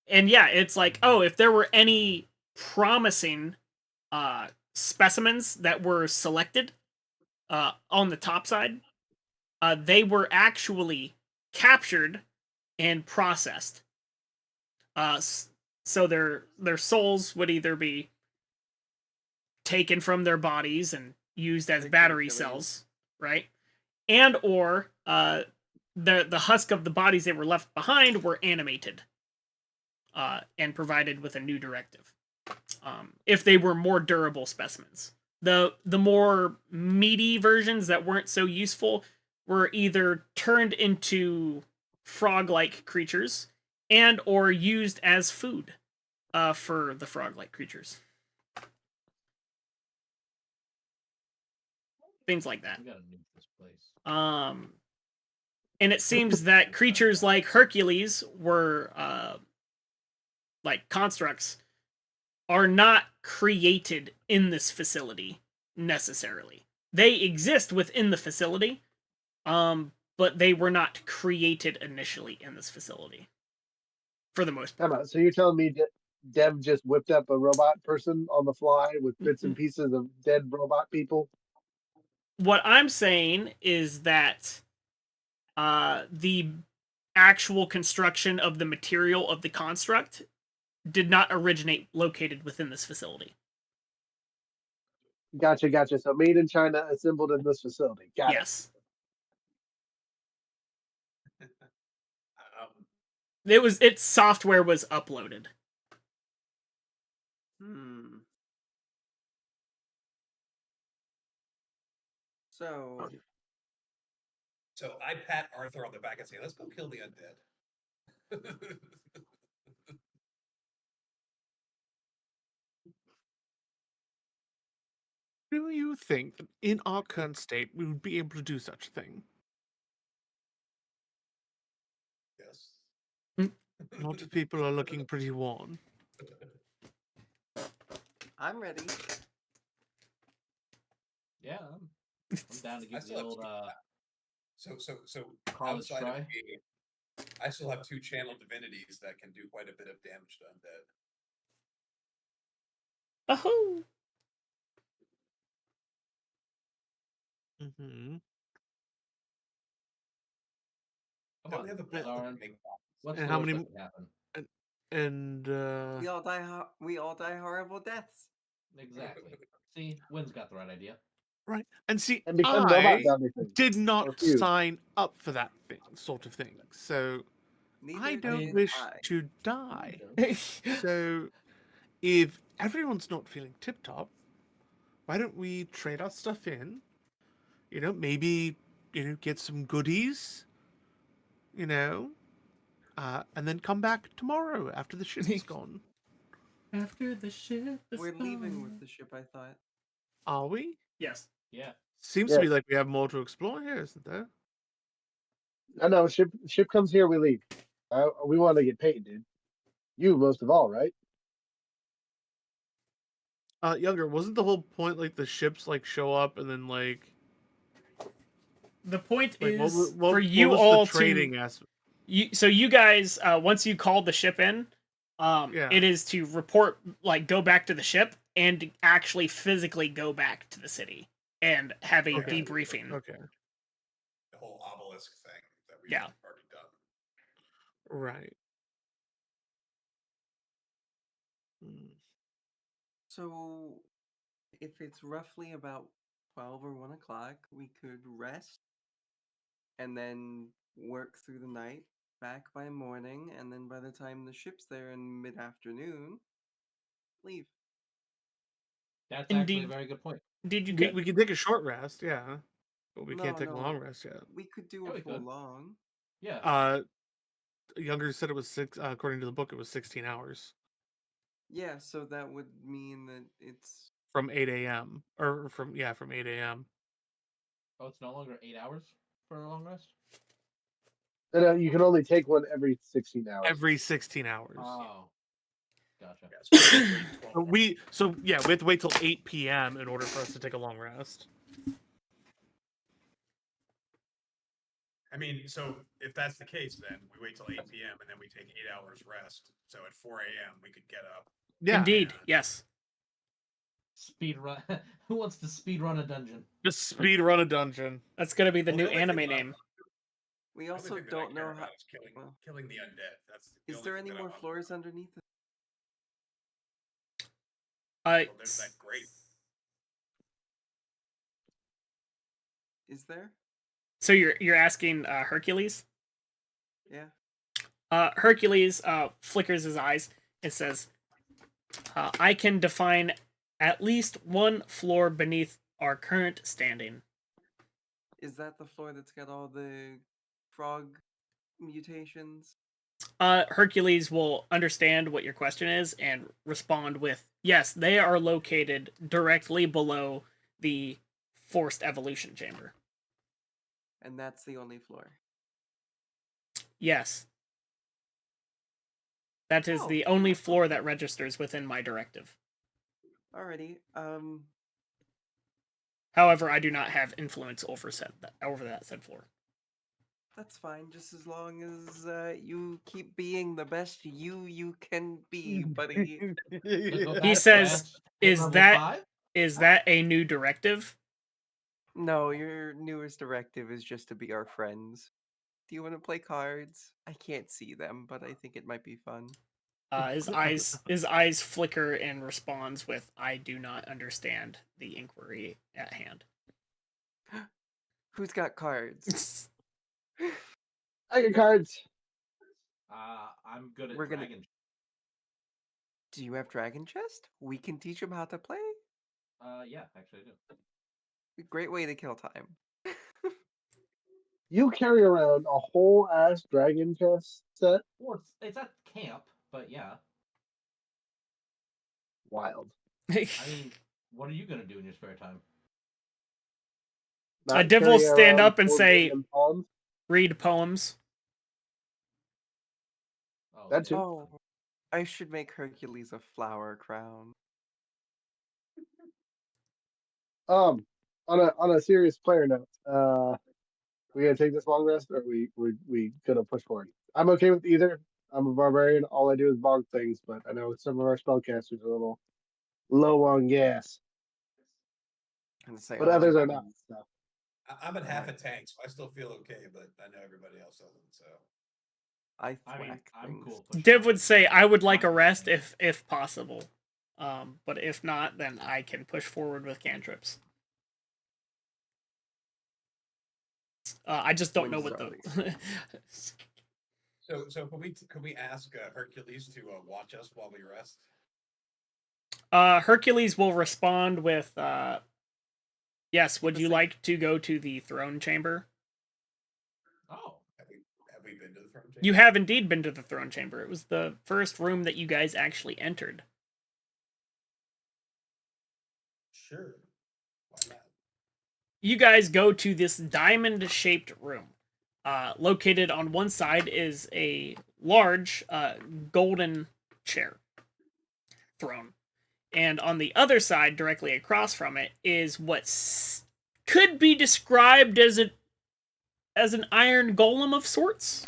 And yeah, it's like, oh, if there were any promising specimens that were selected on the top side, they were actually captured and processed. So their souls would either be taken from their bodies and used as battery cells, right? And or the husk of the bodies that were left behind were animated and provided with a new directive. If they were more durable specimens. The more meaty versions that weren't so useful were either turned into frog-like creatures and or used as food for the frog-like creatures. Things like that. We gotta nuke this place. And it seems that creatures like Hercules were like constructs are not created in this facility necessarily. They exist within the facility, but they were not created initially in this facility. For the most part. So you're telling me Dev just whipped up a robot person on the fly with bits and pieces of dead robot people? What I'm saying is that the actual construction of the material of the construct did not originate located within this facility. Gotcha. So made in China, assembled in this facility. Got yes. it. Its software was uploaded. So I pat Arthur on the back and say, "Let's go kill the undead." Do you think that in our current state we would be able to do such a thing? Yes. Lots of people are looking pretty worn. I'm ready. Yeah, I'm down to give the old So college outside try. of me, I still have 2 channel divinities that can do quite a bit of damage to undead. Oh. Mm-hmm. Come on, we have a Darn. What's And the how worst many? that can happen? And We all die. We all die horrible deaths. Exactly. See, Wynn's got the right idea. right, and see, And become I robot zombie things. did Or not few. sign up for that sort of thing. So I Neither don't did wish I. to die. So if everyone's not feeling tip top, why don't we trade our stuff in? Maybe get some goodies. And then come back tomorrow after the ship's gone. After the ship is We're leaving gone. with the ship, I thought. Are we? Yes. Yeah. Seems to be like we have more to explore here, isn't there? No, ship comes here, we leave. We want to get paid, dude. You most of all, right? Younger, wasn't the whole point like the ships like show up and then like The point like is what for you was all the trading to aspect? so you guys once you called the ship in, Yeah. It is to report, like, go back to the ship and actually physically go back to the city and have a Okay. debriefing. Okay. The whole obelisk thing that we've Yeah. already done. Right. Hmm. So, if it's roughly about 12 or 1 o'clock, we could rest and then work through the night, back by morning, and then by the time the ship's there in mid afternoon, leave. That's actually a Indeed. very good point. Did you We can take a short rest, yeah, but we can't No, take a long no. rest yet. We could do Yeah, a we full could. long. Yeah. Younger said it was according to the book, it was 16 hours Yeah, so that would mean that it's from 8 a.m. or from 8 a.m. Oh, it's no longer 8 hours for a long rest? And you can only take one every 16 hours. Every 16 hours. Oh. Gotcha. Yeah, so we wait 12 So we have to wait till 8 p.m. in order for us to take a long rest. I mean, so if that's the case, then we wait till 8 p.m. and then we take 8 hours rest. So at 4 a.m. we could get up. Yeah. Indeed, and- yes. Speed run. Who wants to speed run a dungeon? Just speed run a dungeon. That's gonna be the Well, new the only anime thing that I- name. we the only also thing that I don't care know about how is well, killing the undead. That's the is only there thing any that more I'm floors underneath it? Well, there's that grate. Is there? So you're asking Hercules? Yeah. Hercules flickers his eyes and says, I can define at least one floor beneath our current standing. Is that the floor that's got all the frog mutations? Hercules will understand what your question is and respond with, yes, they are located directly below the forced evolution chamber. And that's the only floor. Yes. That is the only floor that registers within my directive. Alrighty. However, I do not have influence over that said floor. That's fine, just as long as you keep being the best you can be, buddy. He says, "Is level that 5? is that a new directive?" No, your newest directive is just to be our friends. Do you want to play cards? I can't see them, but I think it might be fun. His eyes flicker and responds with, "I do not understand the inquiry at hand." Who's got cards? I got cards. I'm good at We're gonna- dragon. Do you have Dragon Chest? We can teach him how to play. Yeah, actually I do. Great way to kill time. You carry around a whole ass dragon chest set. Well, it's at camp, but yeah. Wild. I mean, what are you gonna do in your spare time? A div will carry stand around up and 4 say, billion poems. "Read poems." Oh, That too. Oh, I should make Hercules a flower crown. On a serious player note, we gonna take this long rest, or we gonna push forward? I'm okay with either. I'm a barbarian. All I do is bog things, but I know some of our spellcasters are a little low on gas, And say, but others are not. So. I'm at half a tank, so I still feel okay, but I know everybody else doesn't. So I I mean, thwack I'm things. cool. pushing Div on would it. say, "I would like a I'm rest fine. if possible, but if not, then I can push forward with cantrips." I just don't know Wins what already the. so could we ask Hercules to watch us while we rest? Hercules will respond with, "Yes, would us you a- like to go to the throne chamber?" Oh, Have we been to the throne chamber? You have indeed been to the throne chamber. It was the first room that you guys actually entered. Sure. Why not? You guys go to this diamond-shaped room. Located on one side is a large golden chair throne. And on the other side, directly across from it, is what could be described as an iron golem of sorts.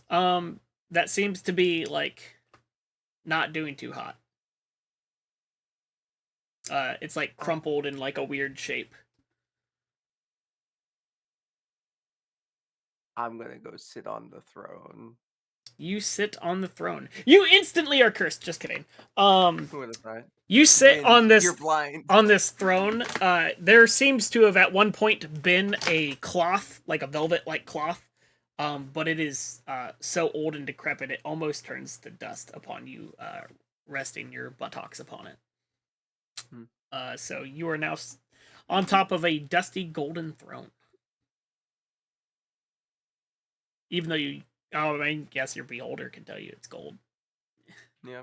That seems to be like not doing too hot. It's like crumpled in like a weird shape. I'm gonna go sit on the throne. You sit on the throne. You instantly are cursed. Just kidding. Who would have thought? You sit Wind, on this You're blind. on this throne. There seems to have at one point been a cloth, like a velvet-like cloth, but it is so old and decrepit it almost turns to dust upon you resting your buttocks upon it. So you are now on top of a dusty golden throne. Even though you, I guess your beholder can tell you it's gold. Yeah.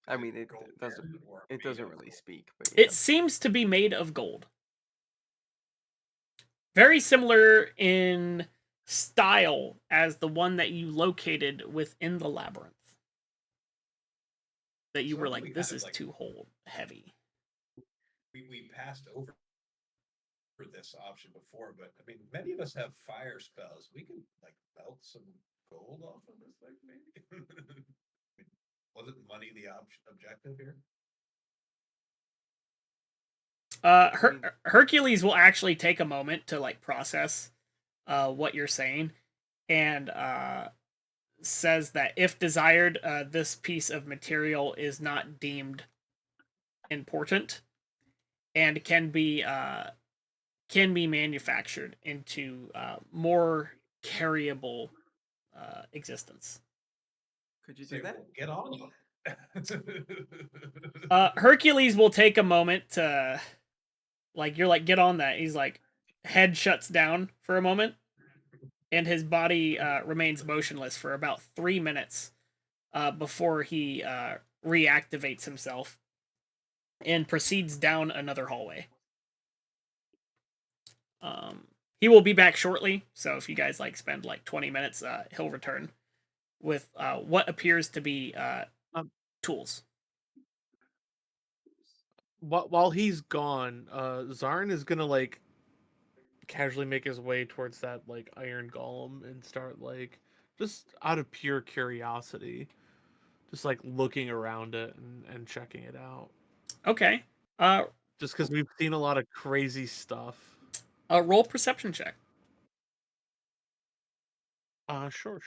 I mean, it Gold doesn't. band or It made doesn't of really gold? speak, but yeah. It seems to be made of gold. Very similar in style as the one that you located within the labyrinth. That you So were I think we like, this kind of, is like- too heavy. We passed over for this option before, but I mean, many of us have fire spells. We can like melt some gold off of this thing, maybe. Wasn't money the objective here? Hercules will actually take a moment to like process what you're saying, and says that if desired, this piece of material is not deemed important and can be manufactured into more carryable existence. Could you Say, do that? well, get on. Hercules will take a moment to, like, you're like, get on that. He's like, head shuts down for a moment, and his body remains motionless for about 3 minutes before he reactivates himself and proceeds down another hallway. He will be back shortly, so if you guys like spend like 20 minutes, he'll return with what appears to be tools. While he's gone, Zarn is gonna like casually make his way towards that like iron golem and start like just out of pure curiosity, just like looking around it and checking it out. Okay. Just because we've seen a lot of crazy stuff. Roll perception check. Sure.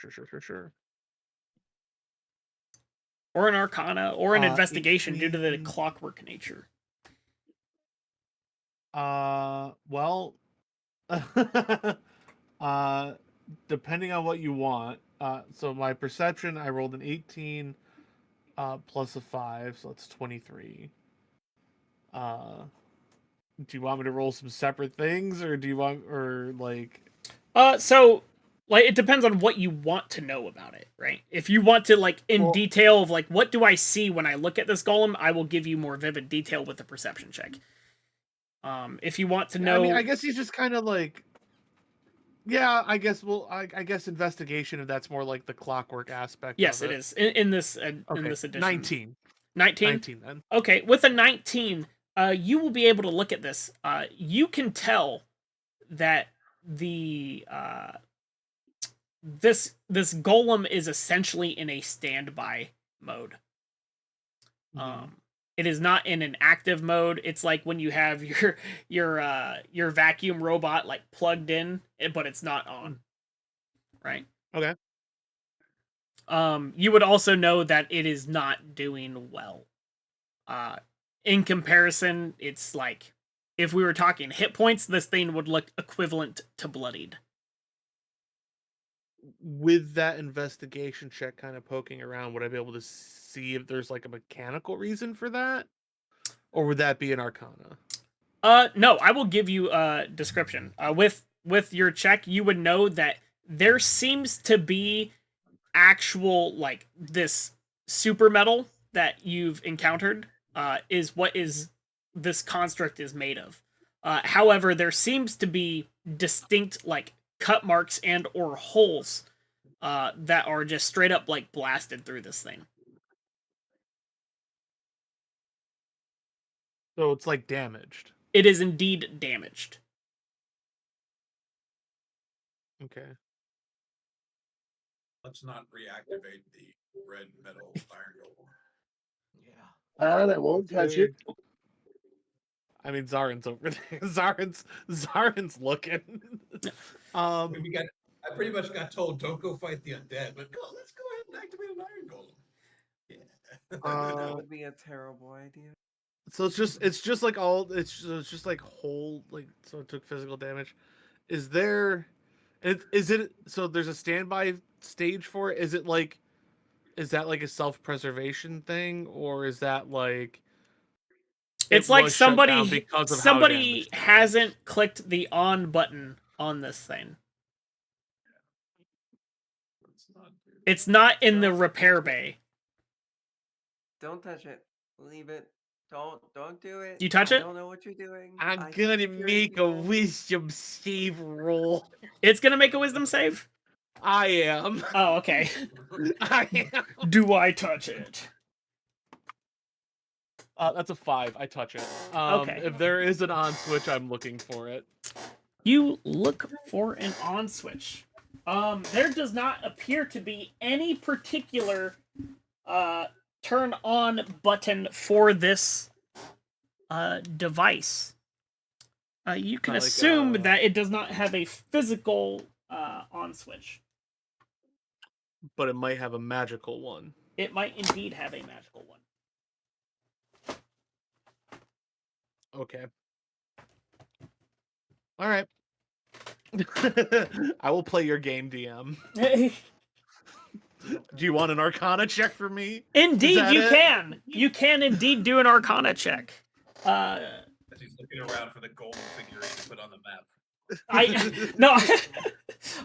Or an arcana, or an investigation 18. due to the clockwork nature. Well, depending on what you want. So my perception, I rolled an 18, plus a 5, so that's 23. Do you want me to roll some separate things, or do you want, or like? So, like, it depends on what you want to know about it, right? If you want to, like, in detail of, like, what do I see when I look at this golem, I will give you more vivid detail with the perception check. If you want to know... I mean, I guess he's just kind of like... Yeah, I guess, well, I guess investigation, if that's more like the clockwork aspect Yes, of it is. In this edition. 19. 19? 19, then. Okay, with a 19, you will be able to look at this. You can tell that the this golem is essentially in a standby mode. It is not in an active mode. It's like when you have your vacuum robot like plugged in, but it's not on. Right? Okay. You would also know that it is not doing well. In comparison, it's like if we were talking hit points, this thing would look equivalent to bloodied. With that investigation check kind of poking around, would I be able to see if there's like a mechanical reason for that? Or would that be an arcana? No, I will give you a description. With your check, you would know that there seems to be actual, like, this super metal that you've encountered is what is this construct is made of. However, there seems to be distinct, like, cut marks and or holes that are just straight up, like, blasted through this thing. So it's like damaged. It is indeed damaged. Okay. Let's not reactivate the red metal iron golem. Yeah. And I won't touch it. I mean, Zarin's over there. Zarin's looking. I pretty much got told don't go fight the undead, but let's go ahead and activate an iron golem. Yeah. That would be a terrible idea. So it's just like it's just like whole like so it took physical damage. Is there is it so there's a standby stage for it? Is that like a self-preservation thing, or is that like It's it like was shut down somebody because of how somebody damaged it was? hasn't clicked the on button on this thing. It's not in the repair bay. Don't touch it. Leave it. Don't do it. You touch I it? don't know what you're doing. I'm I gonna keep hearing make a people- wisdom save roll. It's gonna make a wisdom save? I am. Oh, okay. I am. Do I touch it? That's a 5. I touch it. Okay. If there is an on switch, I'm looking for it. You look for an on switch. There does not appear to be any particular turn on button for this device. You can Not like, assume that it does not have a physical on switch. But it might have a magical one. It might indeed have a magical one. Okay. All right. I will play your game, DM. Do you want an Arcana check for me? Indeed, that you it? can. You can indeed do an Arcana check. As he's looking around for the golden figurine to put on the map.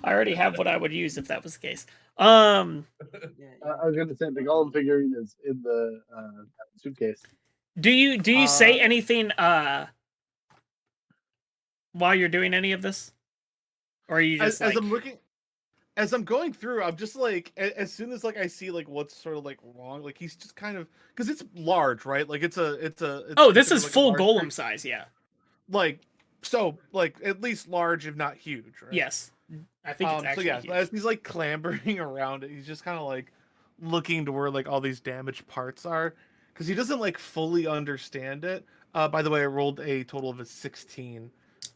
I already have what I would use if that was the case. Yeah, I was going to say the golem figurine is in the suitcase. Do you say anything while you're doing any of this, or are you just as I'm looking, as I'm going through, I'm just like, as soon as like I see like what's sort of like wrong, like he's just kind of because it's large, right? Like it's oh, this is like, a full large golem creature. size, yeah. Like so, like at least large, if not huge, right? Yes, I think it's actually. So yeah, huge. as he's like clambering around it, he's just kind of like looking to where like all these damaged parts are, because he doesn't like fully understand it. By the way, I rolled a total of a 16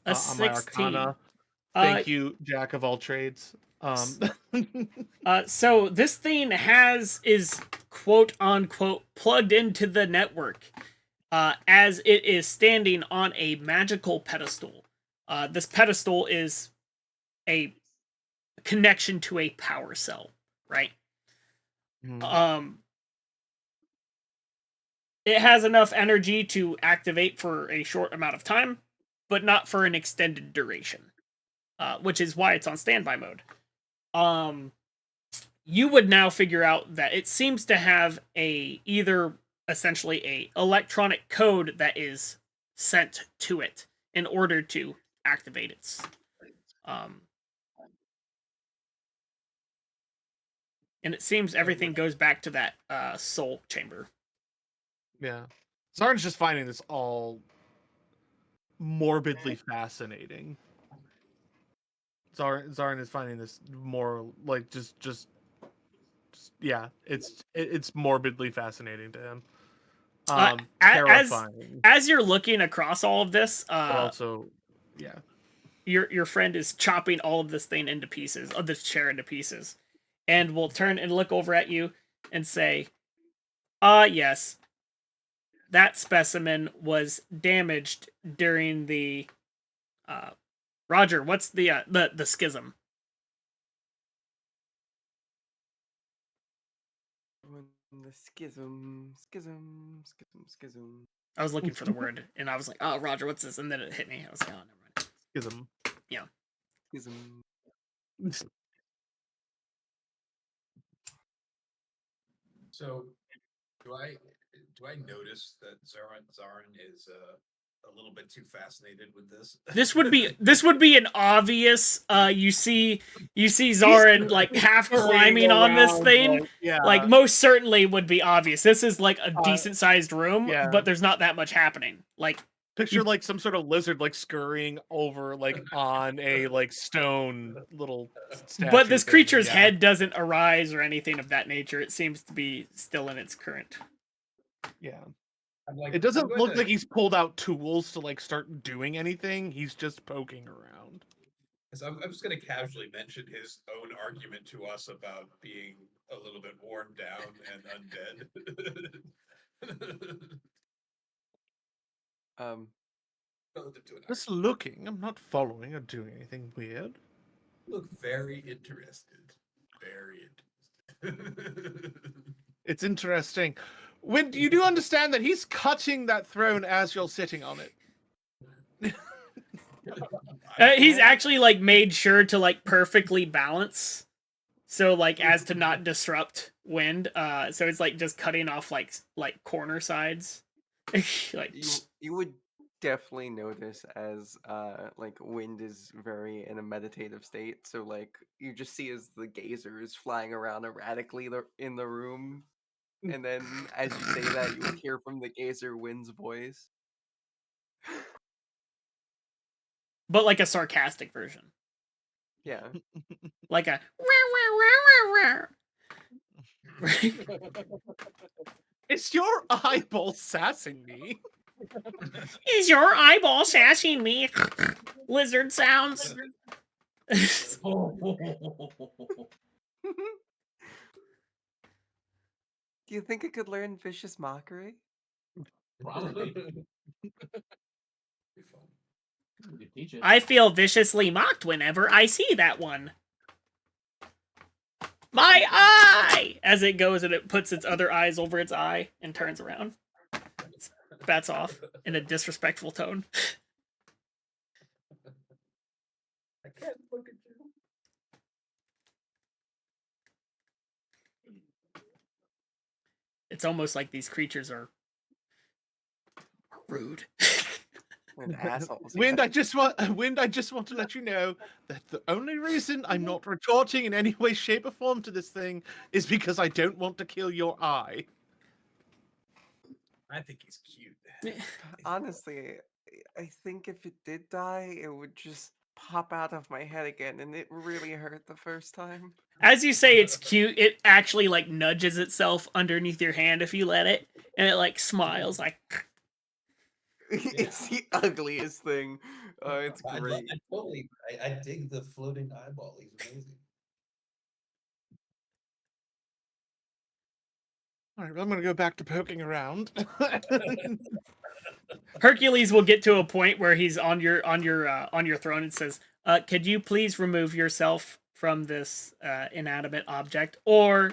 A on my 16. Arcana. Thank you, Jack of all trades. So this thing is quote unquote plugged into the network, as it is standing on a magical pedestal. This pedestal is a connection to a power cell, right? It has enough energy to activate for a short amount of time, but not for an extended duration, which is why it's on standby mode. You would now figure out that it seems to have either essentially a electronic code that is sent to it in order to activate its and it seems everything goes back to that soul chamber. Yeah. Zarin's just finding this all morbidly fascinating. Zarin is finding this more like just yeah, it's morbidly fascinating to him. Terrifying. As you're looking across all of this, but also, yeah, your friend is chopping all of this thing into pieces, of this chair into pieces, and will turn and look over at you and say, yes, that specimen was damaged during the Roger, what's the schism? The schism. I was looking for the word, and I was like, "Oh, Roger, what's this?" And then it hit me. I was like, "Oh, never mind." Schism. Yeah. Schism. So, do I notice that Zarin is a little bit too fascinated with this? This would be an obvious. You see Zarin like half climbing on this thing. Like most certainly would be obvious. This is like a decent sized room, yeah. but there's not that much happening. Like Picture like some sort of lizard like scurrying over like on a like stone little statue. But this thing, creature's yeah. head doesn't arise or anything of that nature. It seems to be still in its current. Yeah. I'm like, It doesn't I'm going look to- like he's pulled out tools to like start doing anything. He's just poking around. So I'm just going to casually mention his own argument to us about being a little bit worn down and undead. Relative to an Just argument. looking. I'm not following or doing anything weird. Look very interested. Very interested. It's interesting. When you do understand that he's cutting that throne as you're sitting on it. He's actually like made sure to like perfectly balance, so like as to not disrupt wind. So it's like just cutting off like corner sides. Like You would definitely notice as like wind is very in a meditative state, so like you just see as the gazer is flying around erratically in the room, and then as you say that you hear from the gazer wind's voice. but like a sarcastic version, Yeah. like a. Is your eyeball sassing me? Is your eyeball sassing me? Lizard sounds. Do you think I could learn vicious mockery? Probably. You teach it. I feel viciously mocked whenever I see that one. My eye! As it goes and it puts its other eyes over its eye and turns around. Bats off in a disrespectful tone. I can't look at you. It's almost like these creatures are rude. And assholes. Wind, yeah. I just want to let you know that the only reason I'm not retorting in any way, shape, or form to this thing is because I don't want to kill your eye. I think he's cute. Honestly, I think if it did die, it would just pop out of my head again, and it really hurt the first time. As you say it's cute, it actually like nudges itself underneath your hand if you let it, and it like smiles like. It's the ugliest thing. It's great. I dig the floating eyeball. He's amazing. All right, well, I'm gonna go back to poking around. Hercules will get to a point where he's on your throne and says, "Could you please remove yourself from this inanimate object, or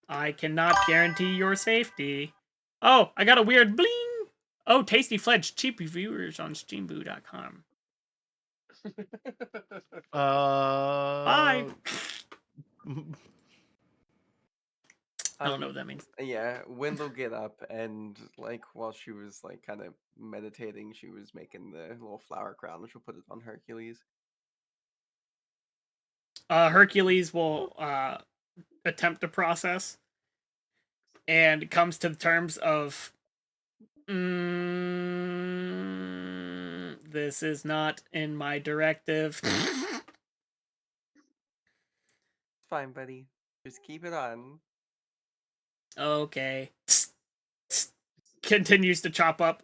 I cannot guarantee your safety." Oh, I got a weird bling. Oh, Tasty Fledge, cheap reviewers on Steamboo.com. Bye. I don't know what that means. Yeah, Wind will get up and like while she was like kind of meditating, she was making the little flower crown, which will put it on Hercules. Hercules will attempt to process and comes to the terms of this is not in my directive. It's fine, buddy. Just keep it on. Okay. Continues to chop up.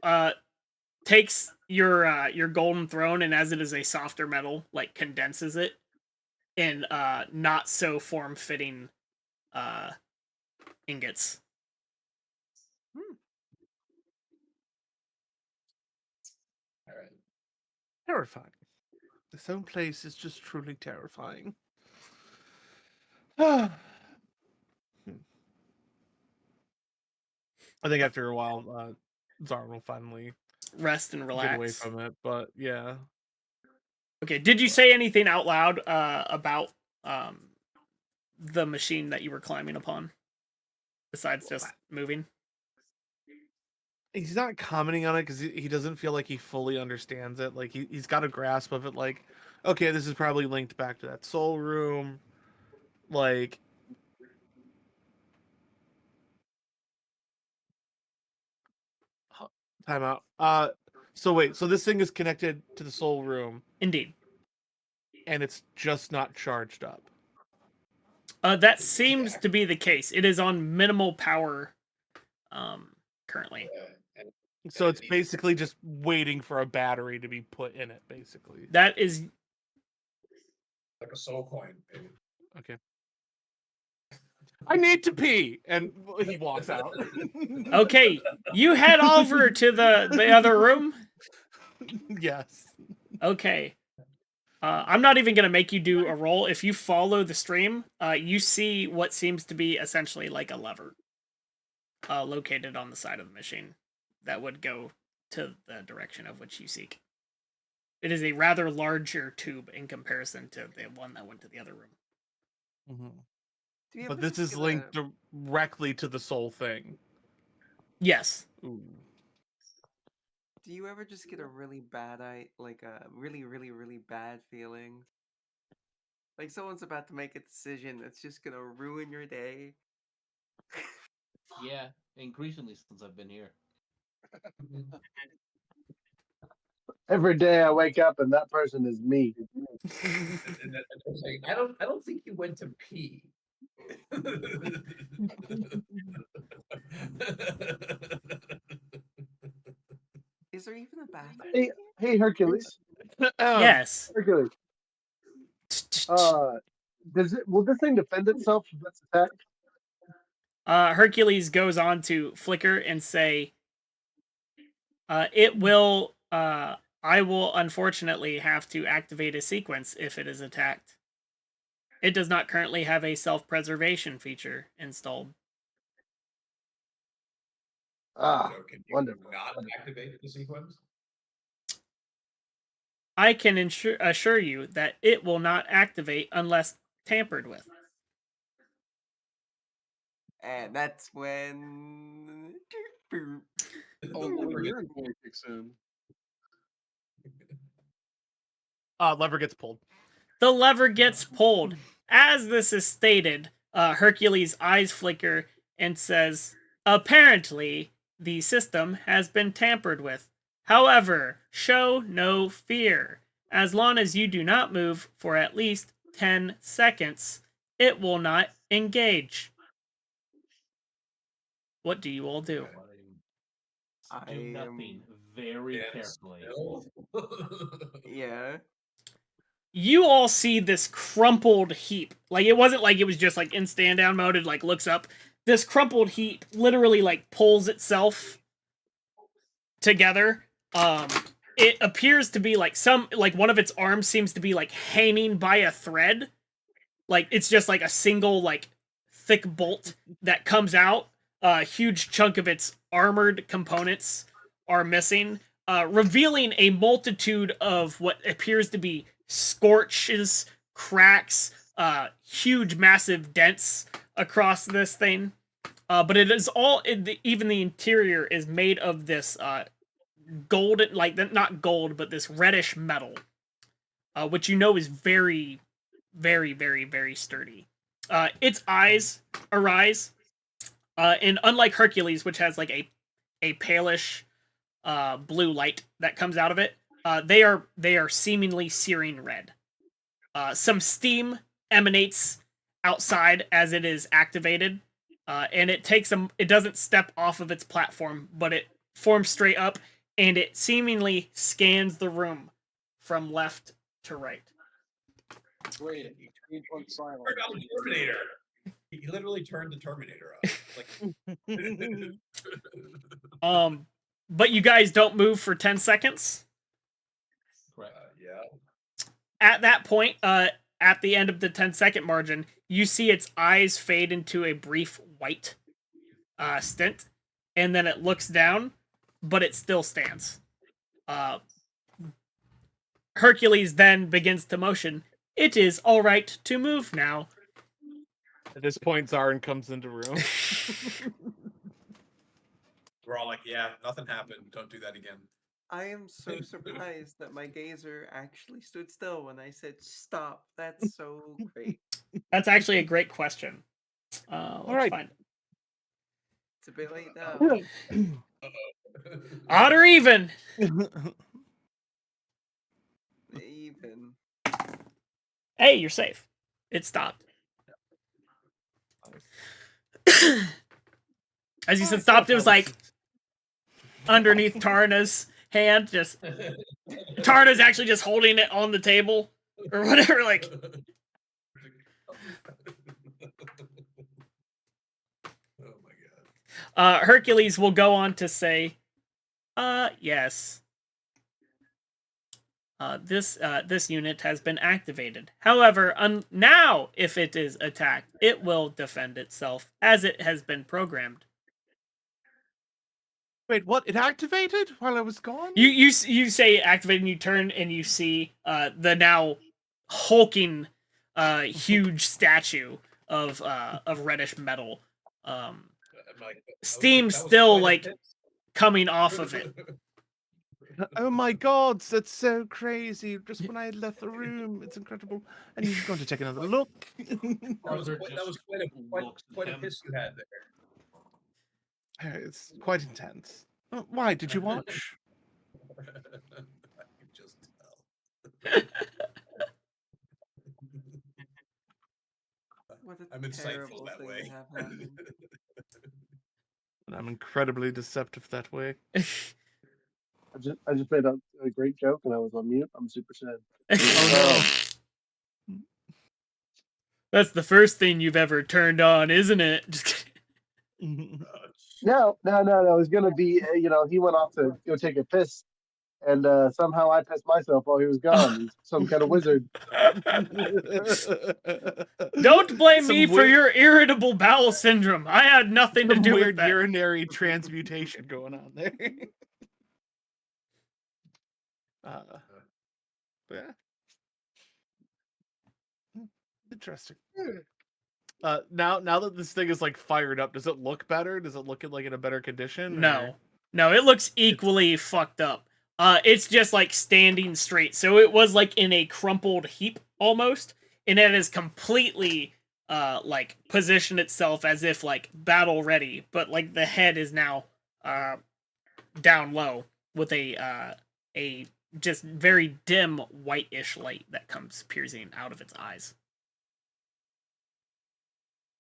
Takes your golden throne, and as it is a softer metal, like condenses it in not so form-fitting ingots. All right. Terrifying. This own place is just truly terrifying. I think after a while, Zara will finally Rest and relax. get away from it. But yeah. Okay, did you say anything out loud about the machine that you were climbing upon? Besides just moving? He's not commenting on it because he doesn't feel like he fully understands it. Like he's got a grasp of it. Like, okay, this is probably linked back to that soul room. Like, time out. So wait, so this thing is connected to the soul room, Indeed. and it's just not charged up. That seems to be the case. It is on minimal power currently. So it's basically just waiting for a battery to be put in it, basically. That is like a soul coin, maybe. Okay. I need to pee, and he walks out. okay. You head over to the other room. Yes. Okay. I'm not even gonna make you do a roll. If you follow the stream, you see what seems to be essentially like a lever located on the side of the machine that would go to the direction of which you seek. It is a rather larger tube in comparison to the one that went to the other room. Mm-hmm. But this is linked directly to the soul thing. Yes. Ooh. Do you ever just get a really bad like a really, really, really bad feeling? Like someone's about to make a decision that's just gonna ruin your day? Yeah, increasingly since I've been here. Every day I wake up and that person is me. I don't think you went to pee. Is there even a bathroom? Hey, Hercules. Yes. Hercules. Will this thing defend itself if it's attacked? Hercules goes on to flicker and say, it will, I will unfortunately have to activate a sequence if it is attacked. It does not currently have a self-preservation feature installed. Ah, so can you wonderful. not activate the sequence? I can assure you that it will not activate unless tampered with. And that's when You're going kicks in. Lever gets pulled. The lever gets pulled. As this is stated, Hercules' eyes flicker and says, apparently, the system has been tampered with. However, show no fear. As long as you do not move for at least 10 seconds, it will not engage. What do you all do? Do nothing very carefully. Yeah. You all see this crumpled heap. Like, it wasn't like it was just like in stand down mode. It like looks up. This crumpled heap literally like pulls itself together. It appears to be like one of its arms seems to be like hanging by a thread. Like it's just like a single like thick bolt that comes out. A huge chunk of its armored components are missing, revealing a multitude of what appears to be scorches, cracks, huge massive dents across this thing. But it is all even the interior is made of this golden, like not gold, but this reddish metal, which you know is very, very, very, very sturdy. Its eyes arise, and unlike Hercules, which has like a palish blue light that comes out of it, they are seemingly searing red. Some steam emanates outside as it is activated, and it doesn't step off of its platform, but it forms straight up, and it seemingly scans the room from left to right. Wait, he went silent. Turned on the Terminator. He literally turned the Terminator on. Like... But you guys don't move for 10 seconds. Correct. Yeah. At that point, at the end of the 10-second margin, you see its eyes fade into a brief white stint, and then it looks down, but it still stands. Hercules then begins to motion. It is all right to move now. At this point, Zarin comes into room. We're all like, yeah, nothing happened. Don't do that again. I am so surprised that my gazer actually stood still when I said stop. That's so great. That's actually a great question. Let's find it. It's a bit late now. Odd or even? Even. Hey, you're safe. It stopped. As you said stopped, it was like underneath Tarna's hand. Just Tarna's actually just holding it on the table or whatever. Like, Oh my god. Hercules will go on to say, yes. This unit has been activated. However, now if it is attacked, it will defend itself as it has been programmed. Wait, what? It activated while I was gone? You say activate and you turn and you see the now hulking huge statue of reddish metal. Steam still like coming off of it. Oh my god, that's so crazy. Just when I had left the room, it's incredible. And you've gone to take another look. That was quite a him. piss you had there. It's quite intense. Why? Did you watch? I can just tell. What a I'm insightful terrible that thing way. to have happen. I'm incredibly deceptive that way. I just made a great joke and I was on mute. I'm super sad. Oh That's the first thing you've ever turned on, isn't it? Just no. No. It was gonna be he went off to go take a piss, and somehow I pissed myself while he was gone. He's some kind of wizard. Don't blame Some me for weird- your irritable bowel syndrome. I had nothing to Some do with weird that. urinary transmutation going on there. Yeah. Interesting. Now that this thing is like fired up, does it look better? Does it look like in a better condition? No. No, it looks equally fucked up. It's just like standing straight. So it was like in a crumpled heap almost, and it has completely like positioned itself as if like battle ready, but like the head is now down low with a just very dim whitish light that comes piercing out of its eyes.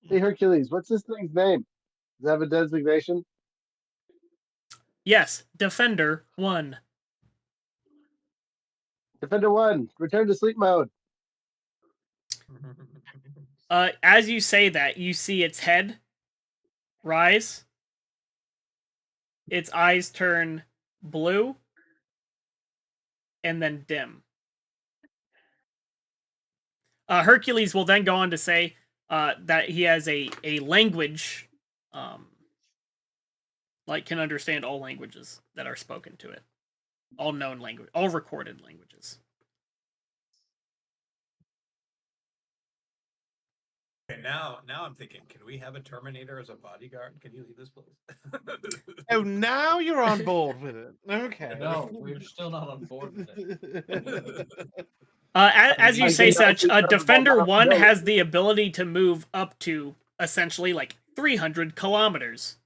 Hey Hercules, what's this thing's name? Does it have a designation? Yes, Defender 1. Defender 1, return to sleep mode. As you say that, you see its head rise, its eyes turn blue, and then dim. Hercules will then go on to say that he has a language, like can understand all languages that are spoken to it, all known language, all recorded languages. Okay, now I'm thinking, can we have a Terminator as a bodyguard? Can you leave this place? Oh, now you're on board with it. Okay. No, we're still not on board with it. As you I say can now such, see Defender Marvel 1 Go. has the ability to move up to essentially like 300 kilometers.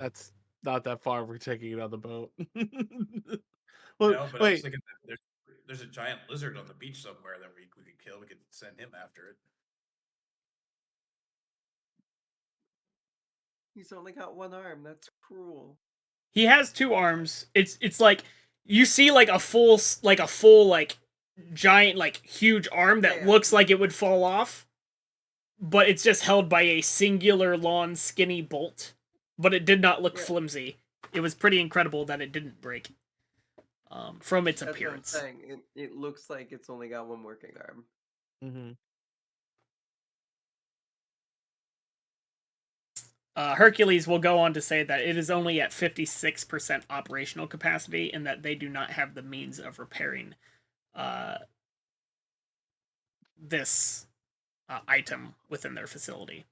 That's not that far. We're taking it on the boat. No, Well, but I was wait. thinking that there's a giant lizard on the beach somewhere that we could kill. We could send him after it. He's only got one arm. That's cruel. He has two arms. It's like you see like a full like giant like huge arm that Yeah. looks like it would fall off, but it's just held by a singular long skinny bolt. But it did not look Yeah. flimsy. It was pretty incredible that it didn't break. From its That's appearance. what I'm saying. It looks like it's only got one working arm. Mm-hmm. Hercules will go on to say that it is only at 56% operational capacity and that they do not have the means of repairing this item within their facility.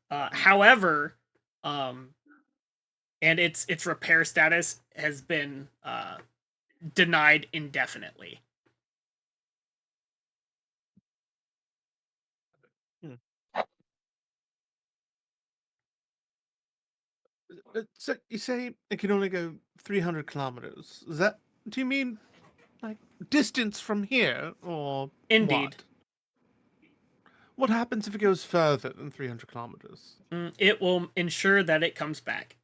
However, and its repair status has been denied indefinitely. So you say it can only go 300 kilometers. Do you mean like distance from here, or Indeed. What happens if it goes further than 300 kilometers? It will ensure that it comes back.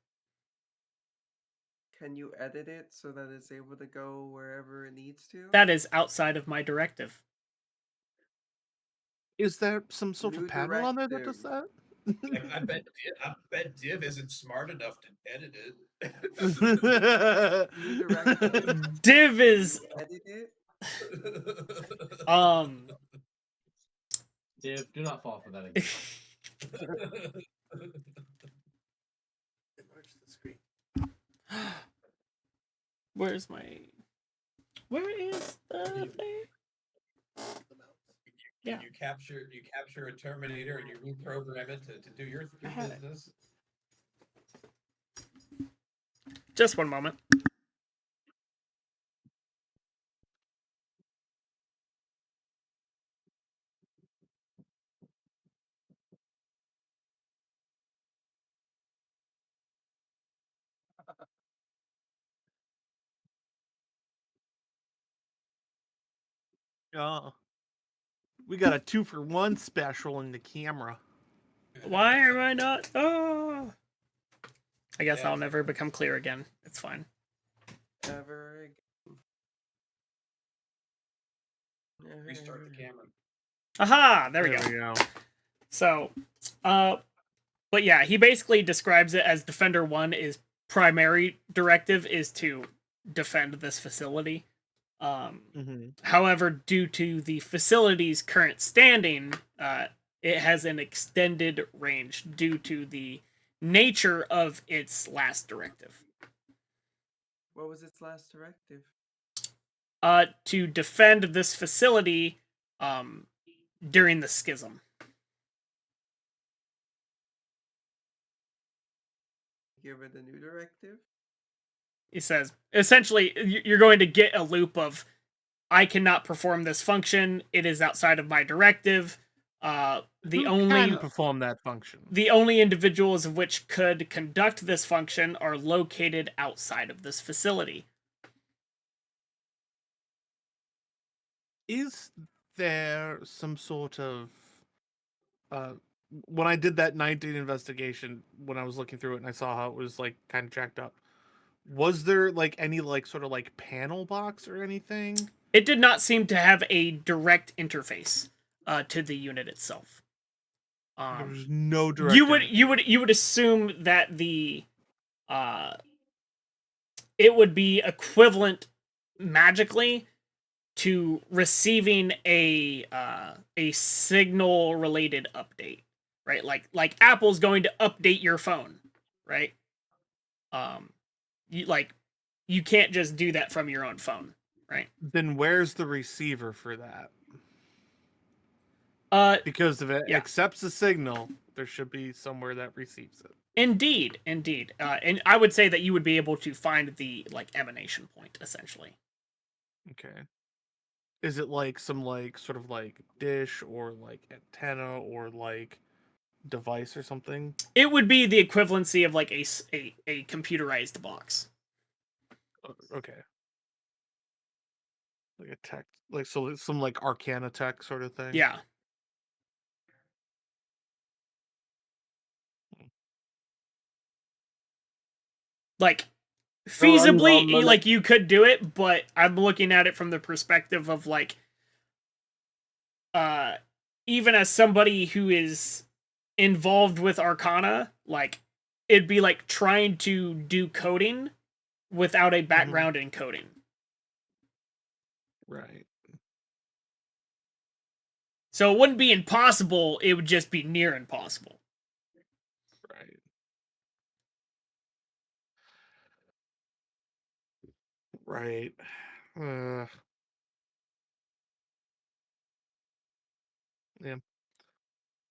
Can you edit it so that it's able to go wherever it needs to? That is outside of my directive. Is there some sort New of panel on there that does that? I bet Div isn't smart enough to edit it. New directive. Div is Edit it. Div, do not fall for that again. Enlarge the screen. Where is the thing? Yeah. You capture a Terminator and you reprogram it to do your business. Just one moment. Oh. We got a 2-for-1 special in the camera. Why am I not? Oh. I guess I'll never become clear again. It's fine. Ever again. Restart the camera. Aha! There we go. So, but yeah, he basically describes it as Defender 1 is primary directive is to defend this facility. However, due to the facility's current standing, it has an extended range due to the nature of its last directive. What was its last directive? To defend this facility during the schism. Give it a new directive? He says, essentially, you're going to get a loop of, I cannot perform this function. It is outside of my directive. Who can perform that function? The only individuals of which could conduct this function are located outside of this facility. Is there some sort of when I did that 19 investigation, when I was looking through it and I saw how it was like kind of jacked up, was there like any like sort of like panel box or anything? It did not seem to have a direct interface to the unit itself. There was no direct. You would assume that the it would be equivalent magically to receiving a signal related update, right? Like Apple's going to update your phone, right? You can't just do that from your own phone, right? Then where's the receiver for that? Because if it accepts the signal, there should be somewhere that receives it. Indeed. And I would say that you would be able to find the like emanation point, essentially. Okay. Is it like some like sort of like dish or like antenna or like device or something? It would be the equivalency of like a computerized box. Okay. Like a tech, like so some like Arcana tech sort of thing. Yeah. Like feasibly, like you could do it, but I'm looking at it from the perspective of like, even as somebody who is involved with Arcana, like it'd be like trying to do coding without a background in coding. Right. So it wouldn't be impossible, it would just be near impossible. Right. Right. Yeah.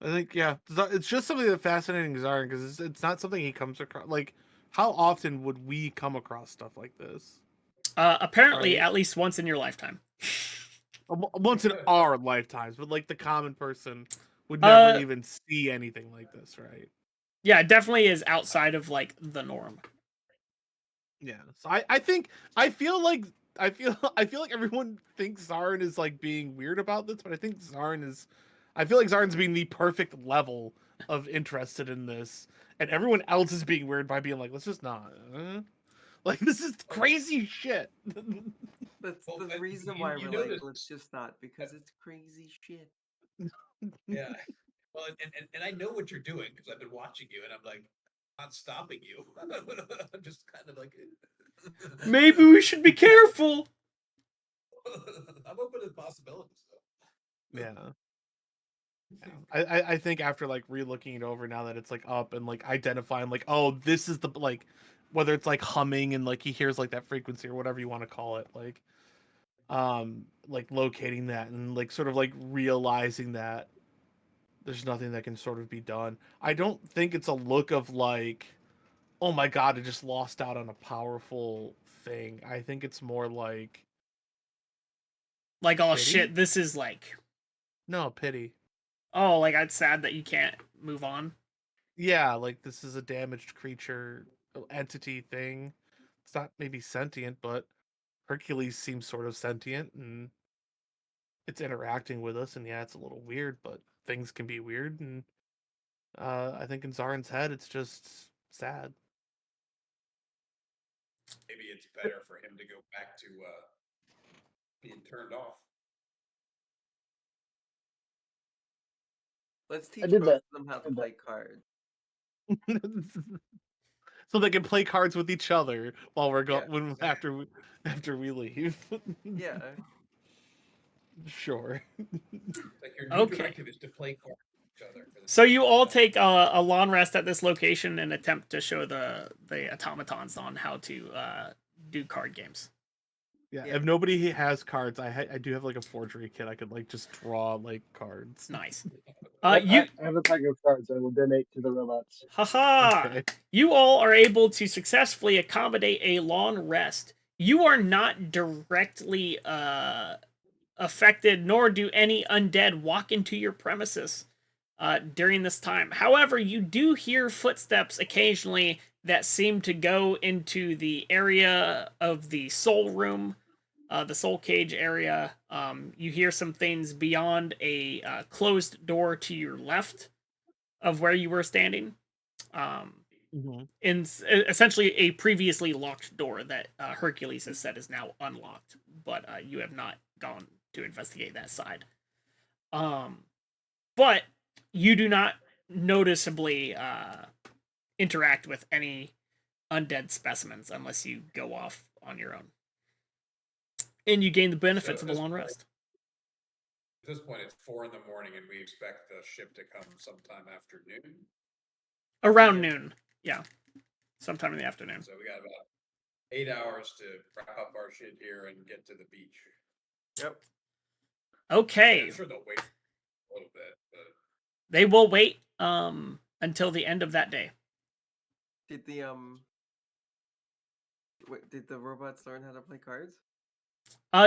I think, it's just something that fascinating Zarin because it's not something he comes across. Like, how often would we come across stuff like this? Apparently, at least once in your lifetime. Once in our lifetimes, but like the common person would never even see anything like this, right? Yeah, it definitely is outside of like the norm. Yeah. So I think I feel like I feel like everyone thinks Zarin is like being weird about this, but I think I feel like Zarin's being the perfect level of interested in this, and everyone else is being weird by being like, let's just not. Like this is crazy shit. That's Well, the reason you, why you we're like, notice, let's just not, because it's crazy shit. yeah. Well, and I know what you're doing because I've been watching you, and I'm like, not stopping you. I'm just kind of like, Maybe we should be careful. I'm open to possibilities. Though. Yeah. I think after like re-looking it over now that it's like up and like identifying like, oh, this is the like, whether it's like humming and like he hears like that frequency or whatever you want to call it, like locating that and like sort of like realizing that there's nothing that can sort of be done. I don't think it's a look of like, oh my god, I just lost out on a powerful thing. I think it's more like Like, oh pity. shit, this is like, No, pity. oh, like it's sad that you can't move on. Yeah, like this is a damaged creature, entity thing. It's not maybe sentient, but Hercules seems sort of sentient and it's interacting with us. And yeah, it's a little weird, but things can be weird. And I think in Zarin's head, it's just sad. Maybe it's better for him to go back to being turned off. Let's I teach did both that. of them how I to did that. play cards. So they can play cards with each other while we're Yeah. going after we leave. Yeah. Sure. Like your new Okay. directive is to play cards with each other. For the So next you 12 all months. take a long rest at this location and attempt to show the automatons on how to do card games. Yeah, Yeah. if nobody has cards, I do have like a forgery kit. I could like just draw like cards. Nice. I have a pack of cards I will donate to the robots. Haha! Okay. You all are able to successfully accommodate a long rest. You are not directly affected, nor do any undead walk into your premises during this time. However, you do hear footsteps occasionally that seem to go into the area of the soul room, the soul cage area. You hear some things beyond a closed door to your left of where you were standing. In essentially a previously locked door that Hercules has said is now unlocked, but you have not gone to investigate that side. But you do not noticeably interact with any undead specimens unless you go off on your own, and you gain the benefits of a long rest. At this point, it's 4 in the morning, and we expect the ship to come sometime after noon. Around noon, yeah, sometime in the afternoon. So we got about 8 hours to wrap up our shit here and get to the beach. Yep. Okay. I'm sure they'll wait a little bit, but they will wait until the end of that day. Did the did the robots learn how to play cards?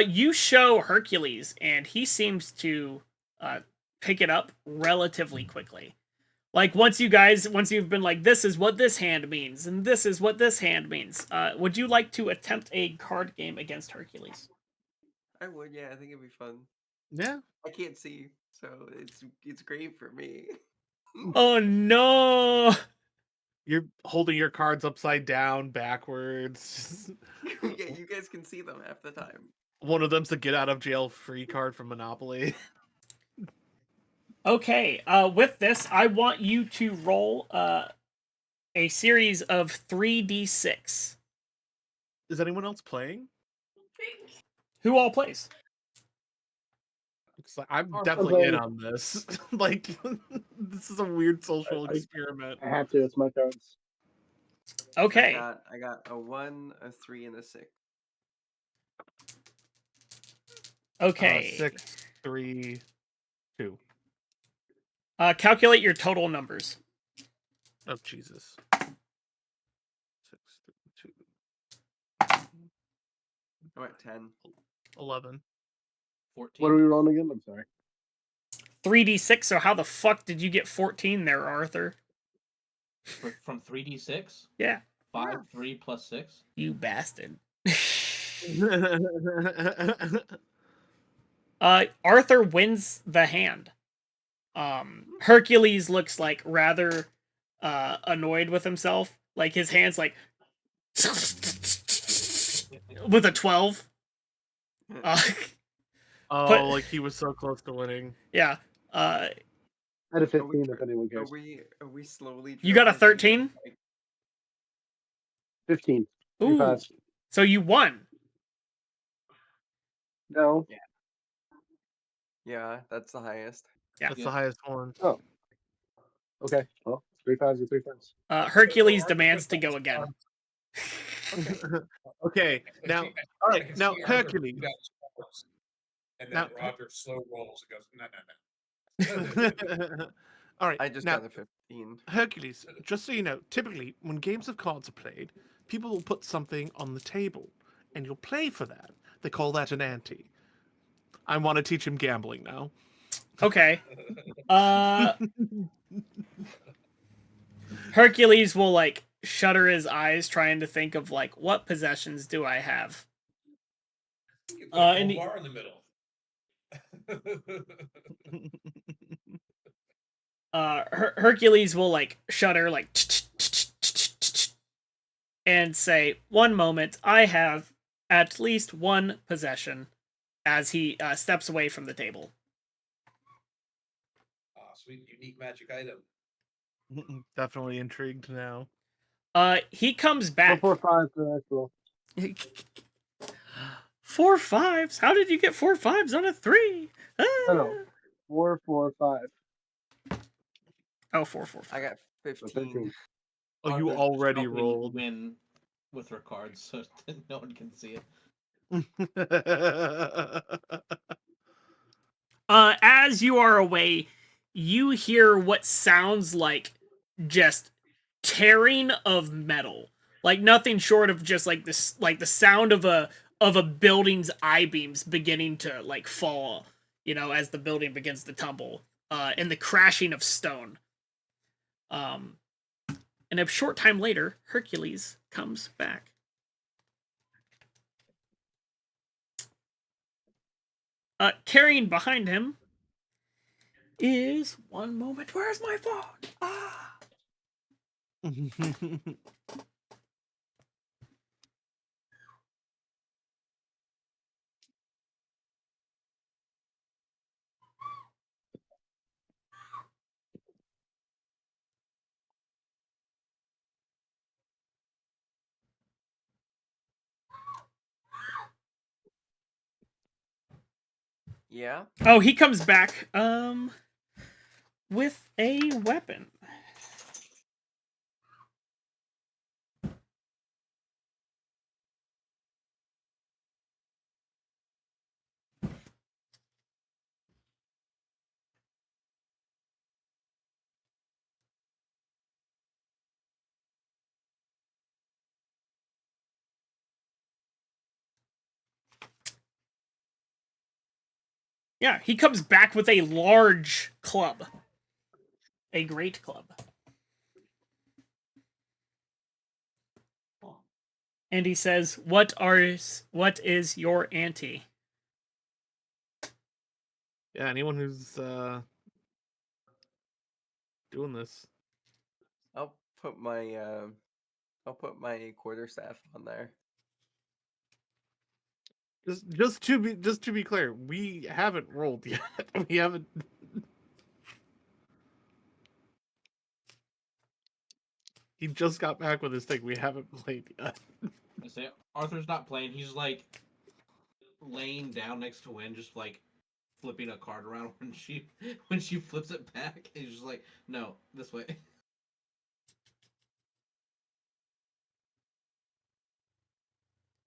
You show Hercules, and he seems to pick it up relatively quickly. Like once you've been like, this is what this hand means, and this is what this hand means. Would you like to attempt a card game against Hercules? I would, yeah. I think it'd be fun. Yeah. I can't see, so it's great for me. Oh no! You're holding your cards upside down, backwards. Yeah, you guys can see them half the time. One of them's a get out of jail free card from Monopoly. Okay, with this, I want you to roll a series of 3d6. Is anyone else playing? Who all plays? It's like, I'm I'm definitely playing. in on this. Like, this is a weird social I experiment. have to. It's my cards. Okay. I got a 1, a 3, and a 6. Okay. 6, 3, 2. Calculate your total numbers. Oh, Jesus. 6, 3, 2. I'm at 10. 11. 14. What are we rolling again? I'm sorry. 3d6, so how the fuck did you get 14 there, Arthur? From 3d6? Yeah. 5, 3 plus 6? You bastard. Oh, Arthur wins the hand. Hercules looks like rather annoyed with himself. Like his hands like with a 12. Put like he was so close to winning. yeah. I had a 15 if anyone Are cares. we slowly? You got a transitioning, 13? like, 15. Three Ooh. fives. So you won. No. Yeah, that's the highest. Yeah. That's Yeah. the highest one. Oh. Okay. Well, 3 fives and 3 fives. Hercules demands to go again. Okay, now, all right, now Hercules. And then Now- Roger slow rolls and goes, no. All right, I just now got a 15. Hercules. Just so you know, typically when games of cards are played, people will put something on the table, and you'll play for that. They call that an ante. I want to teach him gambling now. Okay. Hercules will like shutter his eyes trying to think of like what possessions do I have. You put a And gold he- bar in the middle. Hercules will like shudder like and say, "One moment, I have at least one possession," as he steps away from the table. Ah, sweet, unique magic item. Definitely intrigued now. He comes back. 4, 4, 5 for the next roll. 4 5s? How did you get 4 5s on a 3? No. 4, 4, 5. Oh, 4 4 5. I got So 15. 13. Oh, you Arthur's already helping rolled. win with her cards, so no one can see it. As you are away, you hear what sounds like just tearing of metal, like nothing short of just like this, like the sound of a building's I beams beginning to like fall, as the building begins to tumble, and the crashing of stone. And a short time later, Hercules comes back. Carrying behind him is one moment. Where's my phone? Ah. Yeah. Oh, he comes back with a weapon. Yeah, he comes back with a large club. A great club. And he says, what is your ante?" Yeah, anyone who's doing this. I'll put my quarterstaff on there. Just to be clear, we haven't rolled yet. We haven't. He just got back with his thing. We haven't played yet. I say Arthur's not playing. He's like laying down next to Wynn, just like flipping a card around when she flips it back. He's just like, no, this way.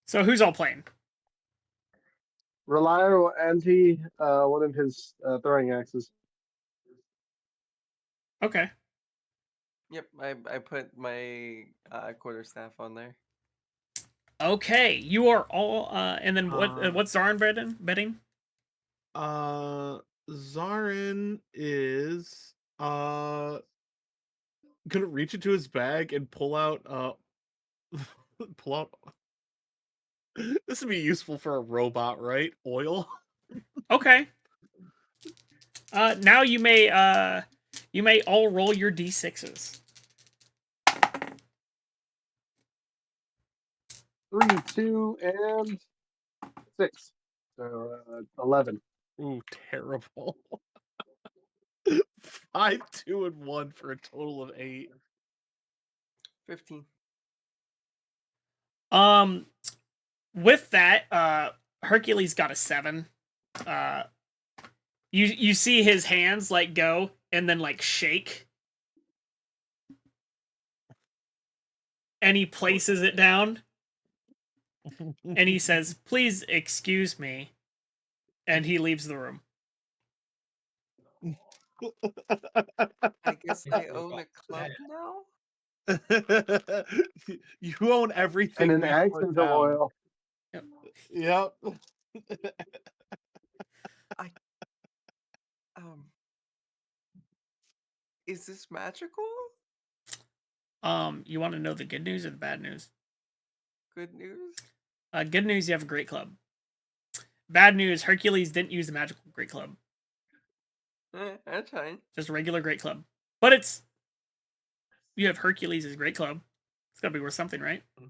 So who's all playing? Ralire will ante one of his throwing axes. Okay. Yep, I put my quarterstaff on there. Okay, you are all and then what's Zarin betting? Zarin is gonna reach into his bag and pull out pull out. This would be useful for a robot, right? Oil. Okay. Now you may all roll your d6s. 3, 2, and 6. So 11. Ooh, terrible. 5, 2, and 1 for a total of 8. 15. With that, Hercules got a 7. You see his hands like go and then like shake, and he places it down, and he says, "Please excuse me," and he leaves the room. I guess I own a club now? You own everything. And an we axe put of down. oil. Yep. Um, is this magical? You want to know the good news or the bad news? Good news? Good news, you have a great club. Bad news, Hercules didn't use the magical great club. That's fine. Just a regular great club. But you have Hercules' great club. It's gotta be worth something, right? I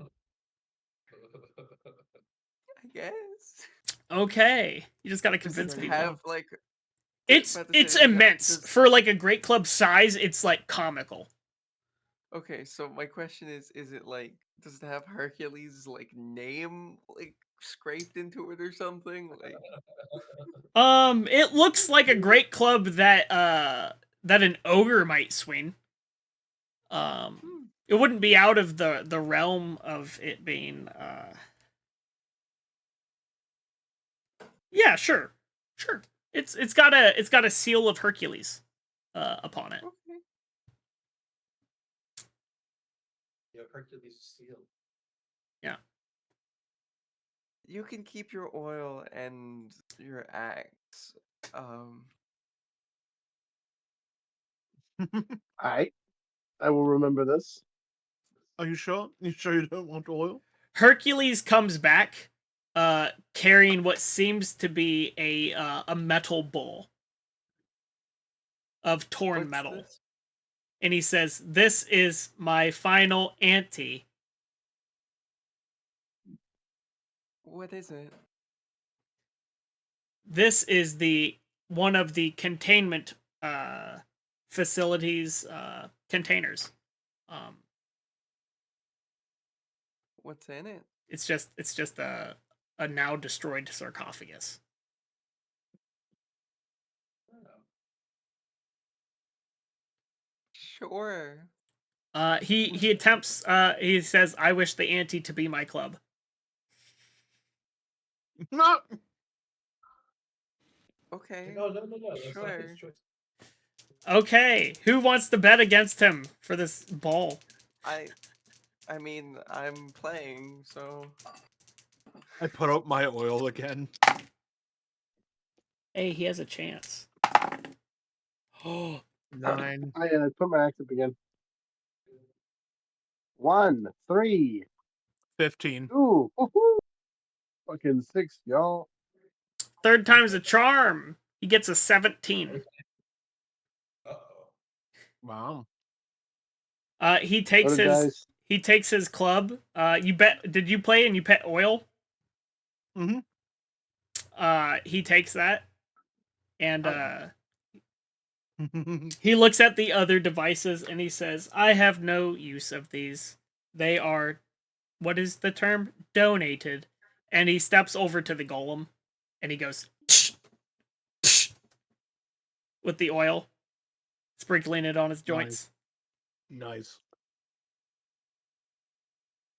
guess. Okay. You just gotta Does convince it people. have like? It's immense. For like a great club size, it's like comical. Okay, so my question is it like, does it have Hercules' like name like scraped into it or something? Like, It looks like a great club that an ogre might swing. It wouldn't be out of the realm of it being yeah, sure. It's got a seal of Hercules upon it. okay. You have Hercules seal. Yeah. You can keep your oil and your axe. Alright. I will remember this. Are you sure? You sure you don't want oil? Hercules comes back carrying what seems to be a metal bowl of torn What's metal. this? And he says, "This is my final ante." What is it? This is the one of the containment facilities containers. What's in it? It's just a now destroyed sarcophagus. Sure. He attempts. He says, "I wish the ante to be my club." No. Okay. No. That's not his Sure. choice. Okay, who wants to bet against him for this ball? I mean, I'm playing, so I put out my oil again. Hey, he has a chance. Oh, 9. I put my axe up again. 1, 3, 15. 2, woohoo! Fucking 6, y'all. third time's a charm. He gets a 17. Uh-oh. Wow. He takes Other his club. You bet. Did you play and you bet oil? Mm-hmm. He takes that, and Oh. he looks at the other devices and he says, "I have no use of these. They are, what is the term? Donated." And he steps over to the golem, and he goes with the oil, sprinkling it on his joints. Nice.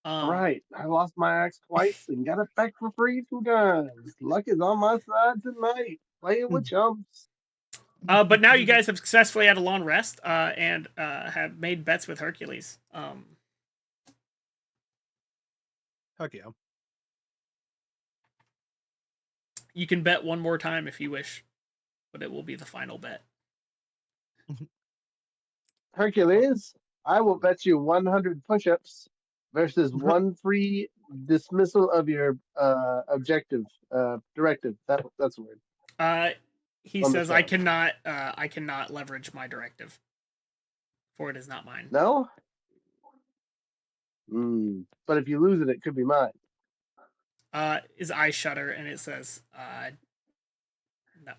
Alright, I lost my axe twice and got it back for free 2 times. Luck is on my side tonight. Playing with chumps. But now you guys have successfully had a long rest and have made bets with Hercules. Heck yeah. You can bet one more time if you wish, but it will be the final bet. Hercules, I will bet you 100 push-ups versus one free dismissal of your directive. That's the word. He On the says I show. cannot leverage my directive, for it is not mine. No. But if you lose it, it could be mine. His eyes shutter and it says, no.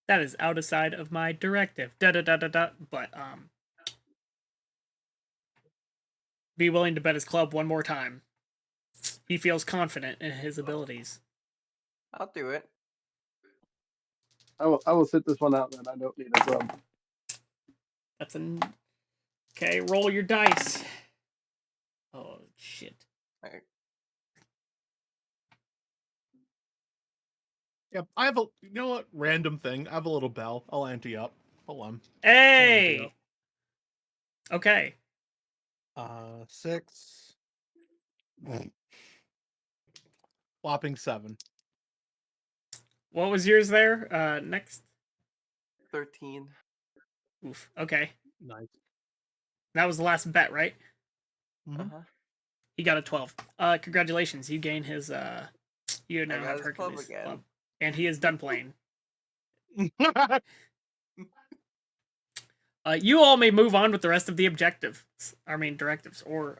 That is outside of my directive. But be willing to bet his club one more time. He feels confident in his abilities. I'll do it. I will sit this one out. Then I don't need a club. That's an okay. Roll your dice. Oh shit. Okay. Yep, I have a, you know what, random thing. I have a little bell. I'll ante up. Hold on. Hey. Okay. 6. Whopping 7. What was yours there? Next. 13. Oof. Okay. Nice. That was the last bet, right? Uh-huh. He got a 12. Congratulations. You gain his you now got have his Hercules club again. club. And he is done playing. You all may move on with the rest of the objectives. I mean directives or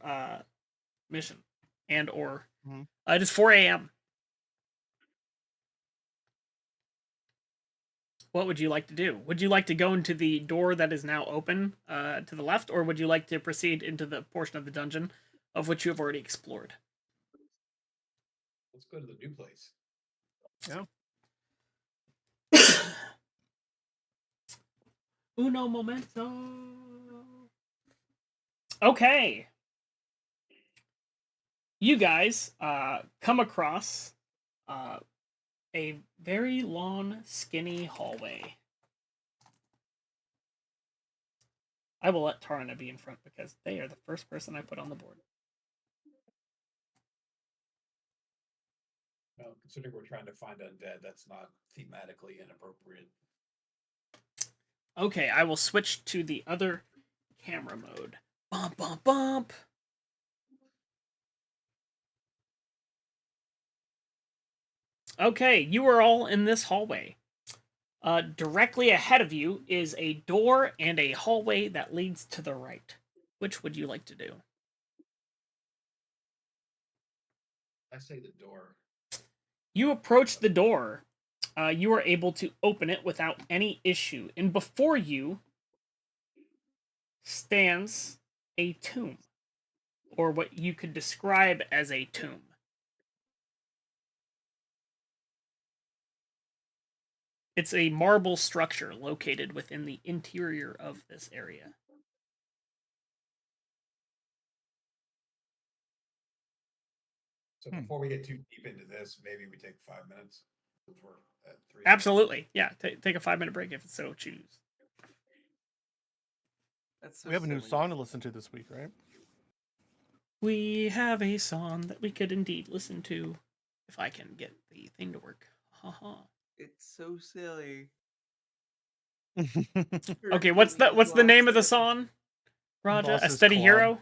mission. And or it is 4 a.m. What would you like to do? Would you like to go into the door that is now open to the left, or would you like to proceed into the portion of the dungeon of which you have already explored? Let's go to the new place. Yeah. Uno momento. Okay. You guys come across a very long, skinny hallway. I will let Tarna be in front because they are the first person I put on the board. Well, considering we're trying to find undead, that's not thematically inappropriate. Okay, I will switch to the other camera mode. Bump, bump, bump. Okay, you are all in this hallway. Directly ahead of you is a door and a hallway that leads to the right. Which would you like to do? I say the door. You approach the door. You are able to open it without any issue. And before you stands a tomb. Or what you could describe as a tomb. It's a marble structure located within the interior of this area. So before we get too deep into this, maybe we take 5 minutes. We're at 3. Absolutely. Yeah, take a 5-minute break if so choose. That's so We have a new silly. song to listen to this week, right? We have a song that we could indeed listen to if I can get the thing to work. Haha. It's so silly. Okay, what's the name of the song? Raja, Boss A is Steady Claude. Hero?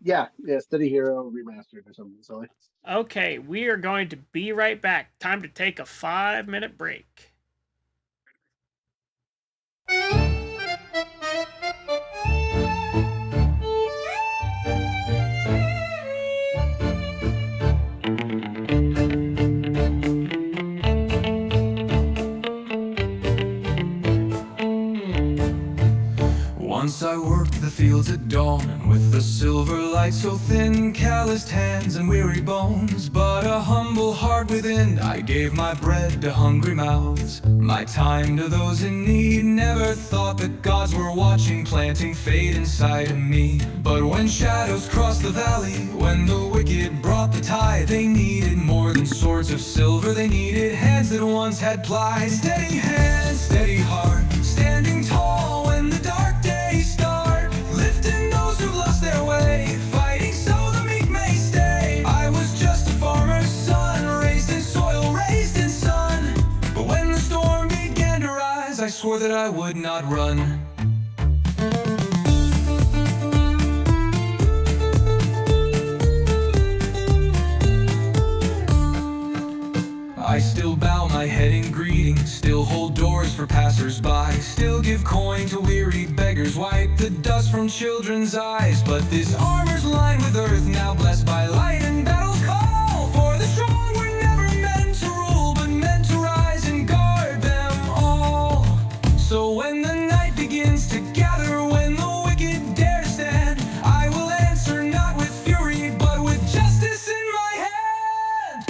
Yeah, Steady Hero remastered or something silly. Okay, we are going to be right back. Time to take a 5-minute break. Once I worked the fields at dawn, and with the silver light so thin, calloused hands and weary bones, but a humble heart within, I gave my bread to hungry mouths, my time to those in need. Never thought that gods were watching, planting fate inside of me. But when shadows crossed the valley, when the wicked brought the tide, they needed more than swords of silver, they needed hands that once had plied. Steady hands, steady heart, standing tall when the dark days start, lifting those who've lost their way, fighting so the meek may stay. I was just a farmer's son, raised in soil that I would not run. I still bow my head in greeting, still hold doors for passers-by, still give coin to weary beggars, wipe the dust from children's eyes. But this armor's lined with earth, now blessed by light and battle's call. For the strong were never meant to rule, but meant to rise and guard them all. So when the night begins to gather, when the wicked dare to stand, I will answer not with fury, but with justice in my hand.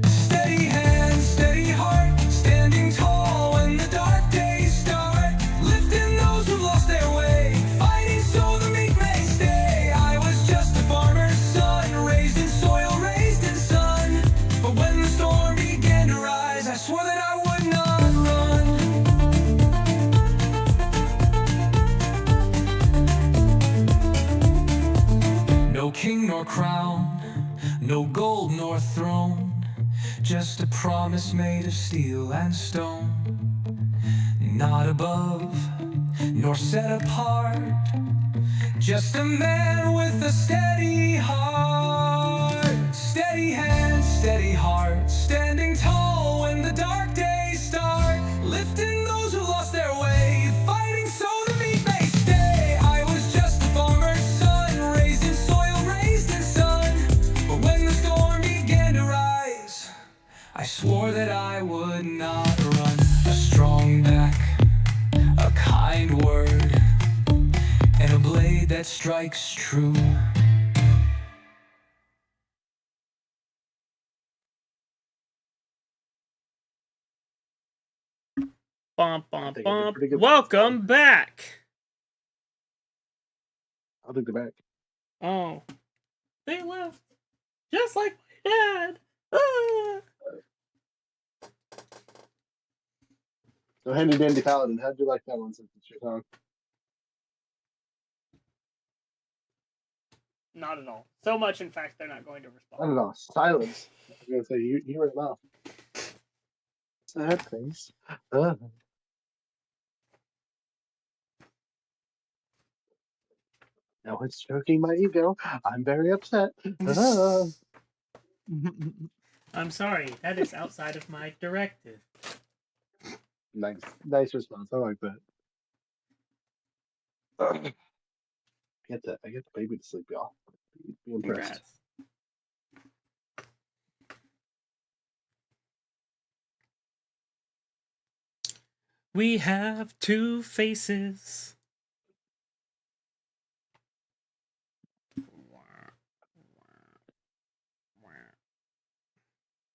Steady hand, steady heart, standing tall when the dark days start, lifting those who've lost their way, fighting so the meek may stay. I was just a farmer's son, raised in soil, raised in sun. But when the storm began to rise, I swore that I would not run. No king nor crown, no gold nor throne, just a promise made of steel and stone. Not above, nor set apart, just a man with a steady heart. Steady hand, steady heart, standing tall when the dark days start, lifting those who lost their way, fighting so the meek may stay. I was just a farmer's son, raised in soil, raised in sun. But when the storm began to rise, I swore that I would not run. A strong back, a kind word, and a blade that strikes true. Bump, I bump, think I did bump. pretty good with that Welcome back. I'll take the back. Oh, they left just like my dad. Ah. So Handy Dandy Paladin, how'd you like that one since it's your song? Not at all. So much, in fact, they're not going to I respond. don't know. Silence. I was gonna say you ran off. Sad face. Now it's stroking my ego. I'm very upset. I'm sorry. That is outside of my directive. Nice response. I like that. I get the baby to sleep, y'all. Be impressed. Congrats. We have two faces.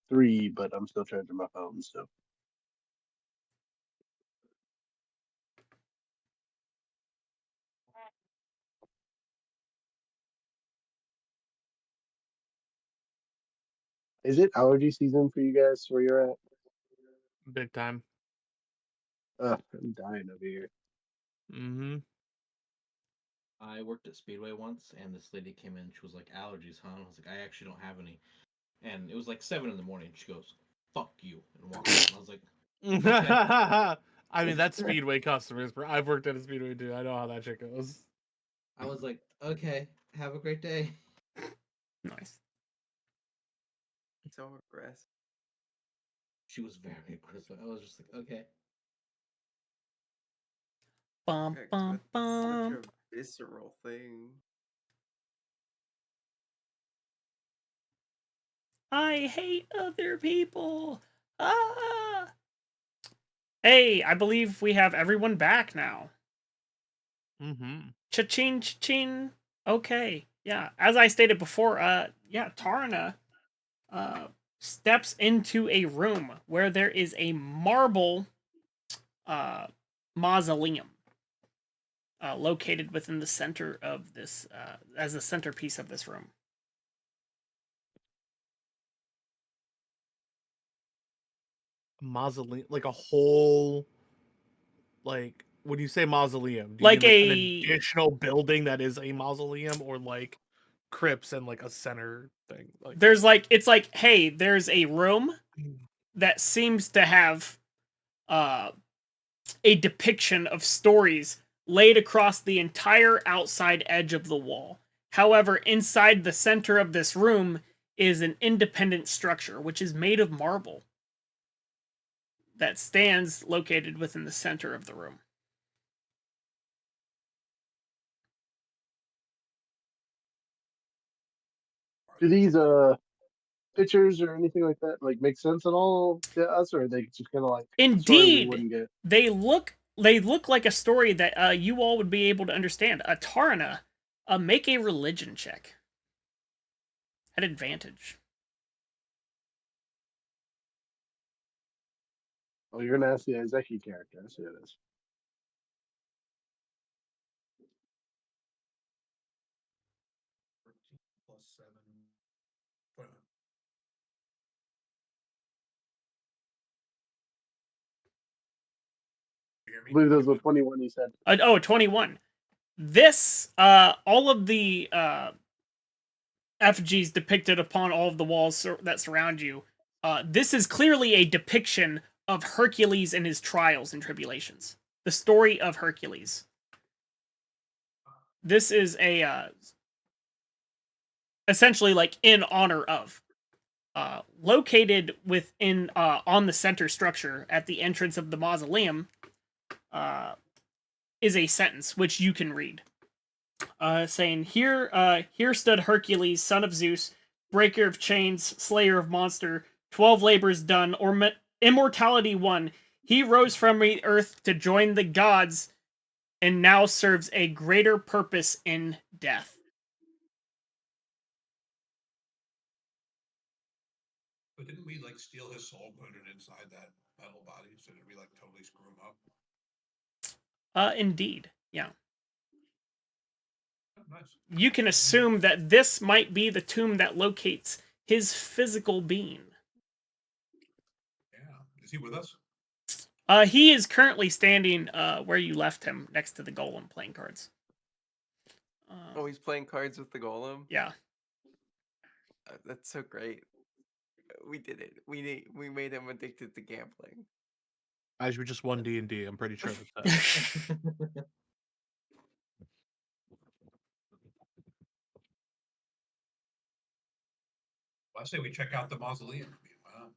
Three, but I'm still charging my phone, so. Is it allergy season for you guys where you're at? Big time. I'm dying over here. Mm-hmm. I worked at Speedway once, and this lady came in. She was like, "Allergies, huh?" And I was like, "I actually don't have any." And it was like 7 in the morning. She goes, "Fuck you," and walked out. And I was like, "Okay." I mean, that's Speedway customers. I've worked at a Speedway too. I know how that shit goes. I was like, "Okay, have a great day." Nice. So aggressive. She was very aggressive. I was just like, "Okay." Bum, Yeah, 'cause bum, that's bum. such a visceral thing. I hate other people. Ah. Hey, I believe we have everyone back now. Mm-hmm. Cha-ching, cha-ching. Okay. Yeah. As I stated before, Tarna steps into a room where there is a marble mausoleum located within the center of this, as the centerpiece of this room. Mausoleum, like a whole, like when you say mausoleum, do you Like mean like an additional building that is a mausoleum, or like crypts and like a center thing? Like there's like, it's like, hey, there's a room that seems to have a depiction of stories laid across the entire outside edge of the wall. However, inside the center of this room is an independent structure, which is made of marble that stands located within the center of the room. Do these pictures or anything like that like make sense at all to us, or are they just kind of like a story we Indeed, wouldn't get? they look like a story that you all would be able to understand. Tarna, make a religion check at advantage. Oh, you're gonna ask the Izeki character. I see it is. Plus 7. 21. You hear I me? believe those were 21. 21. He said. 21. This, all of the effigies depicted upon all of the walls that surround you, this is clearly a depiction of Hercules and his trials and tribulations. The story of Hercules. This is a essentially like in honor of. Located within on the center structure at the entrance of the mausoleum is a sentence which you can read. Saying, here stood Hercules, son of Zeus, breaker of chains, slayer of monster, 12 labors done, immortality won. He rose from the earth to join the gods, and now serves a greater purpose in death. But didn't we like steal his soul, put it inside that metal body? So did we like totally screw him up? Indeed, yeah. Oh, nice. You can assume that this might be the tomb that locates his physical being. Yeah. Is he with us? He is currently standing where you left him, next to the golem playing cards. Oh, he's playing cards with the golem? Yeah. That's so great. We did it. We made him addicted to gambling. Guys, we just won D&D. I'm pretty sure that's that. Well, I say we check out the mausoleum. Wow.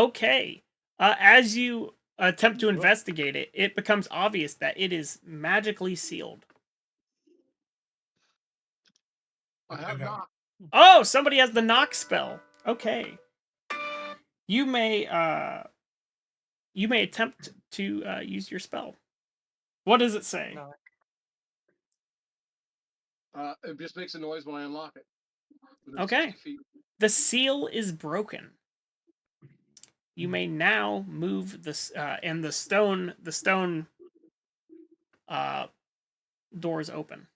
Okay. As you attempt to investigate it, it becomes obvious that it is magically sealed. I have not. Oh, somebody has the knock spell. Okay. You may attempt to use your spell. What does it say? Knock. It just makes a noise when I unlock it. Okay. 60 feet. The seal is broken. You may now move this, and the stone doors open,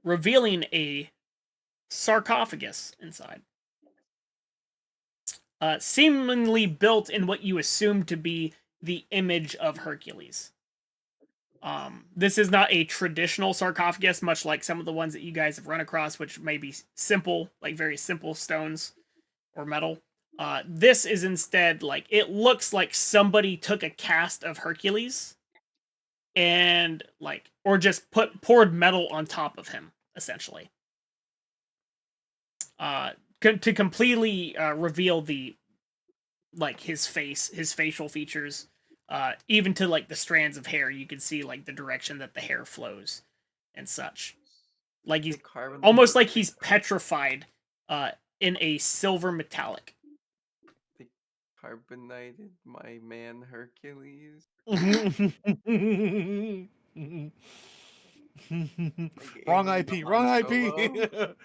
revealing a sarcophagus inside. Seemingly built in what you assume to be the image of Hercules. This is not a traditional sarcophagus, much like some of the ones that you guys have run across, which may be simple, like very simple stones or metal. This is instead like, it looks like somebody took a cast of Hercules and like, or just poured metal on top of him, essentially. To completely reveal the, like, his face, his facial features, even to like the strands of hair, you can see like the direction that the hair flows and such. Like he's almost like he's petrified in a silver metallic. They carbonated my man Hercules. Wrong IP. Wrong IP.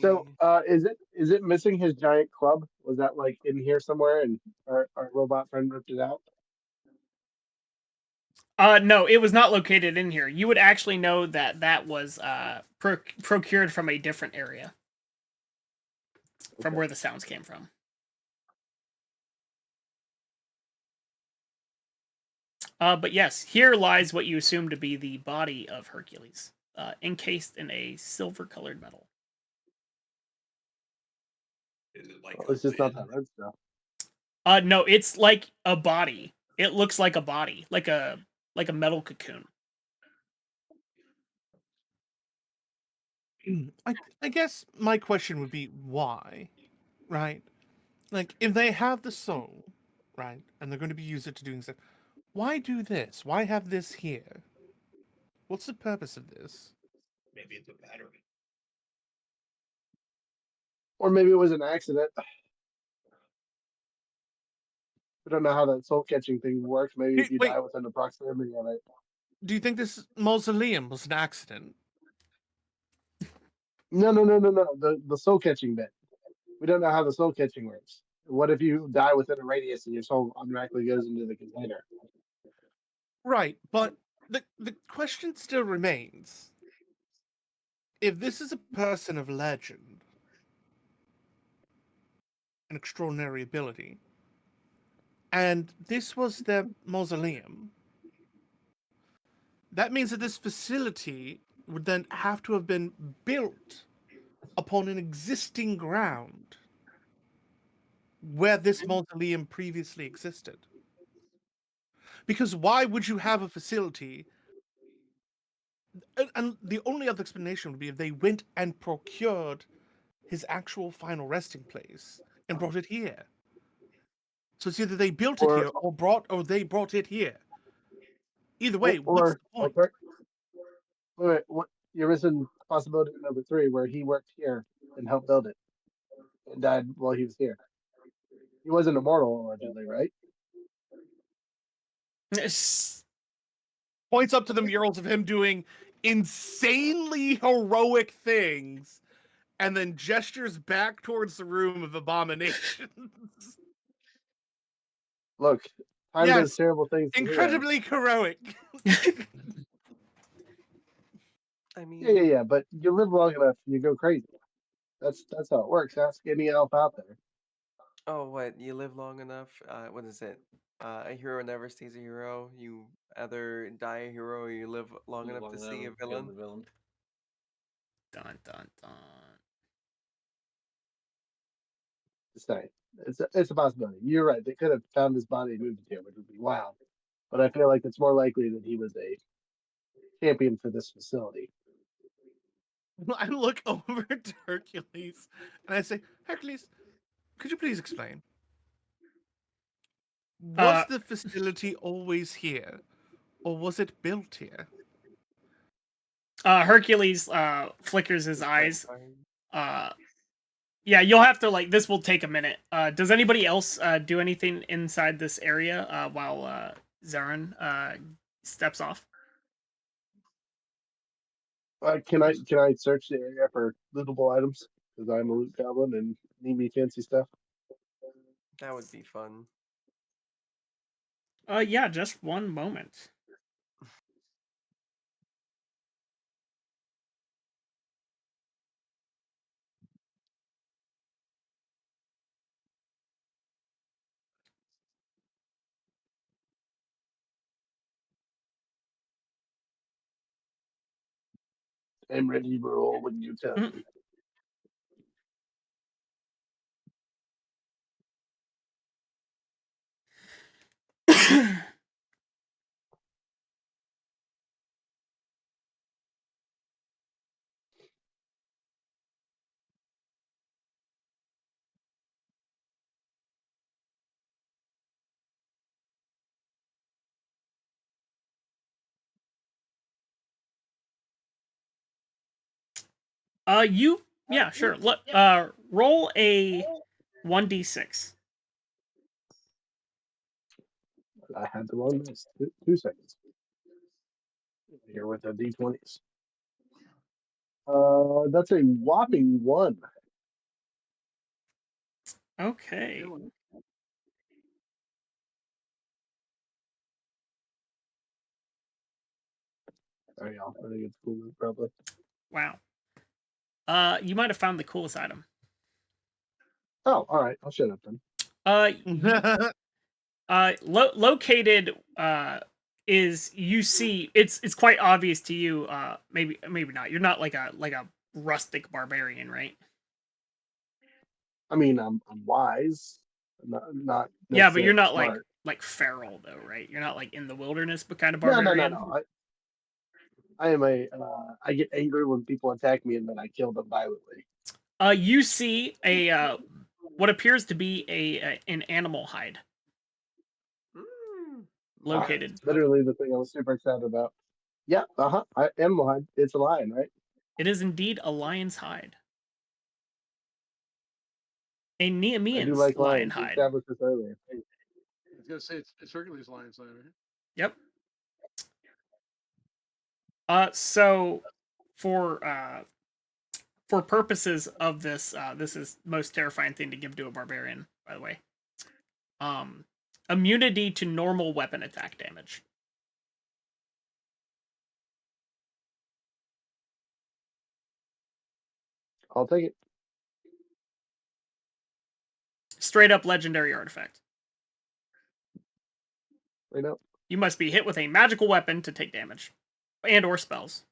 So, is it missing his giant club? Was that like in here somewhere, and our robot friend ripped it out? No, it was not located in here. You would actually know that was procured from a different area, from where the sounds came from. But yes, here lies what you assume to be the body of Hercules, encased in a silver-colored metal. Is it like Well, it's just not that red stuff. No, it's like a body. It looks like a body, like a metal cocoon. I guess my question would be why, right? Like, if they have the soul, right, and they're going to be used to doing stuff, why do this? Why have this here? What's the purpose of this? maybe it's a battery? Or maybe it was an accident. We don't know how that soul catching thing works. Maybe if you Wait, die within the proximity of it. do you think this mausoleum was an accident? No. The soul catching bit. We don't know how the soul catching works. What if you die within a radius and your soul automatically goes into the container? Right, but the question still remains. If this is a person of legend, an extraordinary ability, and this was their mausoleum, that means that this facility would then have to have been built upon an existing ground where this mausoleum previously existed. Because why would you have a facility? And the only other explanation would be if they went and procured his actual final resting place and brought it here. So it's either they built it Or here or they brought it here. Either way, what's the point? wait, what? You're missing possibility number 3, where he worked here and helped build it and died while he was here. He wasn't immortal allegedly, right? Points up to the murals of him doing insanely heroic things and then gestures back towards the room of abominations. Look, time does Yes, terrible things to heroes. incredibly heroic. I mean, Yeah. But you live long enough, you go crazy. That's how it works. Ask any elf out there. oh, what? You live long enough? What is it? A hero never stays a hero. You either die a hero or you live long enough to see a villain. The villain. Dun dun dun. Just saying, it's a possibility. You're right. They could have found his body and moved it here, which would be wild. But I feel like it's more likely that he was a champion for this facility. I look over to Hercules and I say, Hercules, could you please explain? Was the facility always here? Or was it built here? Hercules flickers his Just eyes. clarifying. Yeah, you'll have to this will take a minute. Does anybody else do anything inside this area while Zarin steps off? Can I search the area for lootable items? Because I'm a loot goblin and need me fancy stuff. That would be fun. Yeah, just one moment. I'm ready to roll when you tell me. Yeah, sure. Roll a 1d6. I had the wrong list. 2 seconds. Here with the d20s. That's a whopping 1. Okay. Sorry, y'all. I think it's cool, probably. Wow. You might have found the coolest item. Oh, all right. I'll shut up then. Located is you see it's quite obvious to you. Maybe not. You're not like a rustic barbarian, right? I mean, I'm wise, not Yeah, but you're necessarily not smart. like feral though, right? You're not like in the wilderness, but kind of No, no, no, barbarian. no. I am a. I get angry when people attack me, and then I kill them violently. You see a what appears to be an animal hide Mm. located. Literally the thing I was super excited about. Yeah, Animal hide. It's a lion, right? It is indeed a lion's hide. A I do Nemean's like lion lions. We hide. established this earlier. I was gonna say it's Hercules Lion Slayer, right? Yep. So for purposes of this, this is most terrifying thing to give to a barbarian, by the way. Um, immunity to normal weapon attack damage. I'll take it. Straight up legendary artifact. Right now. You must be hit with a magical weapon to take damage, and or spells.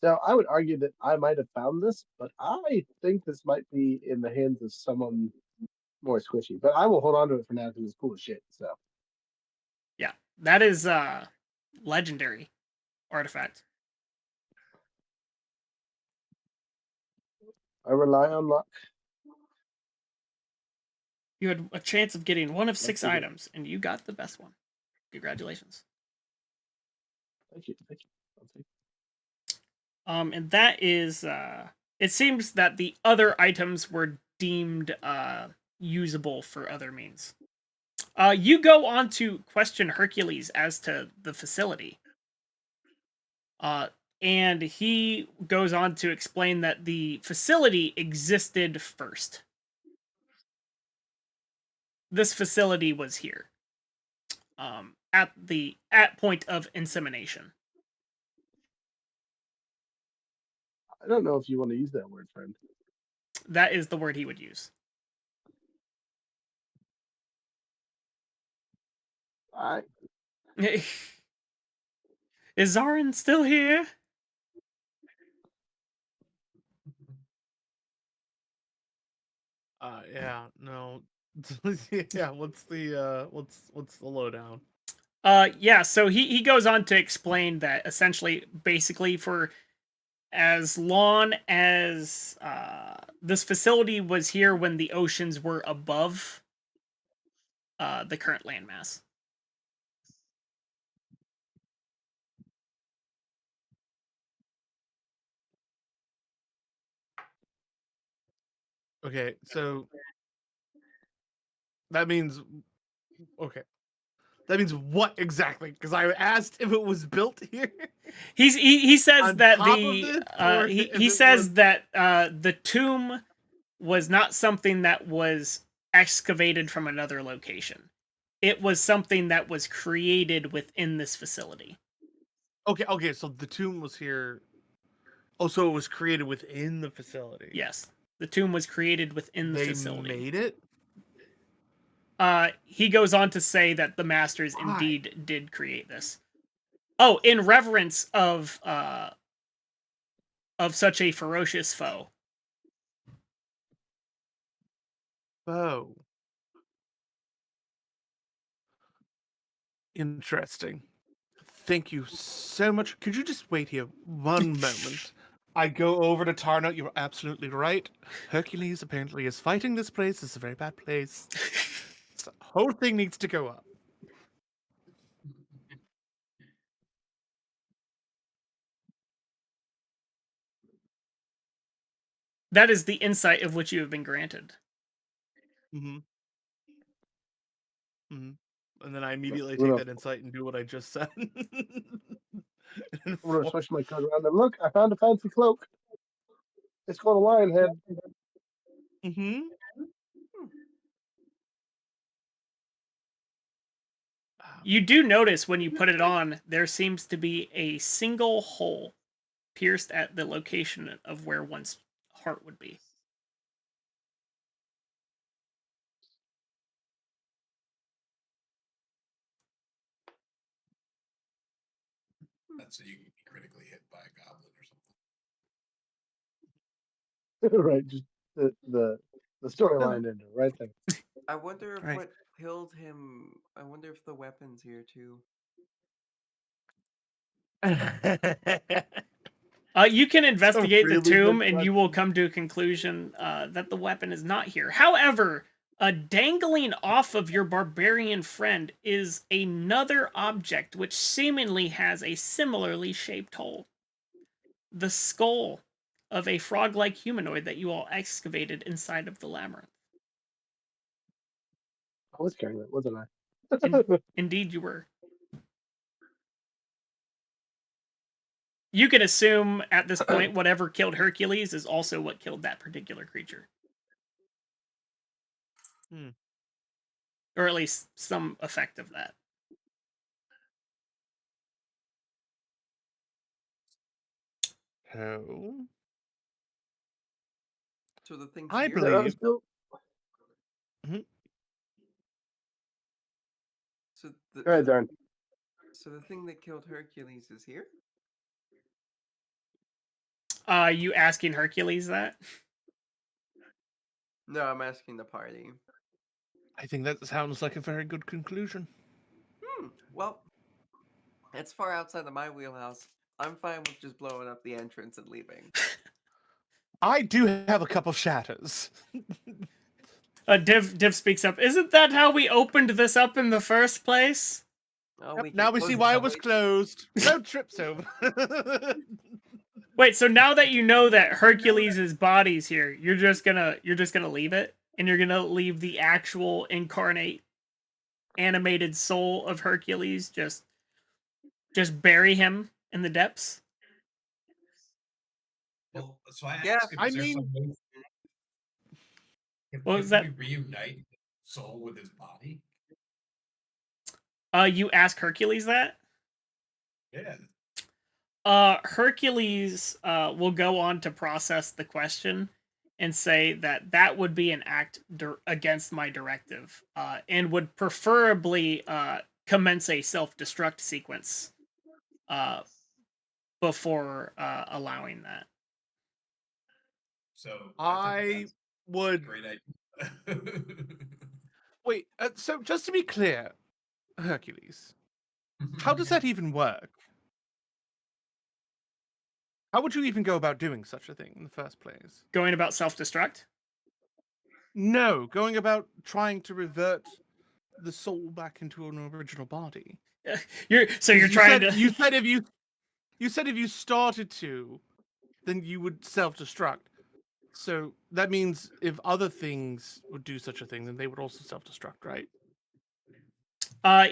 So I would argue that I might have found this, but I think this might be in the hands of someone more squishy. But I will hold on to it for now because it's cool as shit. So Yeah, that is legendary artifact. I rely on luck. You had a chance of getting one of 6 Lucky me. items, and you got the best one. Congratulations. Thank you. Thank you. I'll take it. And that is it seems that the other items were deemed usable for other means. You go on to question Hercules as to the facility. And he goes on to explain that the facility existed first. This facility was here. At point of insemination. I don't know if you want to use that word, friend. That is the word he would use. I Is Zarin still here? Yeah, no. Yeah, what's the lowdown? Yeah, so he goes on to explain that essentially, basically, for as long as this facility was here when the oceans were above the current landmass. Okay, so that means okay. That means what exactly? Because I asked if it was built here. He says On that top of this, or if he it says was that the tomb was not something that was excavated from another location. It was something that was created within this facility. okay. So the tomb was here. Oh, so it was created within the facility. Yes, the tomb was created within the They facility. made it. He goes on to say that the masters Why? indeed did create this. Oh, in reverence of such a ferocious foe. Oh, interesting. Thank you so much. Could you just wait here one moment? I go over to Tarna. You're absolutely right. Hercules apparently is fighting this place. It's a very bad place. This whole thing needs to go up. That is the insight of which you have been granted. Mm-hmm. Mm-hmm. And then I immediately I'm take gonna, that insight and do what I just said. I'm gonna switch my code around and look. I found a fancy cloak. It's called a lion head. Mm-hmm. You do notice when you put it on, there seems to be a single hole pierced at the location of where one's heart would be. That's so you can be critically hit by a goblin or something. Right, just the storyline ended right there. I wonder if Right. what killed him. I wonder if the weapon's here too. You can investigate the really good tomb, and you will question. come to a conclusion that the weapon is not here. However, dangling off of your barbarian friend is another object which seemingly has a similarly shaped hole. The skull of a frog-like humanoid that you all excavated inside of the labyrinth. I was carrying that, wasn't I? Indeed, you were. You can assume at this point whatever killed Hercules is also what killed that particular creature. Hmm. Or at least some effect of that. So, So the thing's I here. believe. Still, So go ahead, Darn. so the thing that killed Hercules is here. You asking Hercules that? No, I'm asking the party. I think that sounds like a very good conclusion. Well, it's far outside of my wheelhouse. I'm fine with just blowing up the entrance and leaving. I do have a couple shatters. Div speaks up. Isn't that how we opened this up in the first place? Oh, Yep, we can now we close see it why that it was way. closed. No trips over. Wait, so now that you know that Hercules' body's here, you're just gonna leave it, and you're gonna leave the actual incarnate, animated soul of Hercules just bury him in the depths. Well, so I Yeah, asked him, I is there mean- some way What was can that? we reunite his soul with his body? You ask Hercules that? Yeah. Hercules will go on to process the question and say that that would be an act against my directive, and would preferably commence a self-destruct sequence before allowing that. So I think that's a would great idea. wait. So, just to be clear, Hercules, how does that even work? How would you even go about doing such a thing in the first place? Going about self-destruct? No, going about trying to revert the soul back into an original body. You're 'Cause trying said, to. You said if you started to, then you would self-destruct. So that means if other things would do such a thing, then they would also self-destruct, right?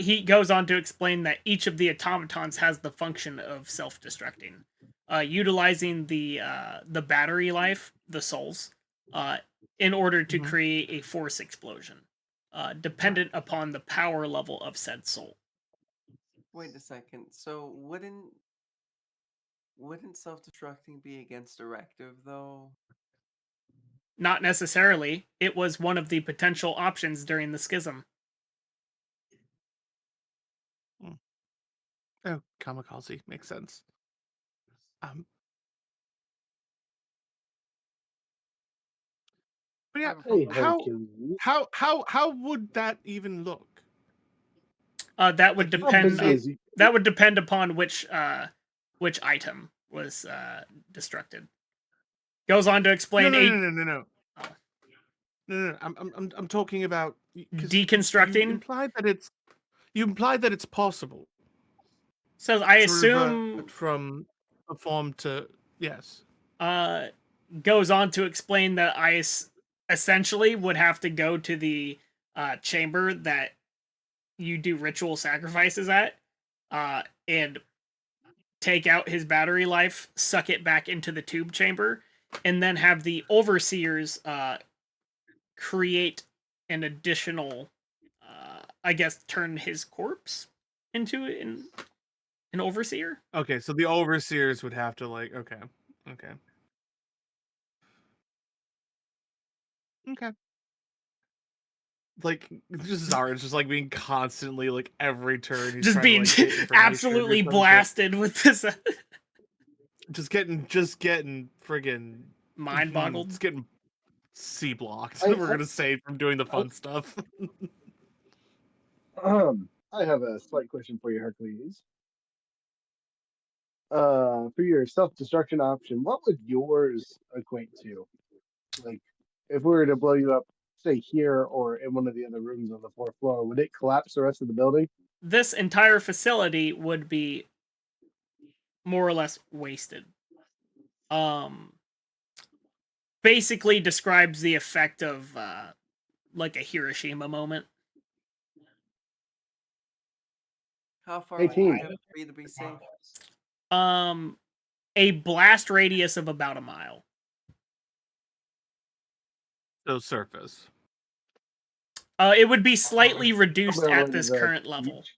He goes on to explain that each of the automatons has the function of self-destructing, utilizing the battery life, the souls, in order to Mhm. create a force explosion, dependent upon the power level of said soul. Wait a second. So wouldn't self-destructing be against directive though? Not necessarily. It was one of the potential options during the schism. Oh, kamikaze makes sense. But yeah, Hey, how Hercules. how would that even look? That would Like, you How big depend. say- is he? That would depend upon which item was destructed. Goes on to No, explain no, a no, no, no, no. Oh. No. I'm talking about 'cause Deconstructing? You implied that it's possible So I to assume revert from a form to yes. goes on to explain that essentially would have to go to the chamber that you do ritual sacrifices at, and take out his battery life, suck it back into the tube chamber, and then have the overseers create an additional, I guess, turn his corpse into an overseer. Okay, so the overseers would have to okay. Like just Zara's just being constantly every turn he's Just trying being to get information or absolutely some shit. blasted with this. Just getting friggin' mind boggled. It's getting C blocked. I- We're gonna say from doing the fun stuff. I have a slight question for you, Hercules. For your self-destruction option, what would yours equate to? Like, if we were to blow you up, say here or in one of the other rooms on the fourth floor, would it collapse the rest of the building? This entire facility would be more or less wasted. Basically describes the effect of like a Hiroshima moment. How far Hey, would team. you have to be safe? A blast radius of about a mile. So surface. It would be slightly reduced Somewhere at over this the current level. beach.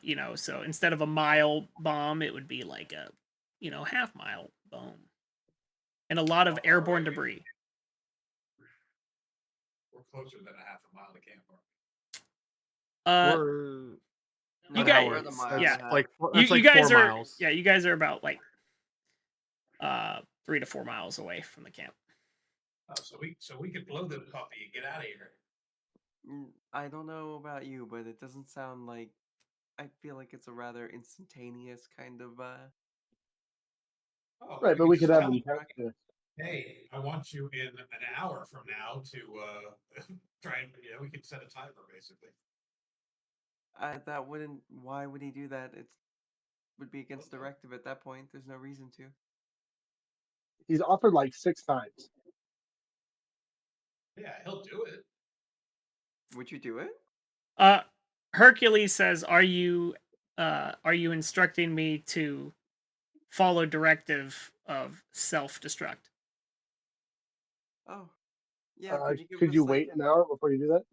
You know, so instead of a mile bomb, it would be like a, half mile bomb. And a lot of airborne debris. We're closer than a half a mile to camp. We're you an guys- hour. the mile yeah. and a half. Like you like guys 4 are miles. Yeah, you guys are about like 3 to 4 miles away from the camp. So we could blow the puppy and get out of here. I don't know about you, but it doesn't sound like. I feel like it's a rather instantaneous kind of. Right, but we could just have tell them them, talk to. hey, I want you in an hour from now to try and we could set a timer basically. That wouldn't. Why would he do that? It would be against directive at that point. There's no reason to. He's offered like 6 times. Yeah, he'll do it. Would you do it? Hercules says, "Are you instructing me to follow directive of self-destruct?" Oh, yeah. Could you give Could us you like, wait an hour before you do that?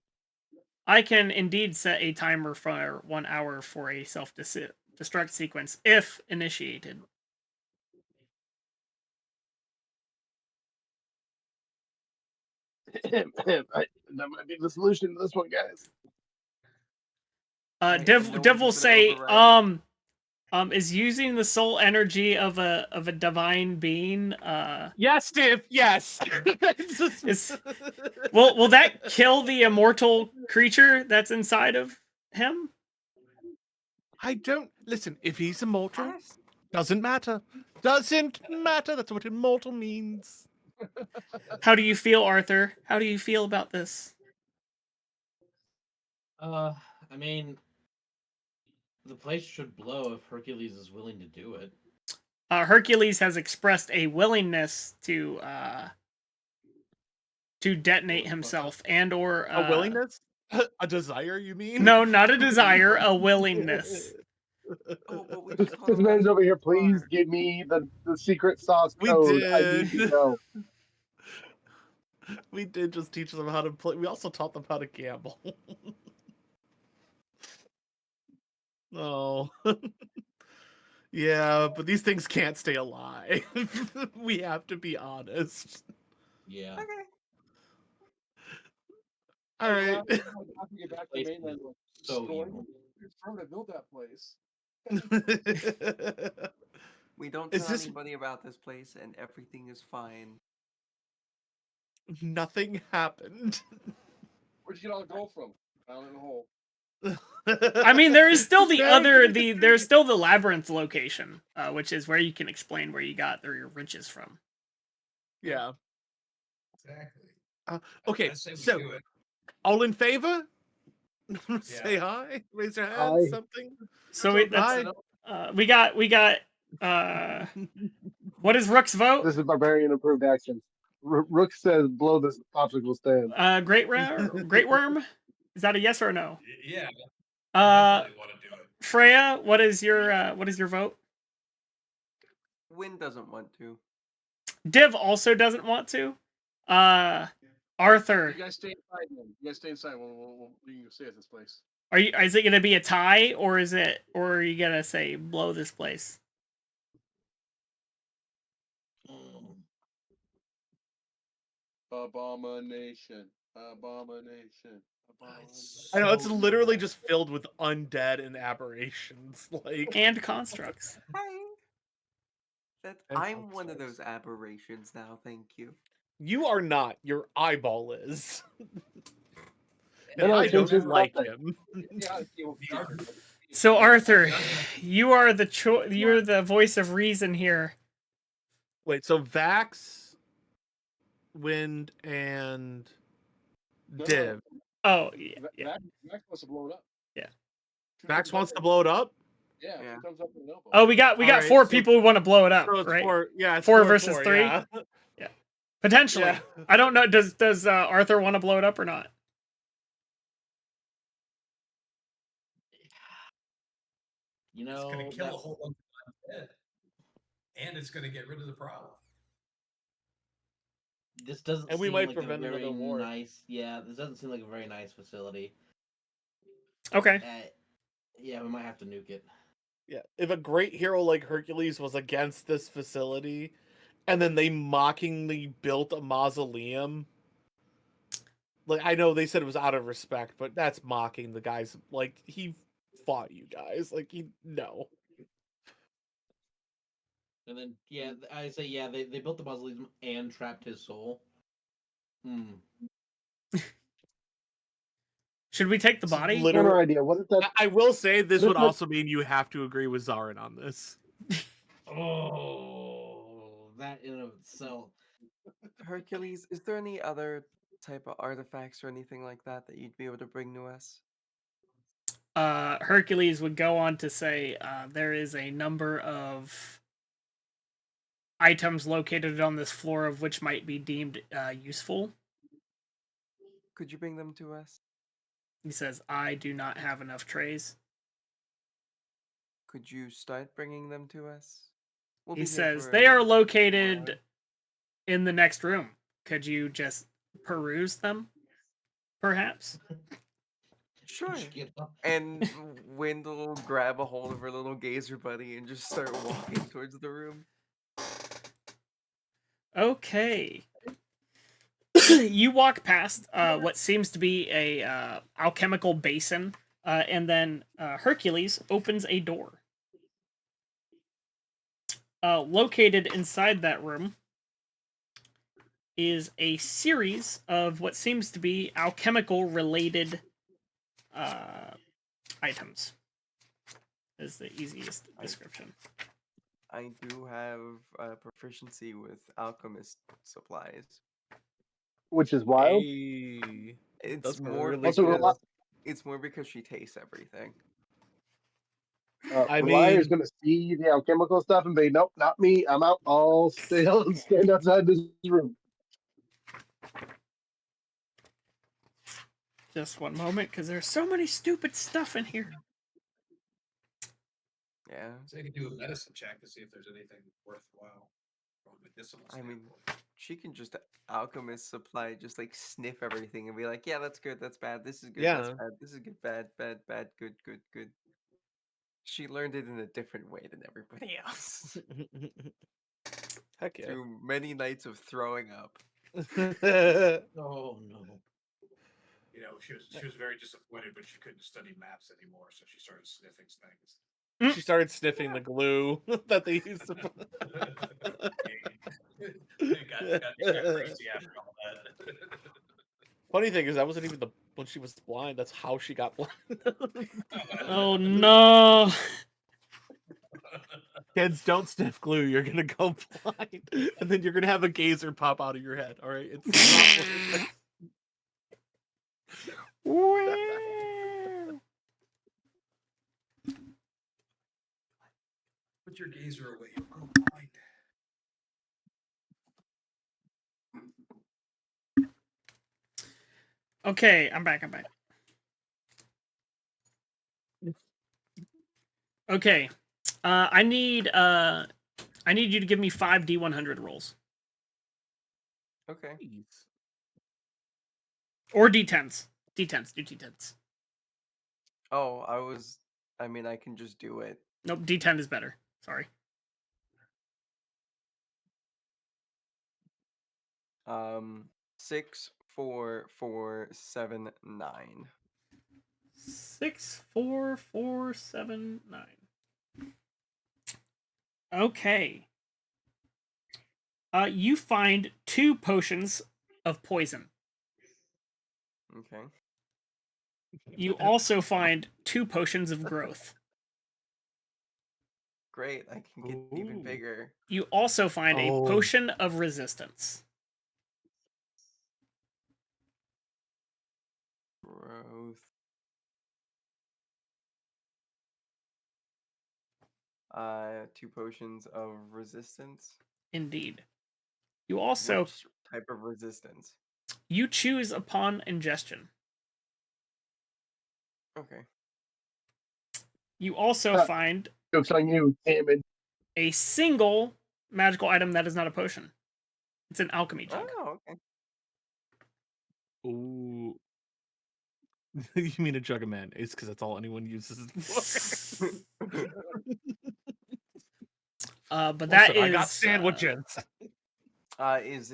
I can indeed set a timer for 1 hour for a self-destruct sequence if initiated. That might be the solution to this one, guys. Right, and Div no Div one's will gonna say, override is using the soul energy of a divine being. Yes, Div. Yes. Will that kill the immortal creature that's inside of him? I don't listen. If he's immortal, Yes. doesn't matter. Doesn't matter. That's what immortal means. How do you feel, Arthur? How do you feel about this? I mean, the place should blow if Hercules is willing to do it. Hercules has expressed a willingness to detonate himself and/or A willingness, a desire. You mean? No, not a desire, a willingness. Oh, but we just This man's over here. Please give me the secret sauce We code. I need to did. know. We did just teach them how to play. We also taught them how to gamble. Oh. Yeah, but these things can't stay alive. We have to be honest. Yeah. Okay. All right. After you get back to Place mainland, is like, so destroy evil. it's permanent build that place. We don't Is tell this- anybody about this place, and everything is fine. Nothing happened. Where'd you get all the gold from? Down in the hole. I mean, there is still Very there's still the labyrinth location, which is where you can explain where you got your riches from. Yeah. Exactly. Okay, I say we so do it. all in favor? Say hi. Raise your hand. Aye. Something. So Hi. we got what is Rook's vote? This is barbarian approved action. Rook says blow this obstacle stand. Great Worm? Is that a yes or a no? Yeah. Uh, Definitely want to do it. Freya, what is your vote? Win doesn't want to. Div also doesn't want to. Arthur, You guys stay inside then. You guys stay inside. You can stay at this place. is it gonna be a tie or are you gonna say blow this place? Abomination. Abomination. I know it's literally just filled with undead and aberrations. Like And constructs. Hi. That And I'm one of footsteps. those aberrations now. Thank you. You are not. Your eyeball is. No, And no, I change don't his like thought. him. Yeah, you The art- So Arthur, judgment- you are the you're the voice of reason here. Wait, so Vax, Wind, and No, Div. Oh yeah, yeah. Max wants to blow it up. Yeah. Two Vax thumbs wants up to blow it up. Yeah, Yeah. two thumbs up and an elbow. Oh, we got Alright, 4 so- people who want to blow it up, So it's right? 4. Yeah, it's 4 4 versus 4, 3? Yeah. Potentially. Yeah. I don't know. Does Arthur want to blow it up or not? You It's know, gonna kill that- a whole bunch of undead, and it's gonna get rid of the problem. this doesn't And we seem might like prevent a very another war. nice. Yeah, this doesn't seem like a very nice facility. Okay. Yeah, we might have to nuke it. Yeah. If a great hero like Hercules was against this facility, and then they mockingly built a mausoleum. Like, I know they said it was out of respect, but that's mocking the guys. Like, he fought you guys. Like, no. And then, yeah, I say, yeah, they built the mausoleum and trapped his soul. Hmm. Should we take the body? Counter idea. What if that? I will say this What would if that- also mean you have to agree with Zarin on this. Oh, that in and of itself. Hercules, is there any other type of artifacts or anything like that that you'd be able to bring to us? Hercules would go on to say there is a number of items located on this floor of which might be deemed useful. Could you bring them to us? He says, I do not have enough trays. Could you start bringing them to us? We'll He be here says, for they a are hour. located in the next room. Could you just peruse them? Perhaps? Sure. You know? And Wind will grab a hold of her little gazer buddy and just start walking towards the room. Okay. You walk past what seems to be a alchemical basin, and then Hercules opens a door. Located inside that room is a series of what seems to be alchemical related items. Is the easiest description. I do have proficiency with alchemist supplies. Which is wild. Hey, It's that's more really Also, because cool. it's more because she tastes everything. I Ralire is mean- going to see the alchemical stuff and be, nope, not me. I'm out. I'll stand outside this room. Just one moment, because there's so many stupid stuff in here. Yeah. So you can do a medicine check to see if there's anything worthwhile from a medicinal I mean, standpoint. she can just alchemist supply, just like sniff everything and be like, yeah, that's good, that's bad, this is good, that's Yeah. bad, this is good, bad, bad, bad, good, good, good. She learned it in a different way than everybody else. Heck yeah. Through many nights of throwing up. Oh no. You know, she was very disappointed, but she couldn't study maps anymore, so she started sniffing things. She started sniffing the glue that they used to put. It got crazy after all that. Funny thing is, that wasn't even when she was blind. That's how she got blind. Oh no. Kids, don't sniff glue. You're gonna go blind, and then you're gonna have a gazer pop out of your head. All right, it's not worth it. Put your gazer away. You'll go blind. Okay, I'm back. Okay. I need you to give me 5 D100 rolls. Okay. Or D10s. D10s. Do D10s. Oh, I mean, I can just do it. Nope, D10 is better. Sorry. 6, 4, 4, 7, 9. 6, 4, 4, 7, 9. Okay. You find 2 potions of poison. Okay. You also find 2 potions of growth. Great. I can get even Ooh. bigger. You also find a Oh. potion of resistance. Growth. 2 potions of resistance. Indeed. You also Which type of resistance? you choose upon ingestion. Okay. You also find Joke's on you, damage. a single magical item that is not a potion. It's an alchemy jug. Oh, okay. Ooh. You mean a jug of mayonnaise, because that's all anyone uses it for. But that Listen, is I got sandwiches. Is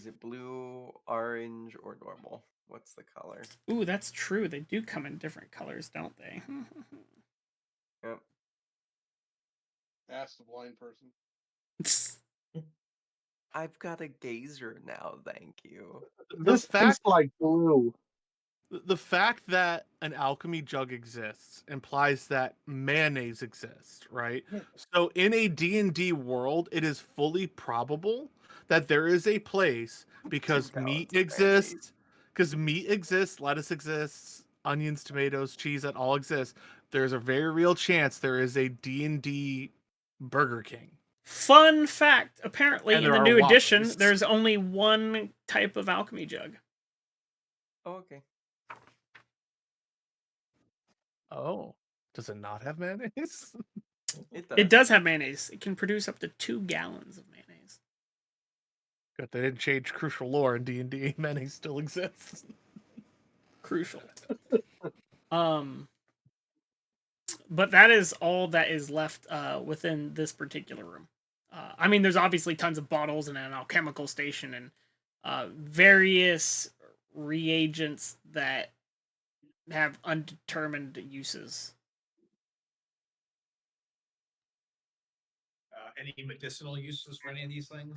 it blue, orange, or normal? What's the color? Ooh, that's true. They do come in different colors, don't they? Yep. Ask the blind person. I've got a gazer now, thank you. This tastes like blue. The fact that an alchemy jug exists implies that mayonnaise exists, right? So in a D&D world, it is fully probable that there is a place because 2 meat gallons of mayonnaise. exists, because meat exists, lettuce exists, onions, tomatoes, cheese, that all exists. There's a very real chance there is a D&D Burger King. Fun fact, apparently And in there the are new edition, Whoppers. there's only one type of alchemy jug. Oh, okay. Oh, does it not have mayonnaise? It does. It does have mayonnaise. It can produce up to 2 gallons of mayonnaise. Good, they didn't change crucial lore in D&D. Mayonnaise still exists. Crucial. But that is all that is left within this particular room. I mean, there's obviously tons of bottles and an alchemical station and various reagents that have undetermined uses. Any medicinal uses for any of these things?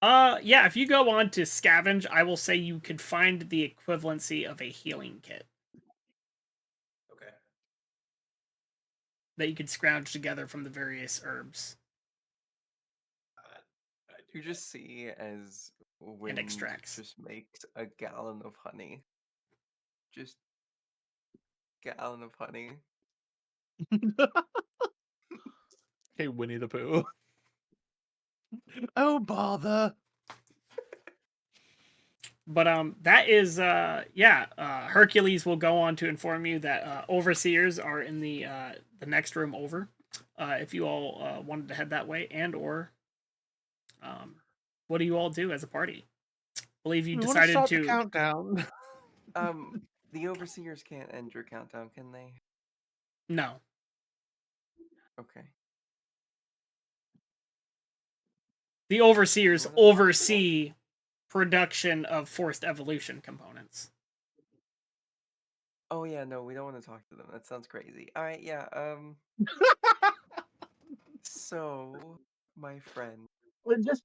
Yeah, if you go on to scavenge, I will say you could find the equivalency of a healing kit Okay. that you could scrounge together from the various herbs You just see as wind extracts. just makes a gallon of honey. Just gallon of honey. Hey, Winnie the Pooh. Oh, bother. But that is Hercules will go on to inform you that overseers are in the next room over. If you all wanted to head that way, and or what do you all do as a party? I believe you We want to decided start to the countdown. The overseers can't end your countdown, can they? no. Okay. The overseers wanna talk to them? oversee production of forced evolution components. Oh yeah, no, we don't want to talk to them. That sounds crazy. All right, yeah. So my friend. Well, just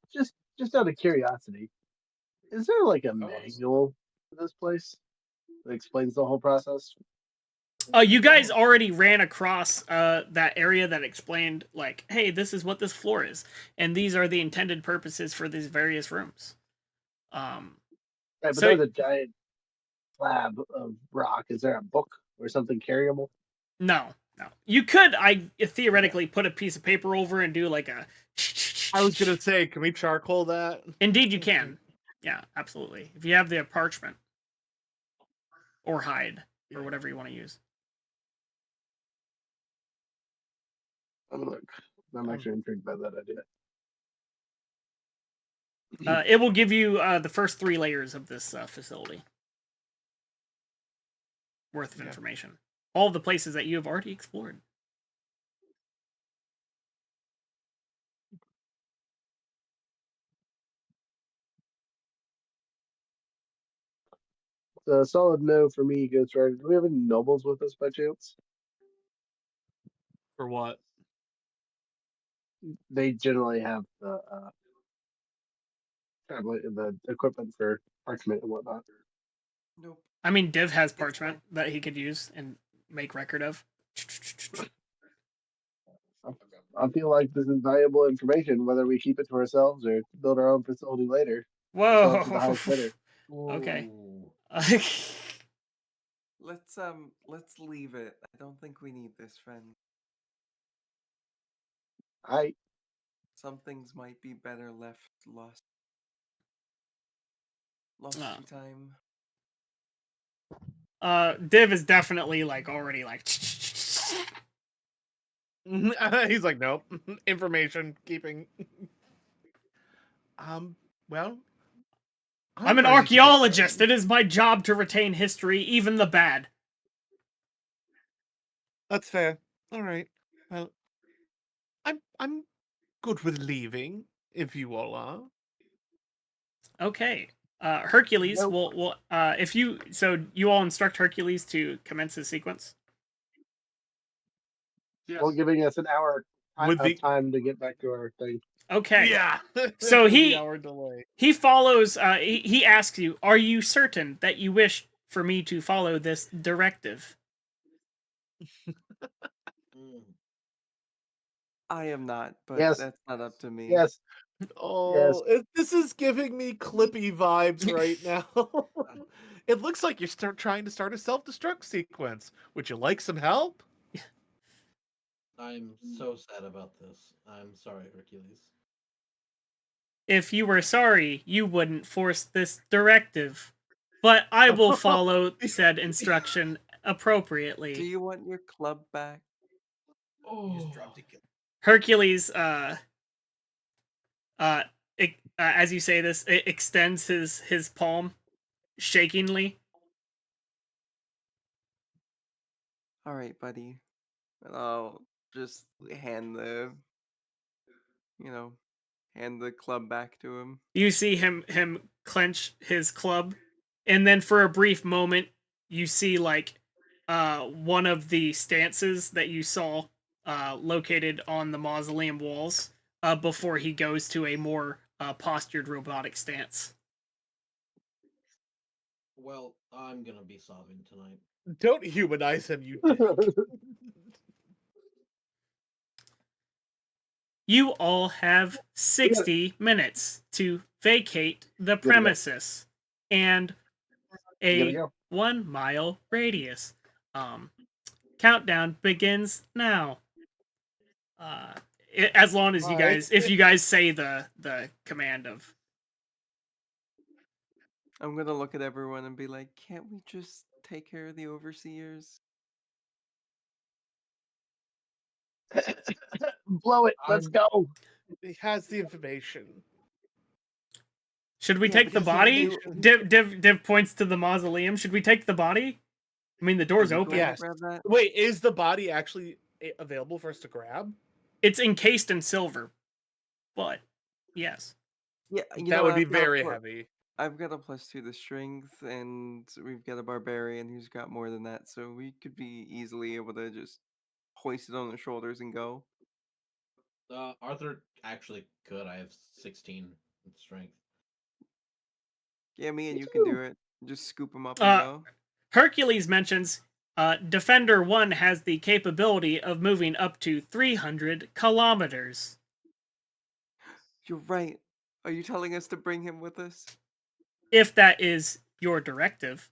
out of curiosity, is there like a Oh, manual for this place that explains the whole process? You guys already ran across that area that explained, like, hey, this is what this floor is, and these are the intended purposes for these various rooms. Right, but So there's a giant slab of rock. Is there a book or something carryable? no. You could, theoretically put a piece of paper over and do like a. I was gonna say, can we charcoal that? Indeed, you can. Yeah, absolutely. If you have the parchment or hide or whatever you want to use. I'm actually intrigued by that idea. It will give you the first 3 layers of this facility worth of information. All of the places that you have already explored. A solid no for me, Ghost Rider. Do we have any nobles with us by chance? For what? They generally have tablet and the equipment for parchment and whatnot. Nope. I mean, Div has It's parchment fine. that he could use and make record of. I feel like this is valuable information, whether we keep it to ourselves or build our own facility later. Or sell it to the Whoa. highest bidder. Okay. Ooh. Let's leave it. I don't think we need this, friend. I Some things might be better left lost Ah. to time. Div is definitely like already like. He's like, nope. Information keeping. Well, I'm an ready to get archaeologist. going. It is my job to retain history, even the bad. That's fair. All right. Well, I'm good with leaving if you all are. Okay. Hercules Nope. will if you you all instruct Hercules to commence his sequence. Yes. well, giving us an hour With of the time to get back to our thing. Okay. yeah. So with he- the hour delay. He follows he asks you, "Are you certain that you wish for me to follow this directive?" Mm. I am not, but Yes. that's not up to me. Yes. Oh, this is giving me Clippy vibes right now. It looks like you're trying to start a self-destruct sequence. Would you like some help? I'm so sad about this. I'm sorry, Hercules. If you were sorry, you wouldn't force this directive. But I will follow said instruction Do appropriately. you want your club back? You just Oh, dropped a kill. Hercules as you say this, it extends his palm shakingly. All right, buddy. And I'll just hand the club back to him. You see him clench his club, and then for a brief moment, you see like one of the stances that you saw located on the mausoleum walls before he goes to a more postured robotic stance. well, I'm gonna be sobbing tonight. Don't humanize him, you dick. You all have 60 minutes to vacate the premises and Gotta a go. 1 mile radius. Countdown begins now. As long as you Bye. guys, if you guys say the command of. I'm gonna look at everyone and be like, can't we just take care of the overseers? Blow it. Let's go. He has the information. Should we Yeah, take but the he body? knew- Div points to the mausoleum. Should we take the body? I mean, the Are door's you open. going to Yes. grab that? Wait, is the body actually available for us to grab? It's encased in silver, but yes. Yeah, That would be I've got a very pl- heavy. I've got a +2 to strength, and we've got a barbarian who's got more than that, so we could be easily able to just hoist it on their shoulders and go. Arthur actually could. I have 16 in strength. Yeah, me and Me you can too. do it. Just scoop them up and go. Hercules mentions Defender 1 has the capability of moving up to 300 kilometers. You're right. Are you telling us to bring him with us? If that is your directive.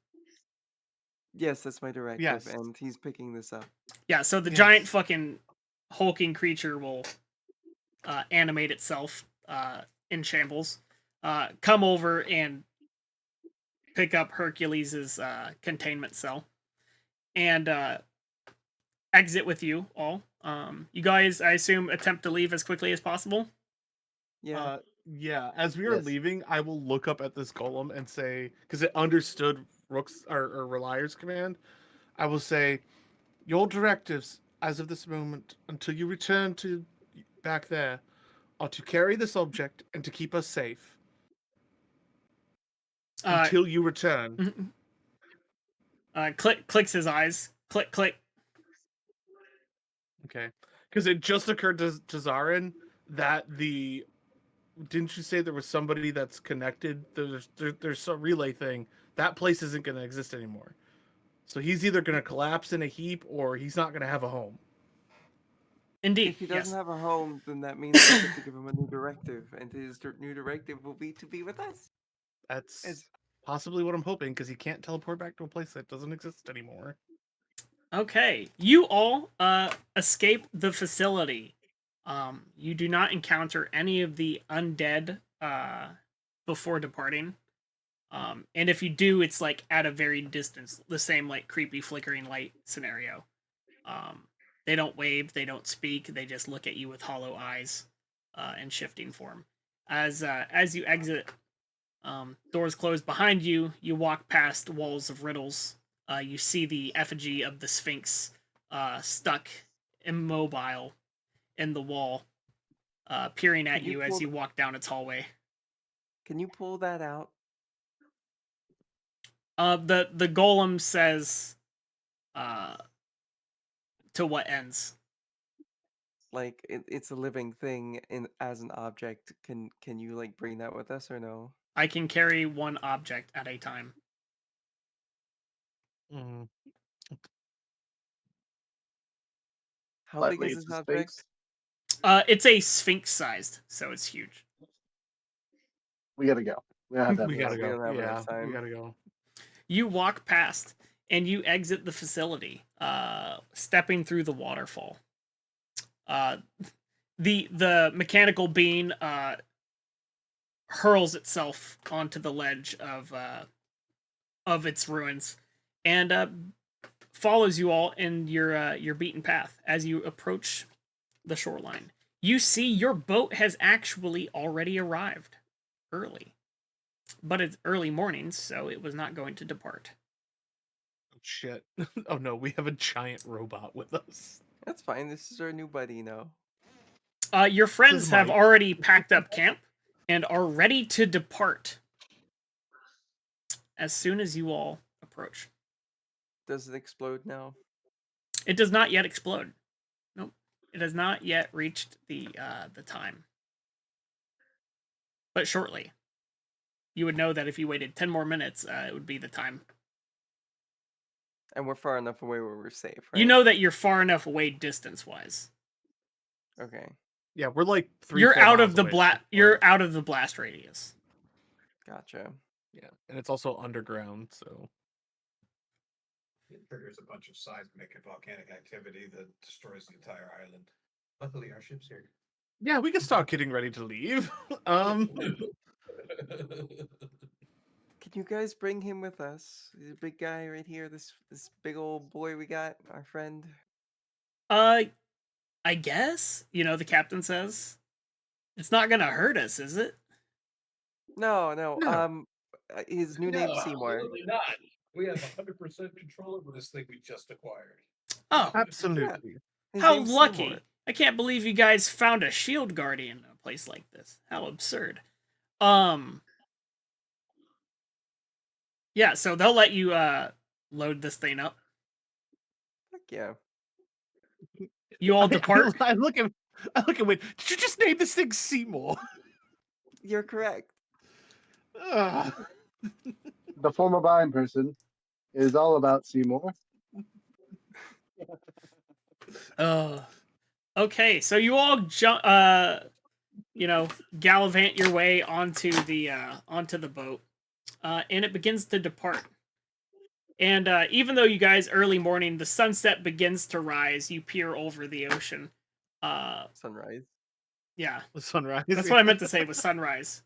Yes, that's my directive, Yes. and he's picking this up. Yeah, so the Yes. giant fucking hulking creature will animate itself in shambles, come over and pick up Hercules's containment cell, and exit with you all. You guys, I assume, attempt to leave as quickly as possible. Yeah. Yeah, as we are Yes. leaving, I will look up at this golem and say, because it understood Rook's or Relire's command, I will say, your directives as of this moment until you return to back there are to carry this object and to keep us safe until you return. Clicks his eyes. Click, click. Okay, because it just occurred to Zarin that the didn't you say there was somebody that's connected? There's a relay thing. That place isn't going to exist anymore. So he's either going to collapse in a heap or he's not going to have a home. Indeed, If he doesn't yes. have a home, then that means we get to give him a new directive, and his new directive will be to be with us. That's As possibly what I'm hoping because he can't teleport back to a place that doesn't exist anymore. Okay, you all escape the facility. You do not encounter any of the undead before departing. And if you do, it's like at a very distance, the same like creepy flickering light scenario. They don't wave, they don't speak, they just look at you with hollow eyes and shifting form. As you exit, doors close behind you. You walk past walls of riddles. You see the effigy of the Sphinx stuck immobile in the wall, peering at can you you as pull you walk down its hallway. can you pull that out? The golem says, uh, "To what ends?" Like it's a living thing in as an object. Can you like bring that with us or no? I can carry one object at a time. Mm. How big Lightly, is it's this a object? Sphinx. It's a Sphinx sized, so it's huge. We gotta go. We don't have that We much gotta time. We go. don't have Yeah, enough we time. gotta go. You walk past and you exit the facility, stepping through the waterfall. Uh, the mechanical being hurls itself onto the ledge of its ruins, and follows you all in your beaten path as you approach the shoreline. You see your boat has actually already arrived early, but it's early mornings, so it was not going to depart. Oh, shit. Oh no, we have a giant robot with us. That's fine. This is our new buddy now. Your This friends is have Mike. already packed up camp and are ready to depart as soon as you all approach. Does it explode now? It does not yet explode. Nope. It has not yet reached the time. But shortly. You would know that if you waited 10 more minutes, it would be the time. And we're far enough away where we're safe, right? You know that you're far enough away distance-wise. Okay, Yeah, we're like 3-4 You're out miles of the away at this you're point. out of the blast radius. gotcha. Yeah, and it's also underground, so It triggers a bunch of seismic and volcanic activity that destroys the entire island. Luckily, our ship's here. yeah, we can start getting ready to leave. Can you guys bring him with us? He's a big guy right here. This big old boy we got, our friend. I guess, the captain says. It's not gonna hurt us, is it? No, No. his new name's Seymour. Absolutely not. We have 100% control over this thing we just acquired. Oh, Absolutely. His how name's lucky. Seymour. I can't believe you guys found a shield guardian in a place like this. How absurd. Yeah, so they'll let you load this thing up. Heck yeah. You all depart. I look at wait, did you just name this thing Seymour? You're correct. Ugh. The former blind person is all about Seymour. Okay, so you all gallivant your way onto the boat, and it begins to depart. And even though you guys early morning, the sunset begins to rise. You peer over the ocean. Sunrise. Yeah, The sunrise. that's what I meant to say was sunrise.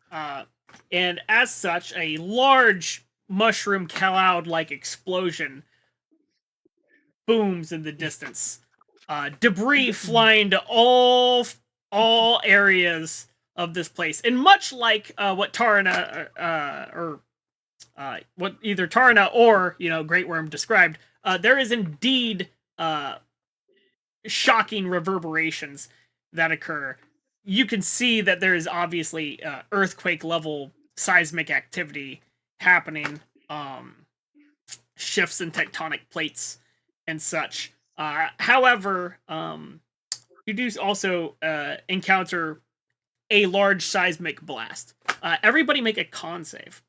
And as such, a large mushroom cloud-like explosion booms in the distance. Debris flying to all areas of this place, and much like what what either Tarna or Great Worm described, there is indeed shocking reverberations that occur. You can see that there is obviously earthquake level seismic activity happening, shifts in tectonic plates and such. However, you do also encounter a large seismic blast. Everybody make a con save.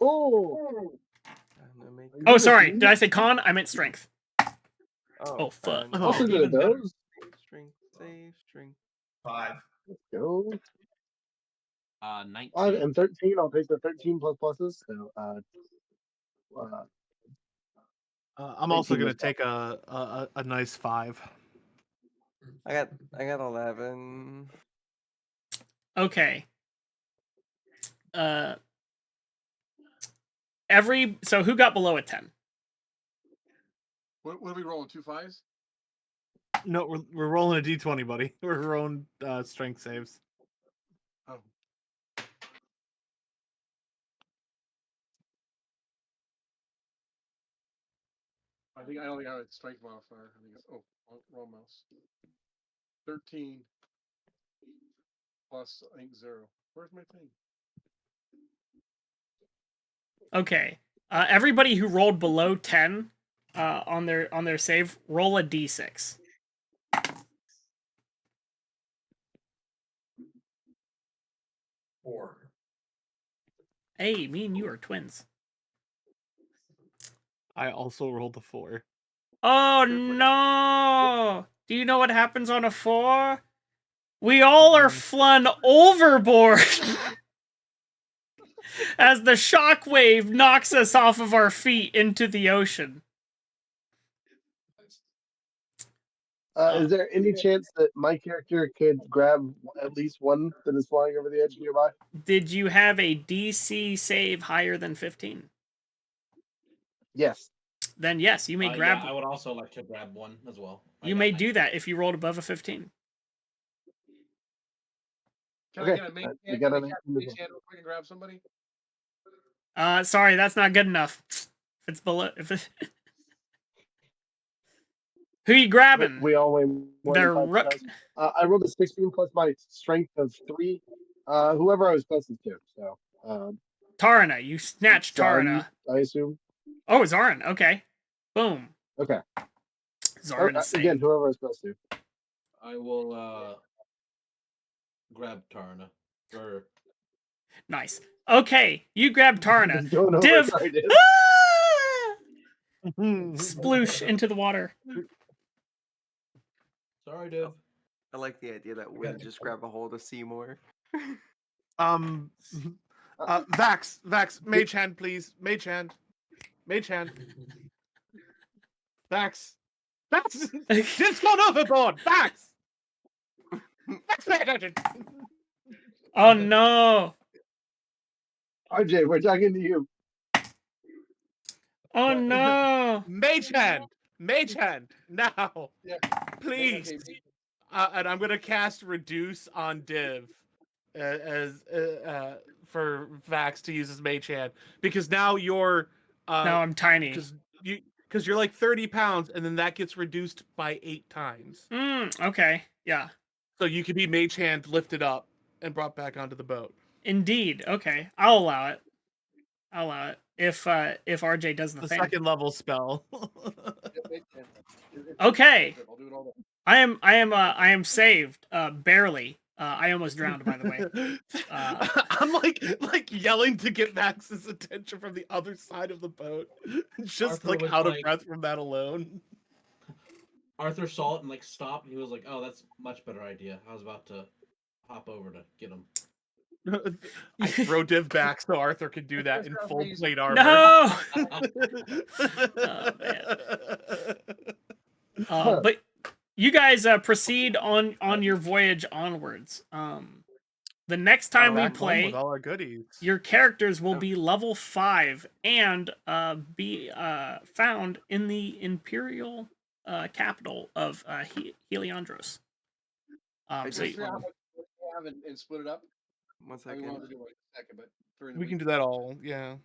Oh, I'm gonna make Oh, sorry. Did I say con? I meant strength. Oh, fuck. fine. Oh, also good at even better. those. Strength save, strength. 5. Let's go. 19. 5 and 13. I'll take the 13 plus pluses. So, I'm also 18 gonna was fine. take a nice 5. I got 11. Okay. So who got below a 10? What are we rolling? 2 5s? No, we're rolling a d20, buddy. We're rolling strength saves. Oh. I don't think I have a strength modifier. I think it's wrong mouse. 13 plus I think 0. Where's my thing? Okay. Everybody who rolled below 10 on their save, roll a d6. 4. Hey, me and you are twins. I also rolled a 4. Oh no! Do you know what happens on a 4? We all are flung overboard as the shockwave knocks us off of our feet into the ocean. Is there any chance that my character could grab at least one that is flying over the edge nearby? Did you have a DC save higher than 15? Yes. Then yes, you may grab. Yeah, I would also like to grab one as well. You may do that if you rolled above a 15. Can Okay, I get a main we hand? got Can I an cast action main as hand real quick and grab somebody? Sorry, that's not good enough. If it's below, who you grabbing? We all weigh more The than 5 rook. pounds. I rolled a 16 plus my strength of 3. Whoever I was closest to. So, Tarna. You snatched Tarna. I assume. Oh, Zarin. Okay. Boom. Okay. Zarin is Again, saved. whoever I was supposed to. I will grab Tarna. Or Nice. Okay, you grab Tarna. It's going over. Div. Sorry, Div. Sploosh into the water. sorry, Div. I like the idea that we just grab a hold of Seymour. Vax, mage hand, please. Mage hand. Vax. Div's gone overboard. Vax, pay attention. Oh no. RJ, we're talking to you. Oh no. Mage hand, now, Yeah. please. Okay. And I'm gonna cast reduce on Div as for Vax to use his mage hand, because now you're Now I'm tiny. because you're like 30 pounds, and then that gets reduced by 8 times. Okay. Yeah. So you can be mage hand lifted up and brought back onto the boat. Indeed. Okay. I'll allow it. If RJ does the thing. Second level spell. Okay. I'll do it all day. I am saved. Barely. I almost drowned, by the way. I'm like yelling to get Max's attention from the other side of the boat. Just Arthur like was out of like- breath from that alone. Arthur saw it and like stopped. He was like, "Oh, that's a much better idea." I was about to hop over to get him. I throw Div back so Arthur can do that in full plate armor. No. Oh man. But you guys proceed on your voyage onwards. The next time we Back home play, with all our goodies. your characters will be level 5 and be found in the imperial capital of Heliandros. I So just you- want- Have and split it up. One I mean, second. we'll have to do it in a second, but during the We can week. do that all, yeah.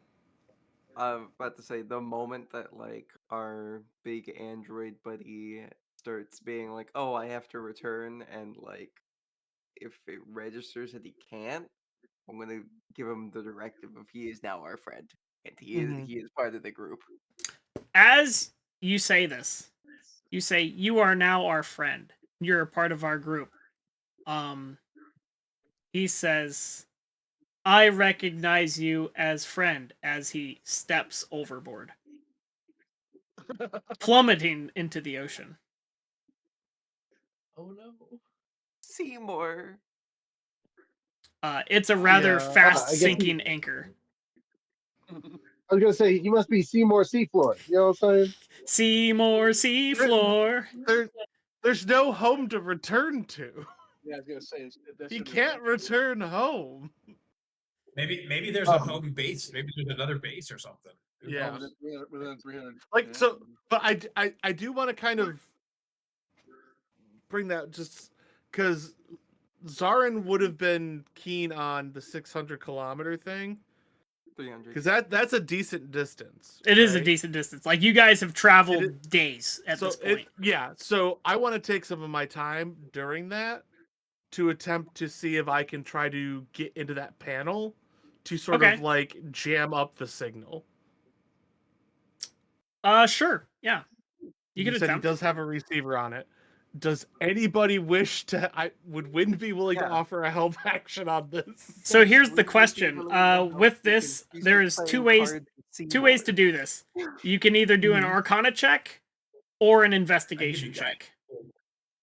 I'm about to say the moment that like our big android buddy starts being like, "Oh, I have to return," and like if it registers that he can't, I'm gonna give him the directive of he is now our friend and he is part of the group. as you say this, you say, "You are now our friend. You're a part of our group." He says, "I recognize you as friend," as he steps overboard, plummeting into the ocean. Oh no. Seymour. It's a rather Yeah. fast I guess sinking anchor. I was gonna say he must be Seymour Seafloor. You know what I'm saying? Seymour seafloor. There's no home to return to. Yeah, I was gonna say that's He gonna be can't return home. Maybe there's a home base. Maybe there's another base or something. Who Yeah. knows? within 300. Like yeah. so, but I do want to kind of bring that just because Zarin would have been keen on the 600-kilometer thing 300. because that's a decent distance. It is a right? decent distance. Like, you guys have traveled days at this point. So I want to take some of my time during that to attempt to see if I can try to get into that panel to sort Okay. of like jam up the signal. Sure. Yeah. You can said attempt. he does have a receiver on it. Does anybody wish to? Would Wind be willing to Yeah. offer a help action on this? So here's the Would you be question. willing to help? With We can this, do some there's playing two ways cards with two ways Seymour. to do this. You can either do an Mhm. Arcana check or an I investigation give you guys- check.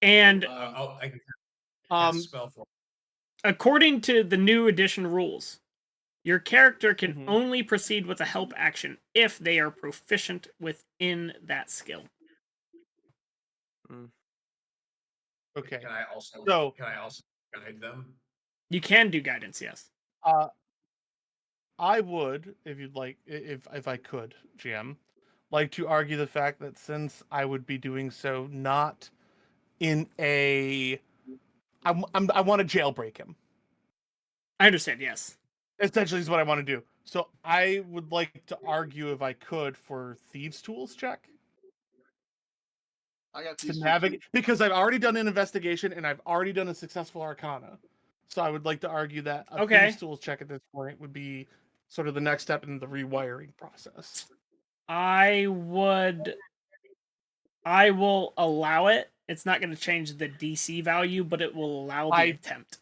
And I can cast Um, spell for. according to the new edition rules, your character can Mhm. only proceed with a help action if they are proficient within that skill. okay. Can I also So- guide them? You can do guidance, yes. I would, if you'd like, if I could, GM, like to argue the fact that since I would be doing so not in a, I want to jailbreak him. I understand, yes. Essentially, is what I want to do. So I would like to argue, if I could, for thieves' tools check I got to these navigate because I've already done an investigation and I've already done a successful Arcana. So I would like to argue that a Okay. thieves' tools check at this point would be sort of the next step in the rewiring process. I will allow it. It's not going to change the DC value, but it will allow the attempt.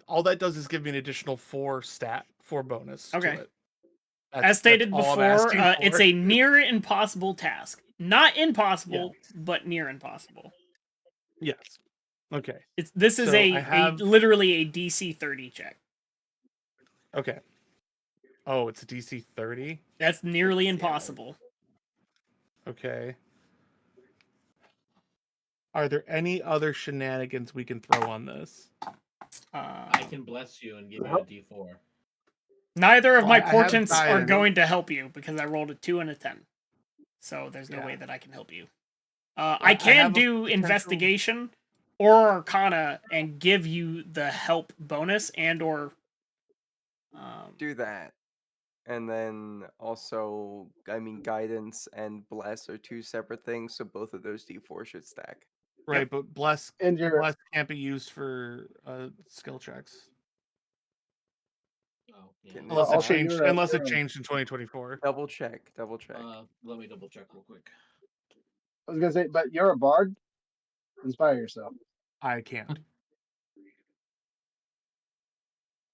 All that does is give me an additional 4 bonus Okay. to it. As stated all I'm before, asking for. it's a near impossible task. Not impossible, but near impossible. Yes. Okay. This is So a literally a DC 30 check. Okay. Oh, it's a DC 30? That's nearly impossible. Okay. Are there any other shenanigans we can throw on this? I can bless you and give you a D4. Neither of Well, my I have portents are guidance. going to help you because I rolled a 2 and a 10. So there's no Yeah. way that I can help you. I I can have a do potential- investigation or Arcana and give you the help bonus and or Do that. And then also, I mean, guidance and bless are 2 separate things, so both of those D4 should stack. Right, but bless can't be used for skill checks. Oh, yeah. Can Unless also it changed. Unless it changed in 2024. Double check. Let me double check real quick. I was gonna say, but you're a bard. Inspire yourself. I can't.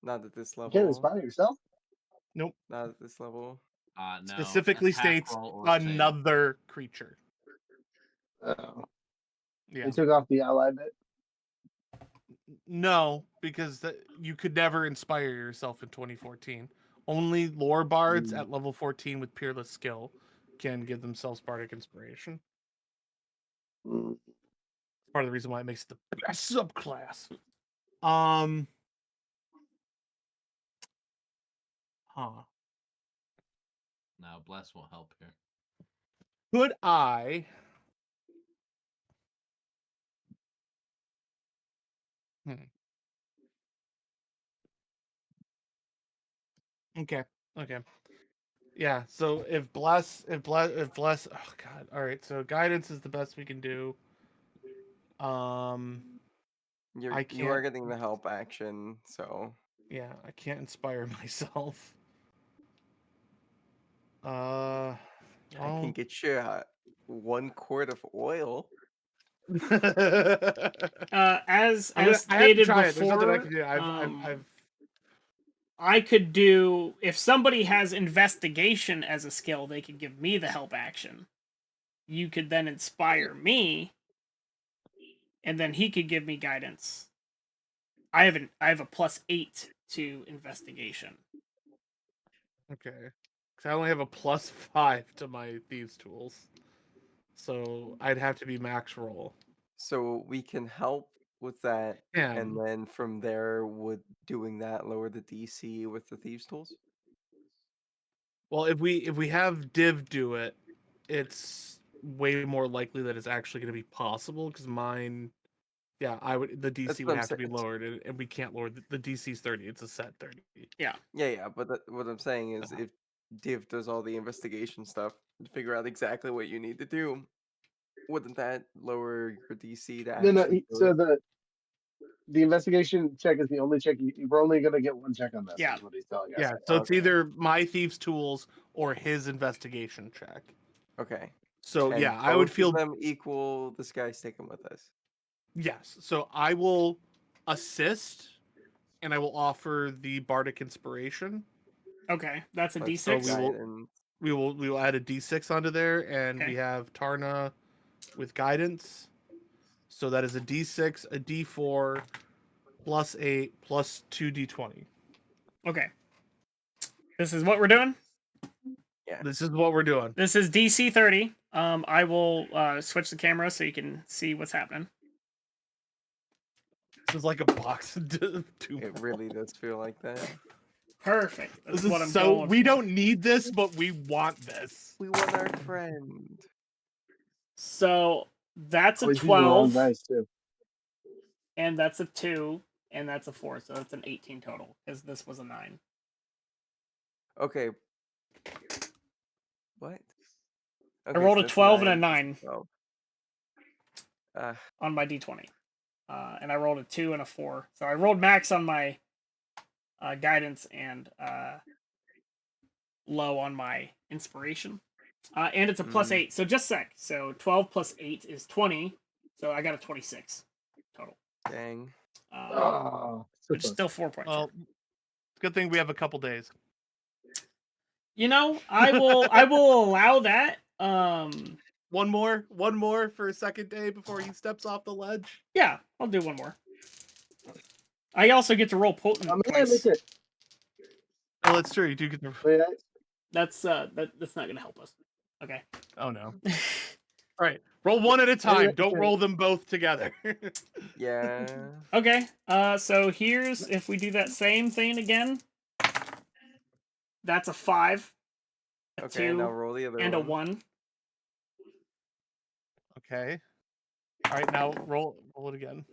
Not at this You level. can't inspire yourself. Nope. Not at this level. No. Specifically attack states roll or save. another creature. Oh. Yeah. They took off the ally bit. No, because you could never inspire yourself in 2014. Only lore bards at level 14 with peerless skill can give themselves bardic inspiration. Part of the reason why it makes it the best subclass. No, bless won't help here. Could I? Okay. Yeah. So if bless, oh god. All right. So guidance is the best we can do. You are can't- getting the help action, so Yeah, I can't inspire myself. I can get you 1 quart of oil. As I have to stated try it. There's nothing I before, can do. I've I could do, if somebody has investigation as a skill, they could give me the help action. You could then inspire me, and then he could give me guidance. I have a +8 to investigation. okay. Because I only have a +5 to my thieves tools, so I'd have to be max roll. So we can help with that, Yeah. and then from there, would doing that lower the DC with the thieves tools? Well, if we have Div do it, it's way more likely that it's actually going to be possible because mine, yeah, the DC That's would what I'm have to be saying. lowered, and we can't lower the DC's 30. It's a set 30. Yeah. Yeah, but what I'm saying is, if Div does all the investigation stuff to figure out exactly what you need to do, wouldn't that lower your DC to No, actually do so it? the investigation check is the only check. We're only going to get one check on this. Yeah. Is what he's telling us. Yeah, so it's Okay. either my thieves tools or his investigation check. Okay. So And yeah, I would both feel of them equal this guy sticking with us. yes. So I will assist, and I will offer the bardic inspiration. Okay, that's a Let's D6. So guidance. we will add a D6 onto there, and Okay. we have Tarna with guidance. So that is a D6, a D4, +8, +2 D20. Okay. This is what we're doing. Yeah. This is what we're doing. This is DC 30. I will switch the camera so you can see what's happening. This is like a box of two. It really does feel like that. Perfect. That's This what is I'm so going we for. don't need this, but we want this. We want our friend. So that's a Always using the wrong 12, dice too. and that's a 2, and that's a 4. So that's an 18 total, because this was a 9. Okay. What? I rolled a so that's 12 and a 9 9 plus 12. on my D20. And I rolled a 2 and a 4. So I rolled max on my guidance and low on my inspiration. And it's a +8. So just a sec. So 12 plus 8 is 20. So I got a 26 total. Dang. Which is still 4 points. Well, good thing we have a couple days. You know, I will allow that. One more for a second day before he steps off the ledge. Yeah, I'll do one more. I also get to roll potent twice. Oh, that's true. You do get the. That's that's not gonna help us. Okay. Oh no. All right, roll one at a time. Don't roll them both together. Yeah. Okay. So here's, if we do that same thing again. That's a 5, a Okay, 2, now roll the other and one. a 1. Okay. All right, now roll it again.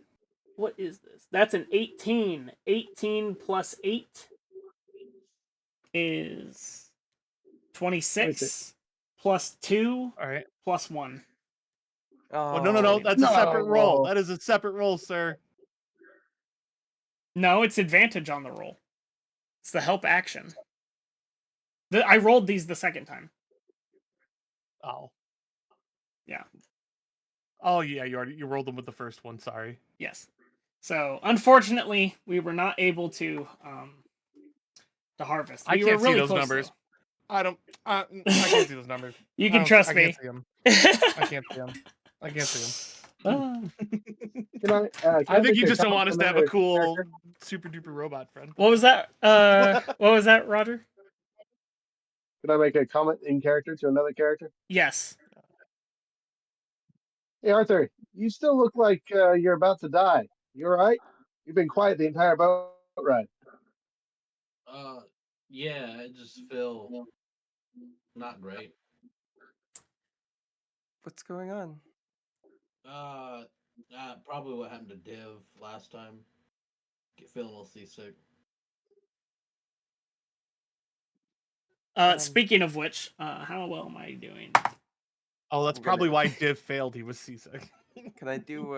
What is this? That's an 18. 18 plus 8 is 26. Plus 2. All right. Plus 1. Oh no! That's a separate roll. That is a separate roll, sir. No, it's advantage on the roll. It's the help action. I rolled these the second time. Oh. Yeah. Oh yeah, you rolled them with the first one. Sorry. Yes. So unfortunately, we were not able to harvest. I We can't were really see those close, numbers. though. I don't. I can't see those numbers. You can trust me. I can't see them. I can't see them. I can't see them. I think you just don't want us to have a cool, super duper robot friend. What was that? What was that, Roger? Can I make a comment in character to another character? Yes. Hey, Arthur, you still look like you're about to die. You all right? You've been quiet the entire boat ride. Yeah, I just feel not great. What's going on? Probably what happened to Div last time. Feeling a little seasick. Speaking of which, how well am I doing? Oh, that's probably why Div failed. He was seasick. Can I do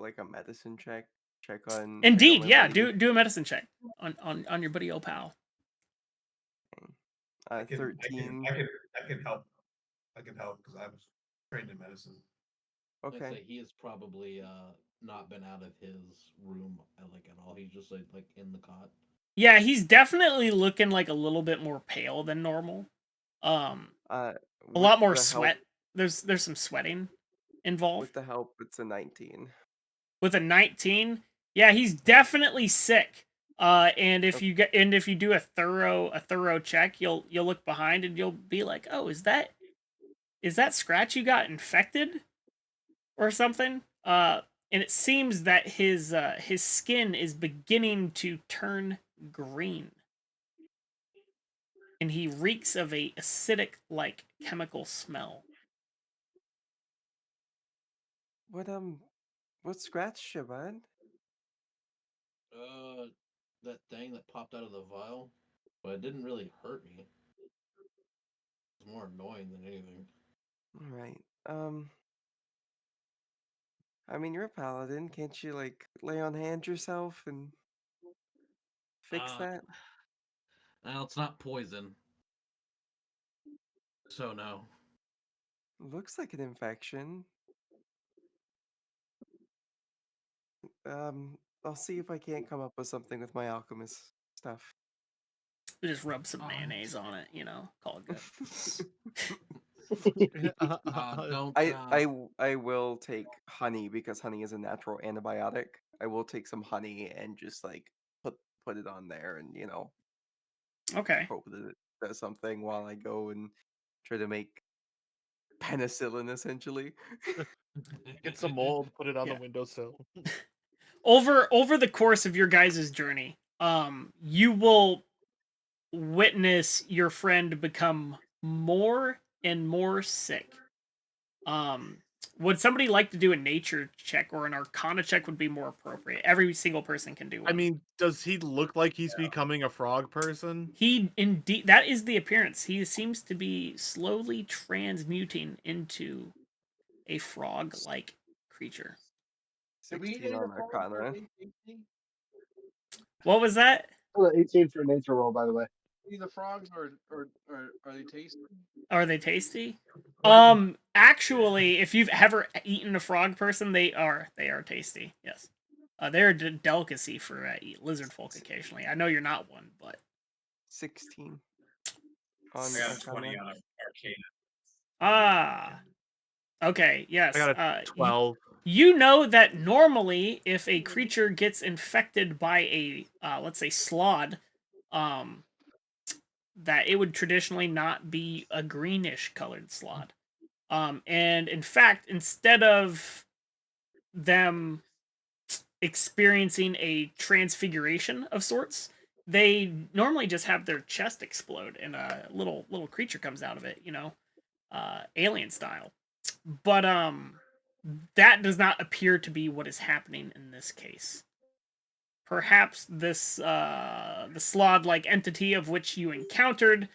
like a medicine check? Check on. Indeed, check on yeah. buddy? Do a medicine check on your buddy pal. 13. I can help. I can help because I'm trained in medicine. I'd Okay. say he has probably not been out of his room like at all. He's just like in the cot. Yeah, he's definitely looking like a little bit more pale than normal. A With lot more the help, sweat. There's some sweating involved. with the help, it's a 19. With a 19, yeah, he's definitely sick. And if you do a thorough check, you'll look behind and you'll be like, oh, is that Scratch you got infected or something? And it seems that his skin is beginning to turn green, and he reeks of a acidic like chemical smell. What scratched you, bud? That thing that popped out of the vial, but it didn't really hurt me. It's more annoying than anything. All right. I mean, you're a paladin. Can't you like lay on hands yourself and fix Uh, that? well, it's not poison, so no. Looks like an infection. I'll see if I can't come up with something with my alchemist stuff. We just rub some mayonnaise on it, call it good. Don't. I will take honey because honey is a natural antibiotic. I will take some honey and just like put it on there and Okay. hope that it does something while I go and try to make penicillin essentially. Get some mold, put it on Yeah. the windowsill. Over the course of your guys' journey, you will witness your friend become more and more sick. Would somebody like to do a nature check, or an arcana check would be more appropriate? Every single person can do one. I mean, does he look like he's becoming a frog person? He indeed, that is the appearance. He seems to be slowly transmuting into a frog-like creature. Did we 16 hit a on frog for arcana. ATP? What was that? 18 for a nature roll, by the way. These the frogs or are they tasty? Are they tasty? What- Actually, if you've ever eaten a frog person, they are tasty. Yes, they're a delicacy for lizard folk occasionally. I know you're not one, but 16 I on got a 20 arcana. on Arcana. ah, okay, yes. I got a 12. You know that normally, if a creature gets infected by a let's say slod, um, that it would traditionally not be a greenish colored slod. And in fact, instead of them experiencing a transfiguration of sorts, they normally just have their chest explode and a little creature comes out of it, alien style. But that does not appear to be what is happening in this case. Perhaps this the slod-like entity of which you encountered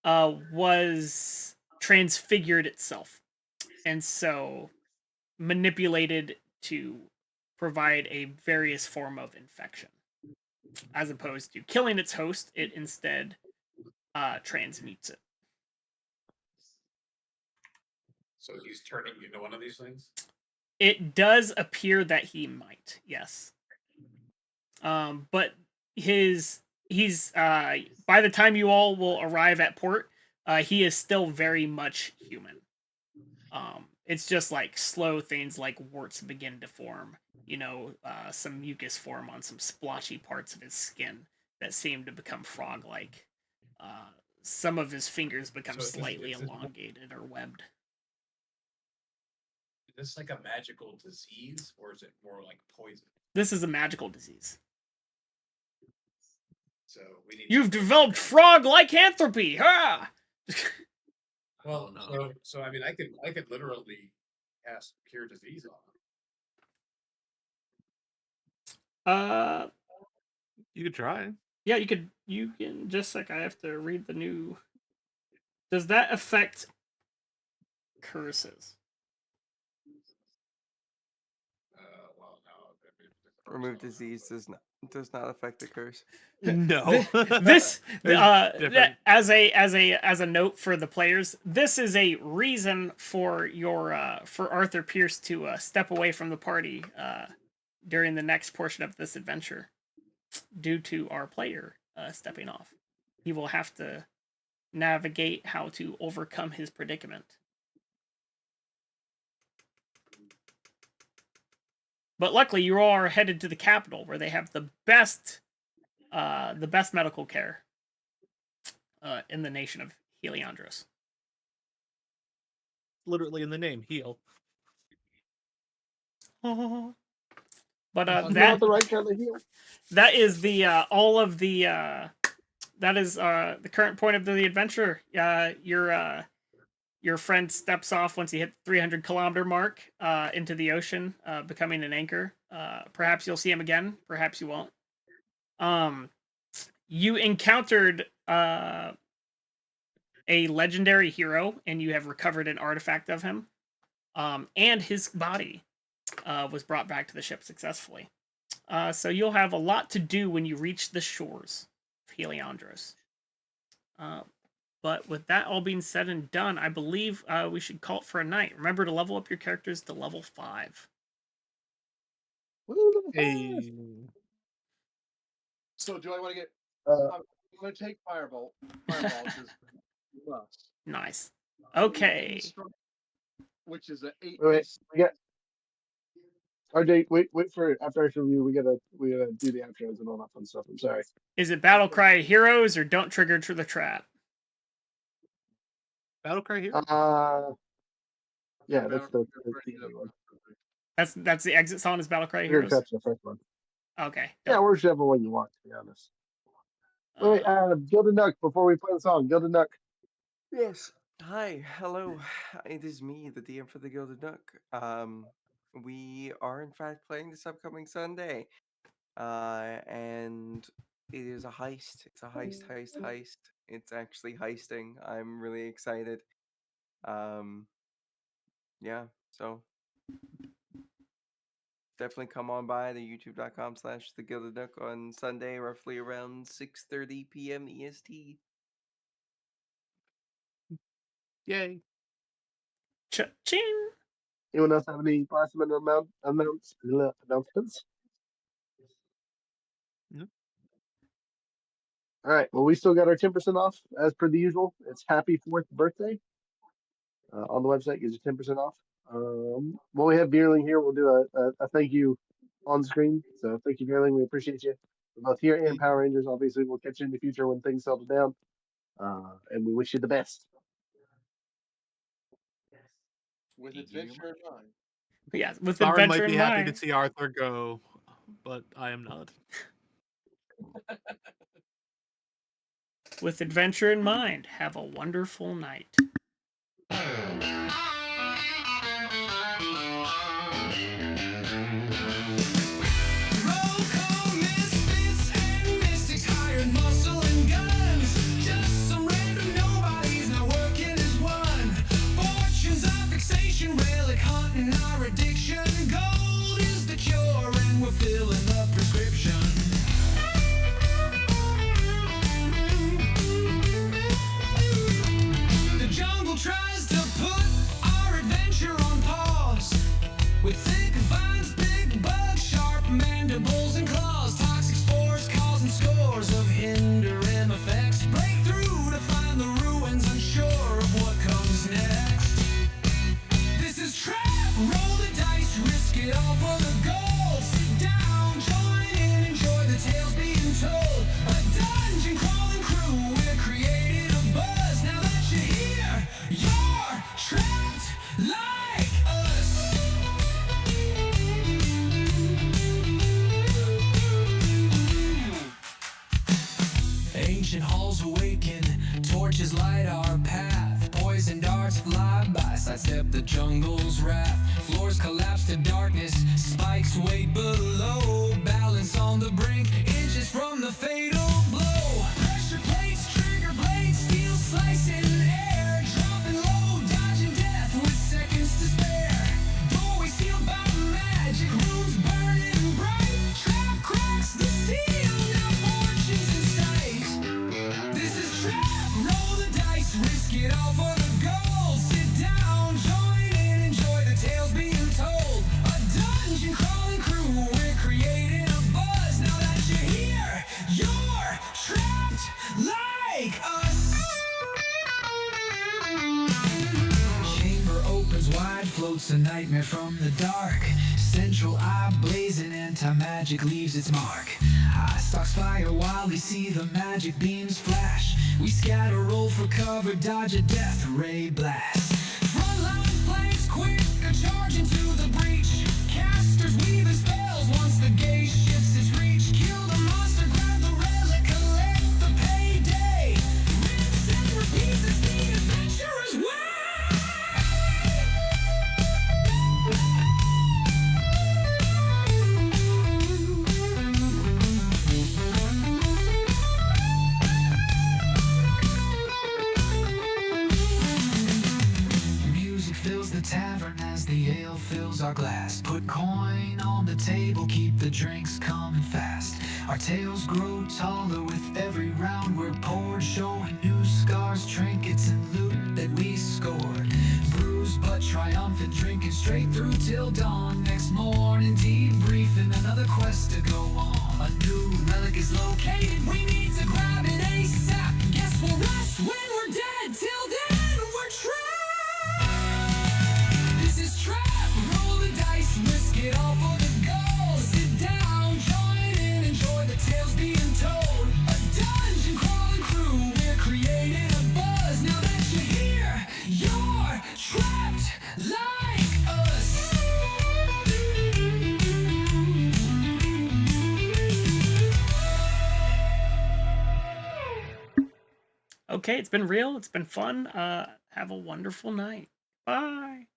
was transfigured itself, and so manipulated to provide a various form of infection. As opposed to killing its host, it instead transmutes it. So he's turning into one of these things? It does appear that he might, yes. But he's by the time you all will arrive at port, he is still very much human. It's just like slow things like warts begin to form, some mucus form on some splotchy parts of his skin that seem to become frog-like. Some of his fingers become So slightly elongated or webbed. Is this like a magical disease, or is it more like poison? This is a magical disease. So we need. You've developed frog lycanthropy! Ha! Well, no. so I mean, I could literally cast cure disease on him. You could try. Yeah, you can just like I have to read the new. Does that affect curses? Well, no. Remove disease does does not affect the curse. No. This There's different- as a note for the players, this is a reason for for Arthur Pierce to step away from the party during the next portion of this adventure, due to our player stepping off. He will have to navigate how to overcome his predicament. But luckily, you all are headed to the capital, where they have the best medical care in the nation of Heliandros. literally in the name, heal. But Not that the right kind of heal. that is the all of the that is the current point of the adventure. Your friend steps off once he hit the 300-kilometer mark into the ocean, becoming an anchor. Perhaps you'll see him again. Perhaps you won't. You encountered a legendary hero, and you have recovered an artifact of him. And his body was brought back to the ship successfully. So you'll have a lot to do when you reach the shores of Heliandros. But with that all being said and done, I believe we should call it for a night. Remember to level up your characters to level 5. Hey. So do I want to get? Uh, I'm going to take Fireball. Fireball because must. Nice. Okay. Which is an 8. wait, we got. RJ, wait for after I review. We gotta do the outros and all that fun stuff. I'm sorry. Is it Battle Cry Heroes or Don't Trigger the Trap? Battlecry here? Yeah, that's the one. That's the exit song is Battle Cry Here, Heroes? that's the first one. Okay. Yeah, whichever one you want, to be honest. Wait, Gilded Nuck, before we play the song, Gilded Nuck. Yes. Hi. Hello. It is me, the DM for the Gilded Nook. We are in fact playing this upcoming Sunday. And it is a heist. It's a heist. It's actually heisting. I'm really excited. Yeah, so definitely come on by the youtube.com/the Gilded Nook on Sunday, roughly around 6:30 p.m. EST. Yay. Cha-ching! Anyone else have any last minute announcements? No. All right. Well, we still got our 10% off as per the usual. It's happy 4th birthday. On the website gives you 10% off. When we have Beerling here, we'll do a thank you on screen. So thank you, Beerling. We appreciate you. We're both here and Power Rangers. Obviously, we'll catch you in the future when things settle down. And we wish you the best. With adventure in mind. Yeah, with Byron adventure might be in happy mind. to see Arthur go, but I am not. With adventure in mind, have a wonderful night. Roll call misfits and mystics, hired muscle and guns. Just some random nobodies now working as one. Fortunes of fixation, relic hunting our addiction. Gold is the cure and we're filling the prescription. The jungle tries to put our adventure on pause. With thick vines, big bugs, sharp mandibles and claws, toxic spores causing scores of hindering effects. Break through to find the ruins, unsure of what comes next. This is T.R.A.P. Roll the dice, risk it all for the gold. Sit down, join in, enjoy the tales being told. A dungeon crawling crew, we're creating a buzz. Now that you're here, you're trapped like us. Ancient halls awaken, torches light our path. Poison darts fly by, sidestep the jungle's wrath. Floors collapse to darkness, spikes wait below. Balance on the brink, inches from the fatal blow. Pressure plates, trigger blades, steel slicing air. Dropping low, dodging death with seconds to spare. Doorway sealed by magic, runes burning bright. Trap cracks the sea. it all for the gold. Sit down, join in, enjoy the tales being told. A dungeon crawling crew, we're creating a buzz. Now that you're here, you're trapped like us. Chamber opens wide, floats a nightmare from the dark. Central eye blazing, anti-magic leaves its mark. Eye stalks fire while they see the magic beams flash. We scatter, roll for cover, dodge a death ray blast. Frontline flanks quick, a charge into the breach. Casters weaving spells once the gaze shifts its reach. Kill the monster, grab the relic, collect the payday. Rinse and repeat, it's the adventurer's way. Music fills the tavern as the ale fills our glass. Put coin on the table, keep the drinks coming fast. Our tales grow taller with every round we're poured, showing new scars, trinkets, and loot that we scored. Bruised but triumphant, drinking straight through till dawn. Next morning, debriefing, another quest to go on. A new relic is located, we need to grab it ASAP. Guess we'll rest when we're dead, till then we're trapped. This is trap, roll the dice, risk it all for the gold. Sit down, join in, enjoy the tales being told. A dungeon crawling crew, we're creating a buzz. Now that you're here, you're trapped like us. Okay, it's been real. It's been fun. Have a wonderful night. Bye.